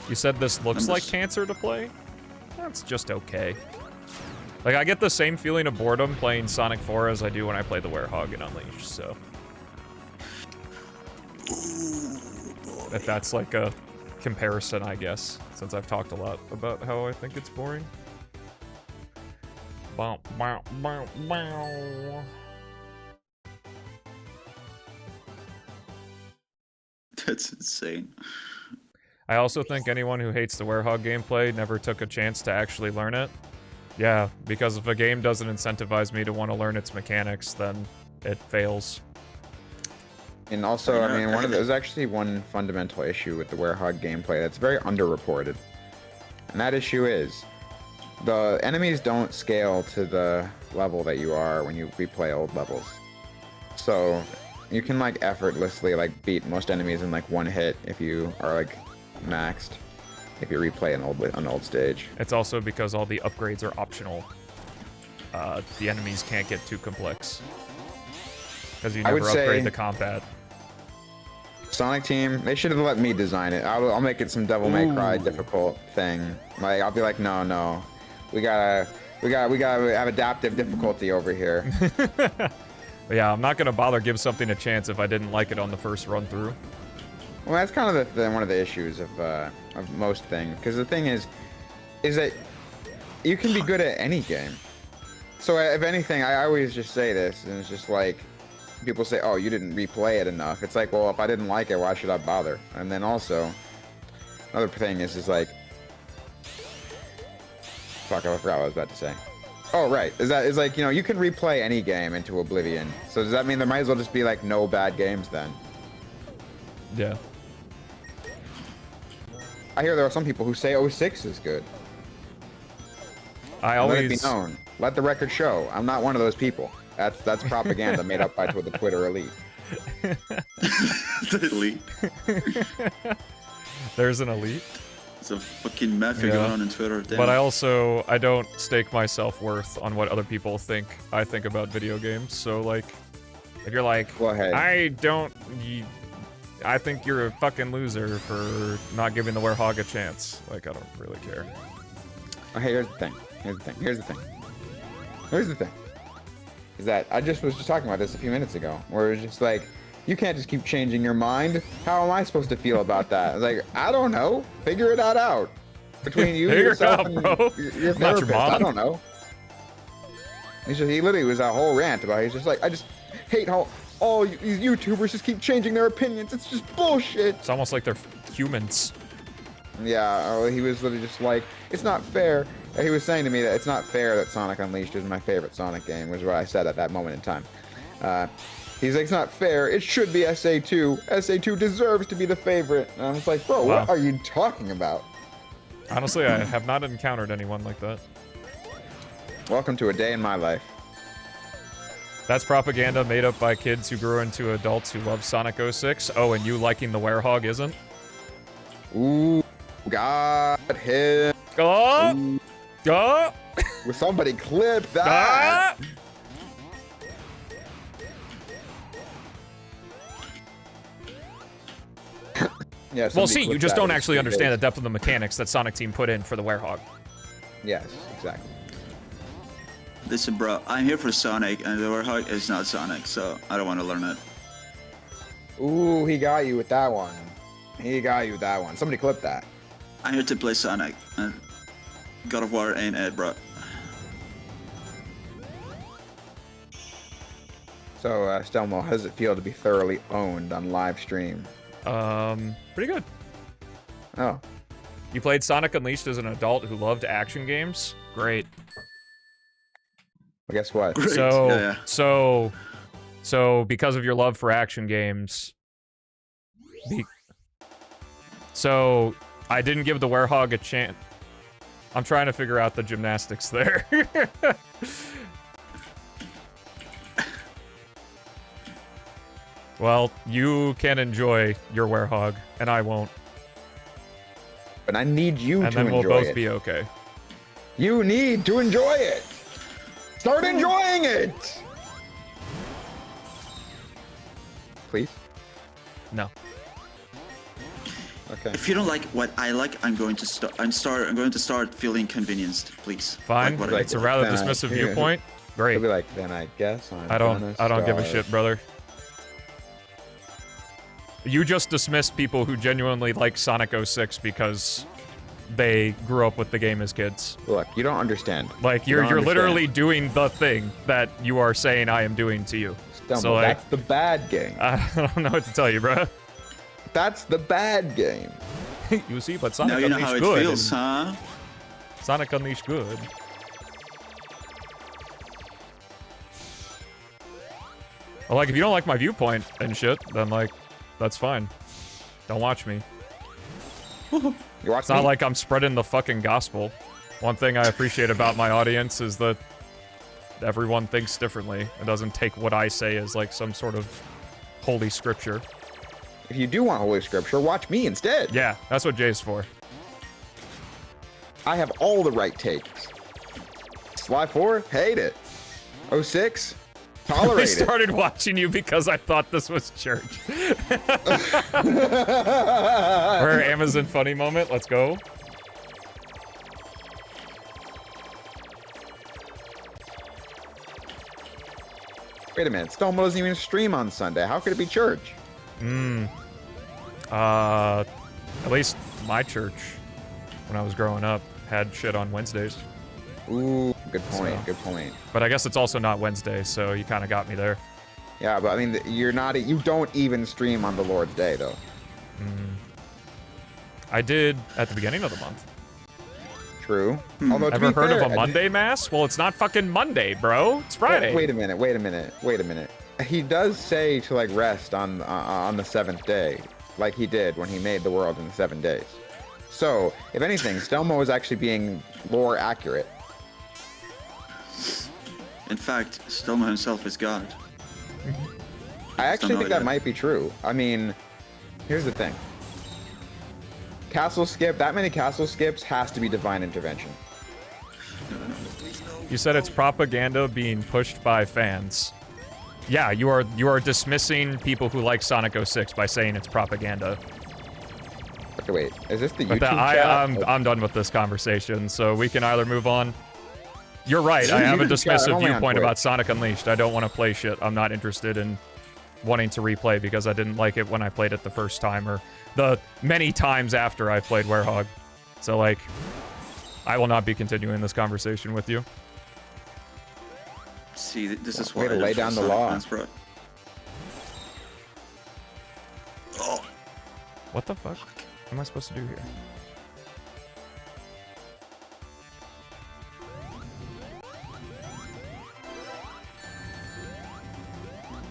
You said this looks Numbers. like cancer to play? That's just okay. Like, I get the same feeling of boredom playing Sonic 4 as I do when I play the Werehog in Unleashed, so. If that's like a comparison, I guess, since I've talked a lot about how I think it's boring. Bow, bow, bow, bow. That's insane. I also think anyone who hates the Werehog gameplay never took a chance to actually learn it. Yeah, because if a game doesn't incentivize me to want to learn its mechanics, then it fails. And also, I mean, there's actually one fundamental issue with the Werehog gameplay that's very underreported. And that issue is, the enemies don't scale to the level that you are when you replay old levels. So, you can like effortlessly like beat most enemies in like one hit if you are like maxed, if you replay an old stage. It's also because all the upgrades are optional. The enemies can't get too complex. Because you never upgrade the combat. Sonic Team, they should have let me design it. I'll make it some Devil May Cry difficult thing. Like, I'll be like, no, we gotta have adaptive difficulty over here. But yeah, I'm not gonna bother give something a chance if I didn't like it on the first run through. Well, that's kind of one of the issues of most things. Because the thing is that you can be good at any game. So if anything, I always just say this, and it's just like, people say, oh, you didn't replay it enough. It's like, well, if I didn't like it, why should I bother? And then also, another thing is like, fuck, I forgot what I was about to say. Oh, right. Is like, you know, you can replay any game into oblivion. So does that mean there might as well just be like no bad games then? Yeah. I hear there are some people who say 06 is good. I Let it always... be known. Let the record show. I'm not one of those people. That's propaganda made up by the Twitter elite. The elite. There's an elite. It's a fucking mafia going on Twitter. Damn. But I don't stake my self-worth on what other people think I think about video games. So like, if you're like, Go ahead. I think you're a fucking loser for not giving the werehog a chance. Like, I don't really care. Okay, here's the thing. Is that I was just talking about this a few minutes ago, where it's just like, you can't just keep changing your mind. How am I supposed to feel about that? I was like, I don't know. Figure it out between you, yourself, and your therapist. I don't know. He literally was a whole rant about it. He's just like, I just hate how all these YouTubers just keep changing their opinions. It's just bullshit. It's almost like they're humans. Yeah, he was literally just like, it's not fair. He was saying to me that it's not fair that Sonic Unleashed is my favorite Sonic game, was what I said at that moment in time. He's like, it's not fair. It should be SA2. SA2 deserves to be the favorite. And I'm just like, bro, What are you talking about? Honestly, I have not encountered anyone like that. Welcome to a day in my life. That's propaganda made up by kids who grew into adults who love Sonic 06. Oh, and you liking the werehog isn't? Ooh, got him. Oh! Oh! Will somebody clip that? Yeah, well, see, you just don't actually understand the depth of the mechanics that Sonic Team put in for the werehog. Yes, exactly. Listen, bro, I'm here for Sonic, and the werehog is not Sonic, so I don't want to learn it. Ooh, he got you with that one. Somebody clip that. I'm here to play Sonic, and God of War ain't it, bro. So, Stelmo, how does it feel to be thoroughly owned on live stream? Pretty good. Oh. You played Sonic Unleashed as an adult who loved action games? Great. Well, guess what? Great. So because of your love for action games, so I didn't give the werehog a chance. I'm trying to figure out the gymnastics there. Well, you can enjoy your werehog, and I won't. But I need you to enjoy it. And then we'll both be okay. You need to enjoy it. Start enjoying it. Please? No. Okay. If you don't like what I like, I'm going to start feeling convenienced, please. Fine. Like It's a rather dismissive viewpoint. Great. He'll be like, then I guess I don't give a shit, brother. You just dismissed people who genuinely like Sonic 06 because they grew up with the game as kids. Look, you don't understand. Like, you're literally doing the thing that you are saying I am doing to you. Stelmo, so, like, that's the bad game. I don't know what to tell you, bro. That's the bad game. You see, but Sonic now you know Unleashed how it good. feels, huh? Sonic Unleashed good. Well, like, if you don't like my viewpoint and shit, then, like, that's fine. Don't watch me. It's not like I'm spreading the fucking gospel. One thing I appreciate about my audience is that everyone thinks differently. It doesn't take what I say as, like, some sort of holy scripture. If you do want holy scripture, watch me instead. Yeah, that's what Jay's for. I have all the right takes. Sly 4, hate it. 06, tolerate I started watching you because I thought this was church. Or Amazon funny moment, let's go. Wait a minute, Stelmo doesn't even stream on Sunday. How could it be church? At least my church, when I was growing up, had shit on Wednesdays. Ooh, good point, So. good point. But I guess it's also not Wednesday, so you kind of got me there. Yeah, but I mean, you don't even stream on the Lord's Day, though. I did at the beginning of the month. True. Although, to Ever be heard fair, of a Monday Mass? Well, it's not fucking Monday, bro. It's Friday. Wait a minute. He does say to, like, rest on the 7th day, like he did when he made the world in 7 days. So, if anything, Stelmo is actually being lore accurate. In fact, Stelmo himself is God. I actually think that might be true. I mean, here's the thing. Castle skip, that many castle skips has to be divine intervention. You said it's propaganda being pushed by fans. Yeah, you are dismissing people who like Sonic 06 by saying it's propaganda. Okay, wait, is this the But YouTube chat? I'm done with this conversation, so we can either move on. You're right, I have a dismissive viewpoint about Sonic Unleashed. I don't want to play shit. I'm not interested in wanting to replay because I didn't like it when I played it the first time, or the many times after I played Werehog. So, like, I will not be continuing this conversation with you. See, this is why Way to lay down the law. Oh. What the fuck am I supposed to do here?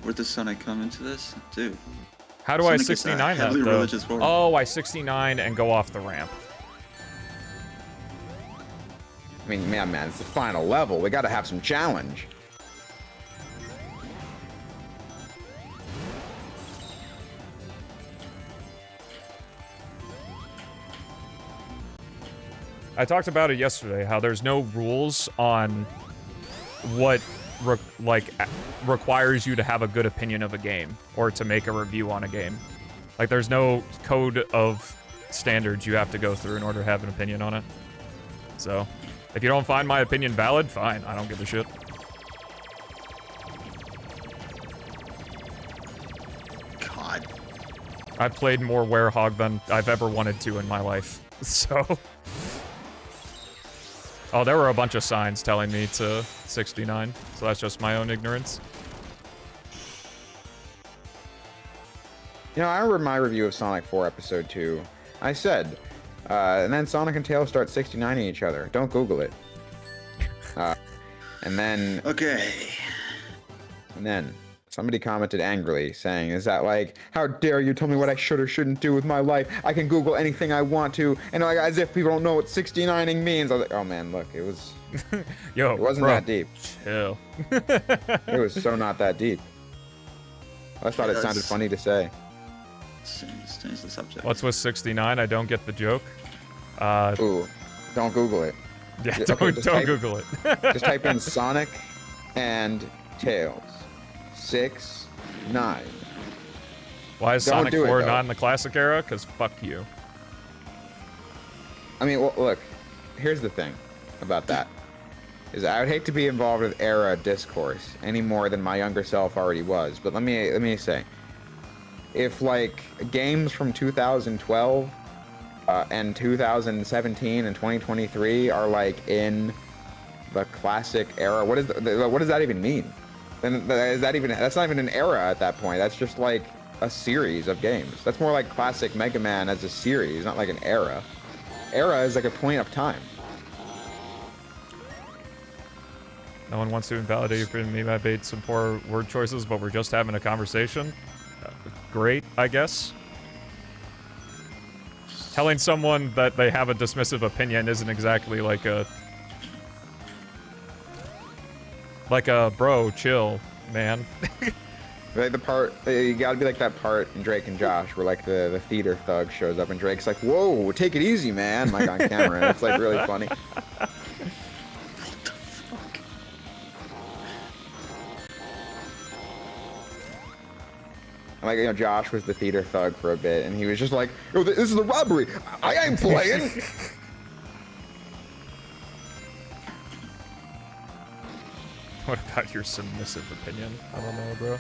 Where does Sonic come into this? Dude. How do Sonic I 69 that, though? though? Oh, I 69 and go off the ramp. I mean, man, it's the final level. We gotta have some challenge. I talked about it yesterday, how there's no rules on what requires you to have a good opinion of a game or to make a review on a game. Like, there's no code of standards you have to go through in order to have an opinion on it. So, if you don't find my opinion valid, fine. I don't give a shit. God. I've played more Werehog than I've ever wanted to in my life. So... Oh, there were a bunch of signs telling me to 69, so that's just my own ignorance. You know, I remember my review of Sonic 4 Episode 2. I said, and then Sonic and Tails start 69ing each other. Don't Google it. And then... Okay. And then somebody commented angrily, saying, is that like, how dare you tell me what I should or shouldn't do with my life? I can Google anything I want to, and like, as if people don't know what 69ing means. I was like, oh man, look, it was... Yo, it wasn't bro, that deep. Chill. It was so not that deep. I thought it sounded funny to say. Change the subject. What's with 69? I don't get the joke. Ooh, don't Google it. Yeah, Okay, don't Google it. Just type in Sonic and Tails. 6, 9. Why is Don't Sonic do it, 4 though. not in the classic era? Because fuck you. I mean, well, look, here's the thing about that. Is I would hate to be involved with era discourse any more than my younger self already was. But let me say, if like games from 2012 and 2017 and 2023 are like in the classic era, what does that even mean? Then that's not even an era at that point. That's just like a series of games. That's more like classic Mega Man as a series, not like an era. Era is like a point of time. No one wants to invalidate you for me. I made some poor word choices, but we're just having a conversation. Great, I guess. Telling someone that they have a dismissive opinion isn't exactly like a... bro, chill, man. Like the part, you gotta be like that part in Drake and Josh where like the theater thug shows up and Drake's like, whoa, take it easy, man, like on camera. And it's like really funny. And like, you know, Josh was the theater thug for a bit and he was just like, yo, this is a robbery. I ain't playing. What about your submissive opinion? I don't know, bro.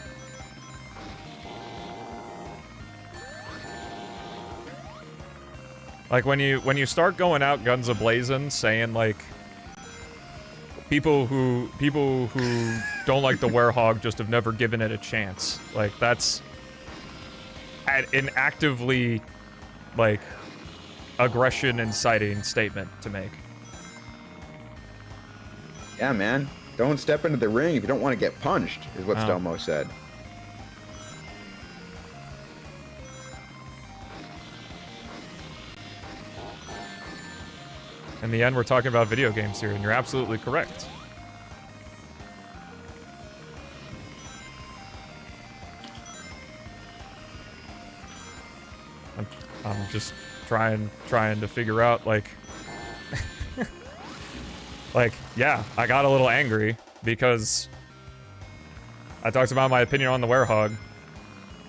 Like when you start going out guns a-blazing, saying like people who don't like the Werehog just have never given it a chance. Like that's an actively like aggression inciting statement to make. Yeah, man. Don't step into the ring if you don't want to get punched, is what Stelmo said. In the end, we're talking about video games here, and you're absolutely correct. I'm just trying to figure out, like... like, yeah, I got a little angry because I talked about my opinion on the werehog.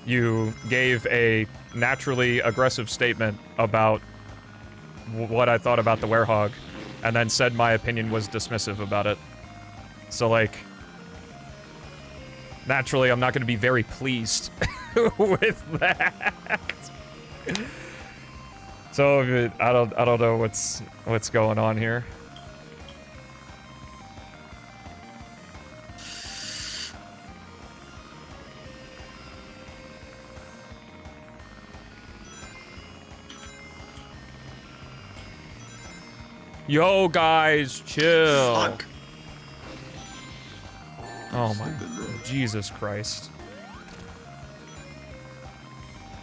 You gave a naturally aggressive statement about what I thought about the werehog, and then said my opinion was dismissive about it. So, like, naturally, I'm not going to be very pleased with that. So I don't know what's going on here. Yo, guys, chill. Fuck. Oh my, Jesus Christ.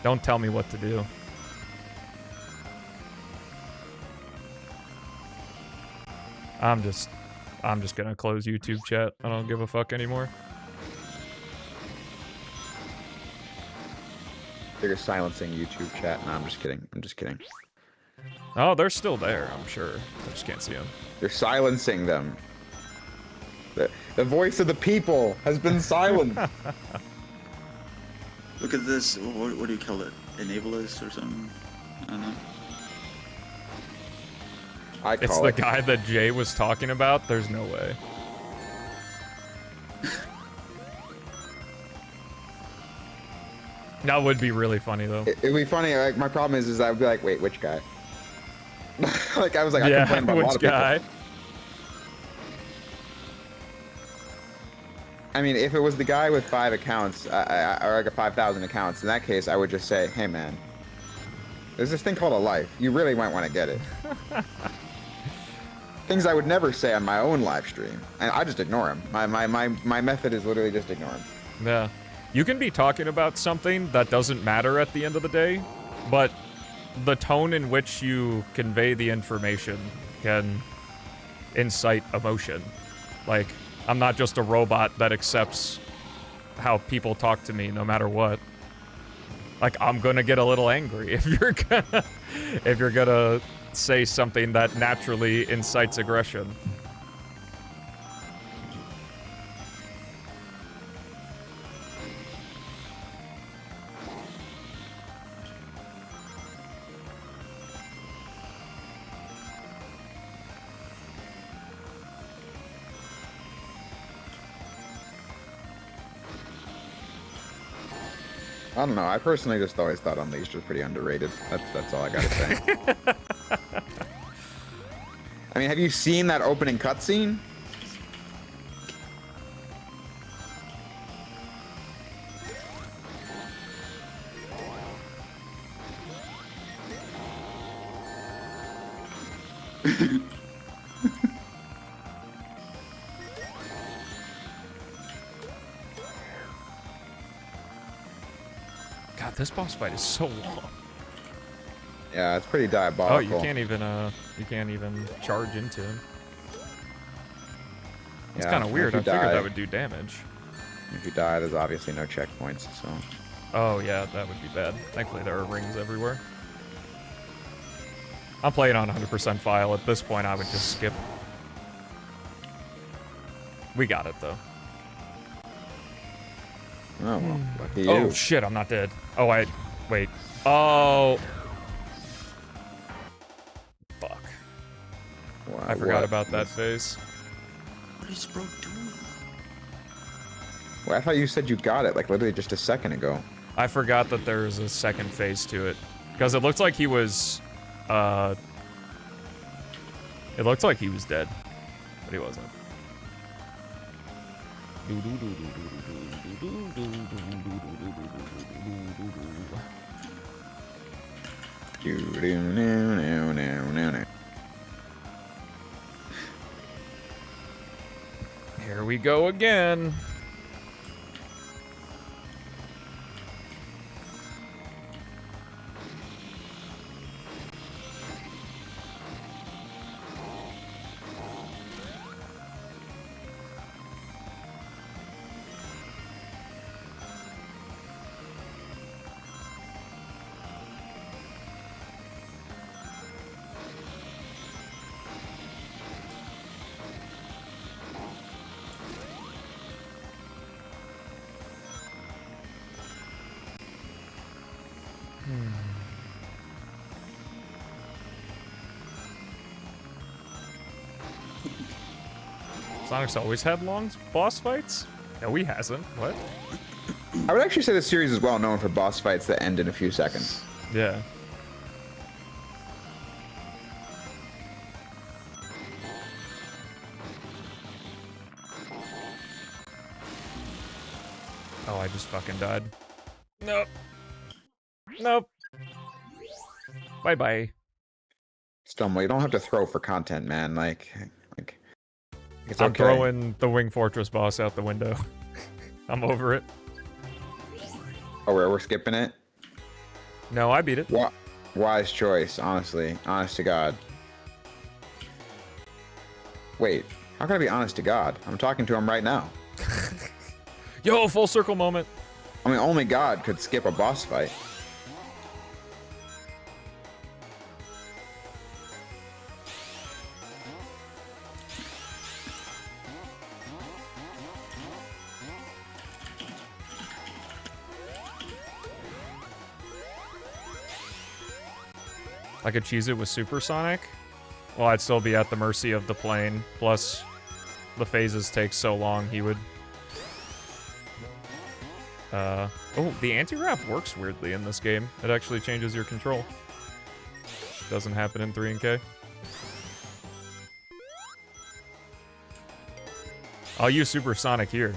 Don't tell me what to do. I'm just gonna close YouTube chat. I don't give a fuck anymore. They're silencing YouTube chat. No, I'm just kidding. I'm just kidding. Oh, they're still there, I'm sure. I just can't see them. They're silencing them. The voice of the people has been silenced. Look at this. What do you call it? Enablers or something? I don't know. It's the guy that Jay was talking about? There's no way. That would be really funny, though. It'd be funny. Like, my problem is I would be like, wait, which guy? Like, I was like, yeah, I complain about a lot of guy? people. I mean, if it was the guy with 5 accounts, or like 5,000 accounts, in that case, I would just say, hey, man, there's this thing called a life. You really might want to get it. Things I would never say on my own live stream. And I just ignore them. My method is literally just ignore them. Yeah. You can be talking about something that doesn't matter at the end of the day, but the tone in which you convey the information can incite emotion. Like, I'm not just a robot that accepts how people talk to me no matter what. Like, I'm gonna get a little angry if you're gonna say something that naturally incites aggression. I don't know. I personally just always thought Unleashed was pretty underrated. That's all I gotta say. I mean, have you seen that opening cutscene? God, this boss fight is so long. Yeah, it's pretty diabolical. Oh, you can't even charge into him. It's kind of weird. I figured that would do damage. If you die, there's obviously no checkpoints, so... Oh, yeah, that would be bad. Thankfully, there are rings everywhere. I'm playing on 100% file. At this point, I would just skip. We got it, though. Oh, well, lucky you. Oh, shit, I'm not dead. Oh, wait. Oh... Fuck. Wow, I forgot about that phase. What is bro doing? Well, I thought you said you got it, like, literally just a second ago. I forgot that there's a second phase to it. Because it looked like he was... It looked like he was dead. But he wasn't. Here we go again. Sonic's always had long boss fights? No, he hasn't. What? I would actually say the series is well known for boss fights that end in a few seconds. Yeah. Oh, I just fucking died. Nope. Nope. Bye-bye. Stelmo, you don't have to throw for content, man. Like it's I'm okay. throwing the Wing Fortress boss out the window. I'm over it. Oh, we're skipping it? No, I beat it. Wise choice, honestly. Honest to God. Wait, how can I be honest to God? I'm talking to him right now. Yo, full circle moment. I mean, only God could skip a boss fight. I could cheese it with Supersonic. Well, I'd still be at the mercy of the plane. Plus, the phases take so long, he would... Oh, the anti-wrap works weirdly in this game. It actually changes your control. Doesn't happen in 3 and K. I'll use Supersonic here.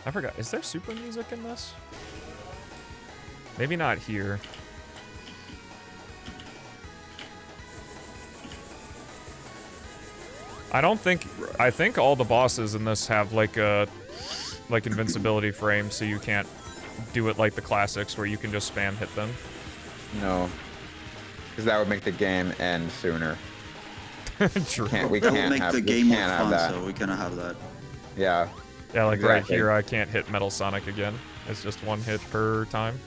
I forgot, is there super music in this? Maybe not here. I think all the bosses in this have like invincibility frames, so you can't do it like the classics where you can just spam hit them. No. Because that would make the game end sooner. True. We can't make have, the game more have fun, that. so we cannot have that. Yeah. Yeah, like exactly. right here, I can't hit Metal Sonic again. It's just 1 hit per time.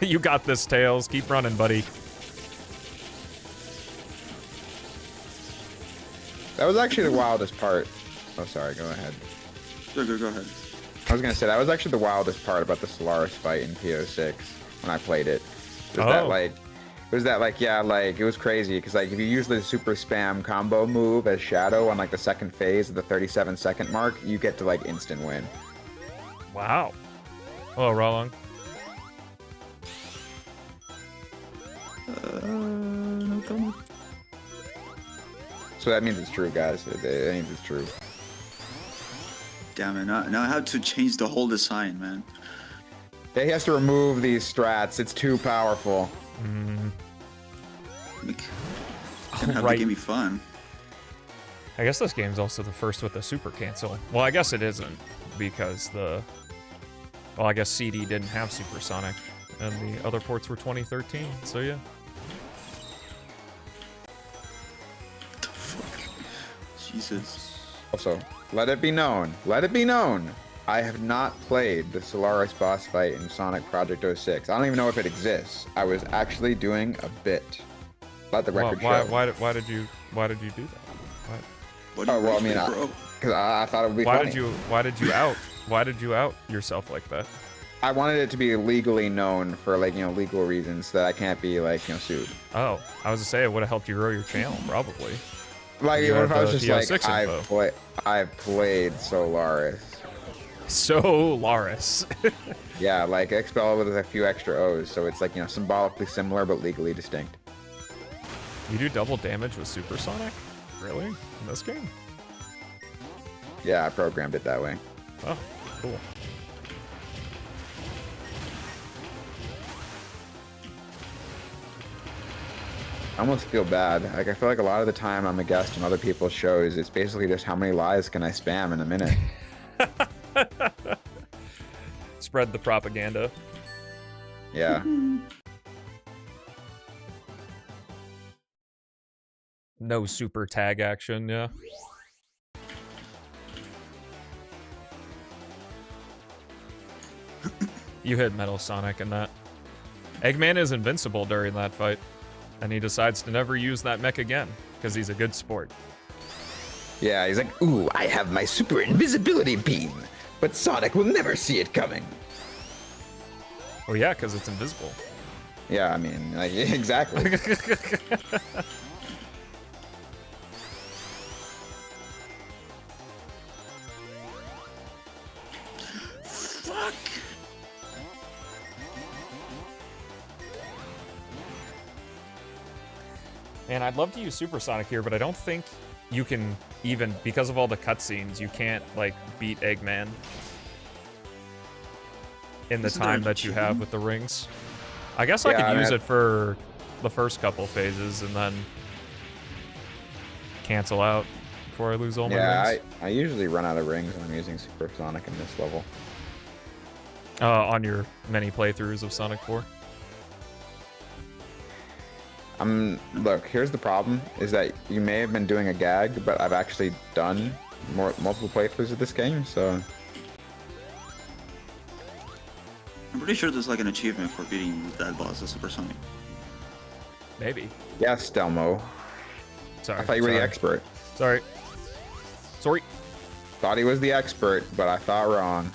You got this, Tails. Keep running, buddy. That was actually the wildest part. Oh, sorry. Go ahead. Go ahead. I was gonna say that was actually the wildest part about the Solaris fight in PO6 when I played it. Was it was crazy because like if you use the super spam combo move as Shadow on like the second phase of the 37-second mark, you get to like instant win. Wow. Hello, Rolong. No comment. So that means it's true, guys. It means it's true. Damn it! Now I have to change the whole design, man. Yeah, he has to remove these strats. It's too powerful. Gonna have the game be fun. I guess this game's also the first with the super cancel. Well, I guess it isn't because well, I guess CD didn't have Supersonic, and the other ports were 2013. So yeah. What the fuck? Jesus. Also, let it be known, I have not played the Solaris boss fight in Sonic Project 06. I don't even know if it exists. I was actually doing a bit. Let the record show. Why did you do that? Well, I mean, because I thought it would be funny. Why did you out yourself like that? I wanted it to be legally known for like, legal reasons so that I can't be like, sued. Oh, I was to say it would have helped you grow your channel, probably. Like, You even if have I was the just like, PO6 I've played Solaris. Solaris. Yeah, like Expel with a few extra O's, so it's like, symbolically similar but legally distinct. You do double damage with Supersonic? Really? In this game? Yeah, I programmed it that way. Oh, cool. I almost feel bad. Like, I feel like a lot of the time I'm a guest on other people's shows. It's basically just how many lies can I spam in a minute. Spread the propaganda. Yeah. No super tag action, yeah. You hit Metal Sonic in that. Eggman is invincible during that fight. And he decides to never use that mech again, because he's a good sport. Yeah, he's like, ooh, I have my super invisibility beam, but Sonic will never see it coming. Oh yeah, because it's invisible. Yeah, I mean, like, exactly. Fuck! Man, I'd love to use Supersonic here, but I don't think you can even, because of all the cutscenes, you can't, like, beat Eggman in the time that you have with the rings. I guess I could use it for the first couple phases and then cancel out before I lose all my rings. Yeah, I usually run out of rings when I'm using Supersonic in this level. On your many playthroughs of Sonic 4. Look, here's the problem, is that you may have been doing a gag, but I've actually done multiple playthroughs of this game, so... I'm pretty sure there's like an achievement for beating that boss as Supersonic. Maybe. Yes, Stelmo. Sorry. I thought you were the expert. Sorry. Sorry. Thought he was the expert, but I thought wrong.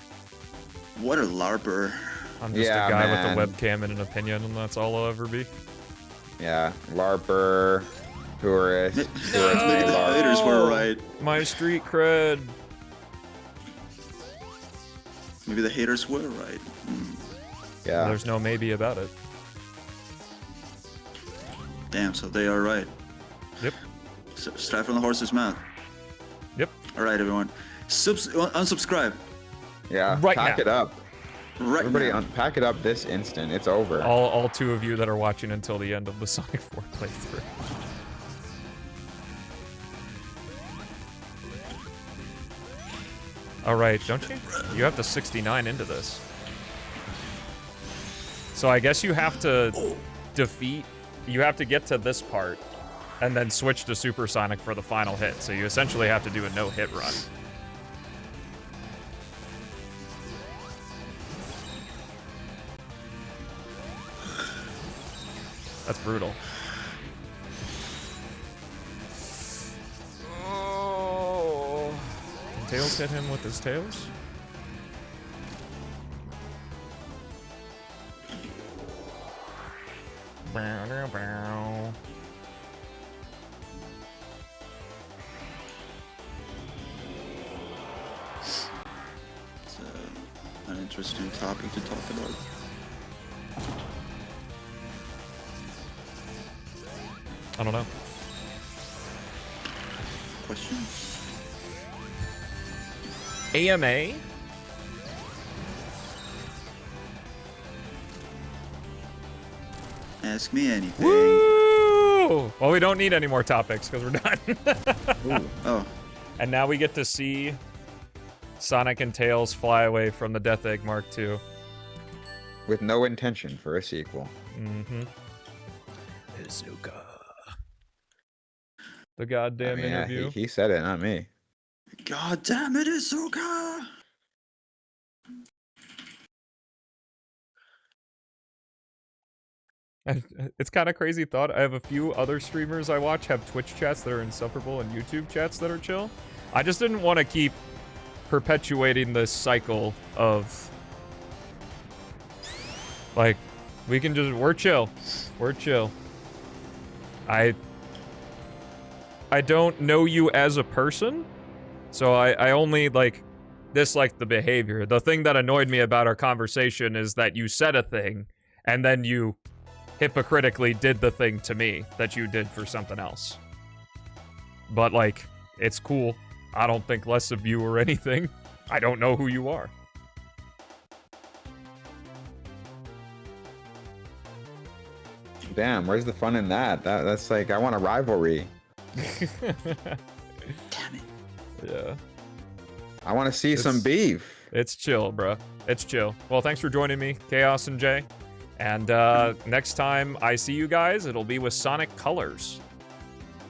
What a larper. I'm just a guy with a webcam and an opinion, and that's all I'll ever be. Yeah, larper, tourist, Maybe the haters were right. My street cred. Maybe the haters were right. Yeah. There's no maybe about it. Damn, so they are right. Yep. Straight from the horse's mouth. Yep. All right, everyone. Unsubscribe. Yeah, right pack now. it up. Right Everybody now. pack it up this instant. It's over. All two of you that are watching until the end of the Sonic 4 playthrough. All right, don't you? You have to 69 into this. So I guess you have to defeat... You have to get to this part, and then switch to Supersonic for the final hit. So you essentially have to do a no-hit run. That's brutal. Oh. Can Tails hit him with his tails? Bow, bow, bow. It's an interesting topic to talk about. I don't know. Questions? AMA? Ask me anything. Woo! Well, we don't need any more topics because we're done. Oh. And now we get to see Sonic and Tails fly away from the Death Egg Mark II. With no intention for a sequel. Mm-hmm. Izuka. The goddamn interview. Yeah, he said it, not me. God damn it, Izuka! It's kind of crazy thought. I have a few other streamers I watch have Twitch chats that are insufferable and YouTube chats that are chill. I just didn't want to keep perpetuating this cycle of... Like, we can just... We're chill. We're chill. I don't know you as a person, so I only, like, dislike the behavior. The thing that annoyed me about our conversation is that you said a thing, and then you hypocritically did the thing to me that you did for something else. But, like, it's cool. I don't think less of you or anything. I don't know who you are. Damn, where's the fun in that? That's like, I want a rivalry. Damn it. Yeah. I want to see some beef. It's chill, bruh. It's chill. Well, thanks for joining me, Chaos and Jay. And next time I see you guys, it'll be with Sonic Colors.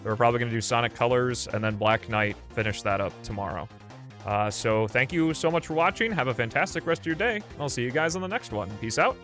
We're probably going to do Sonic Colors and then Black Knight, finish that up tomorrow. So thank you so much for watching. Have a fantastic rest of your day. I'll see you guys on the next one. Peace out.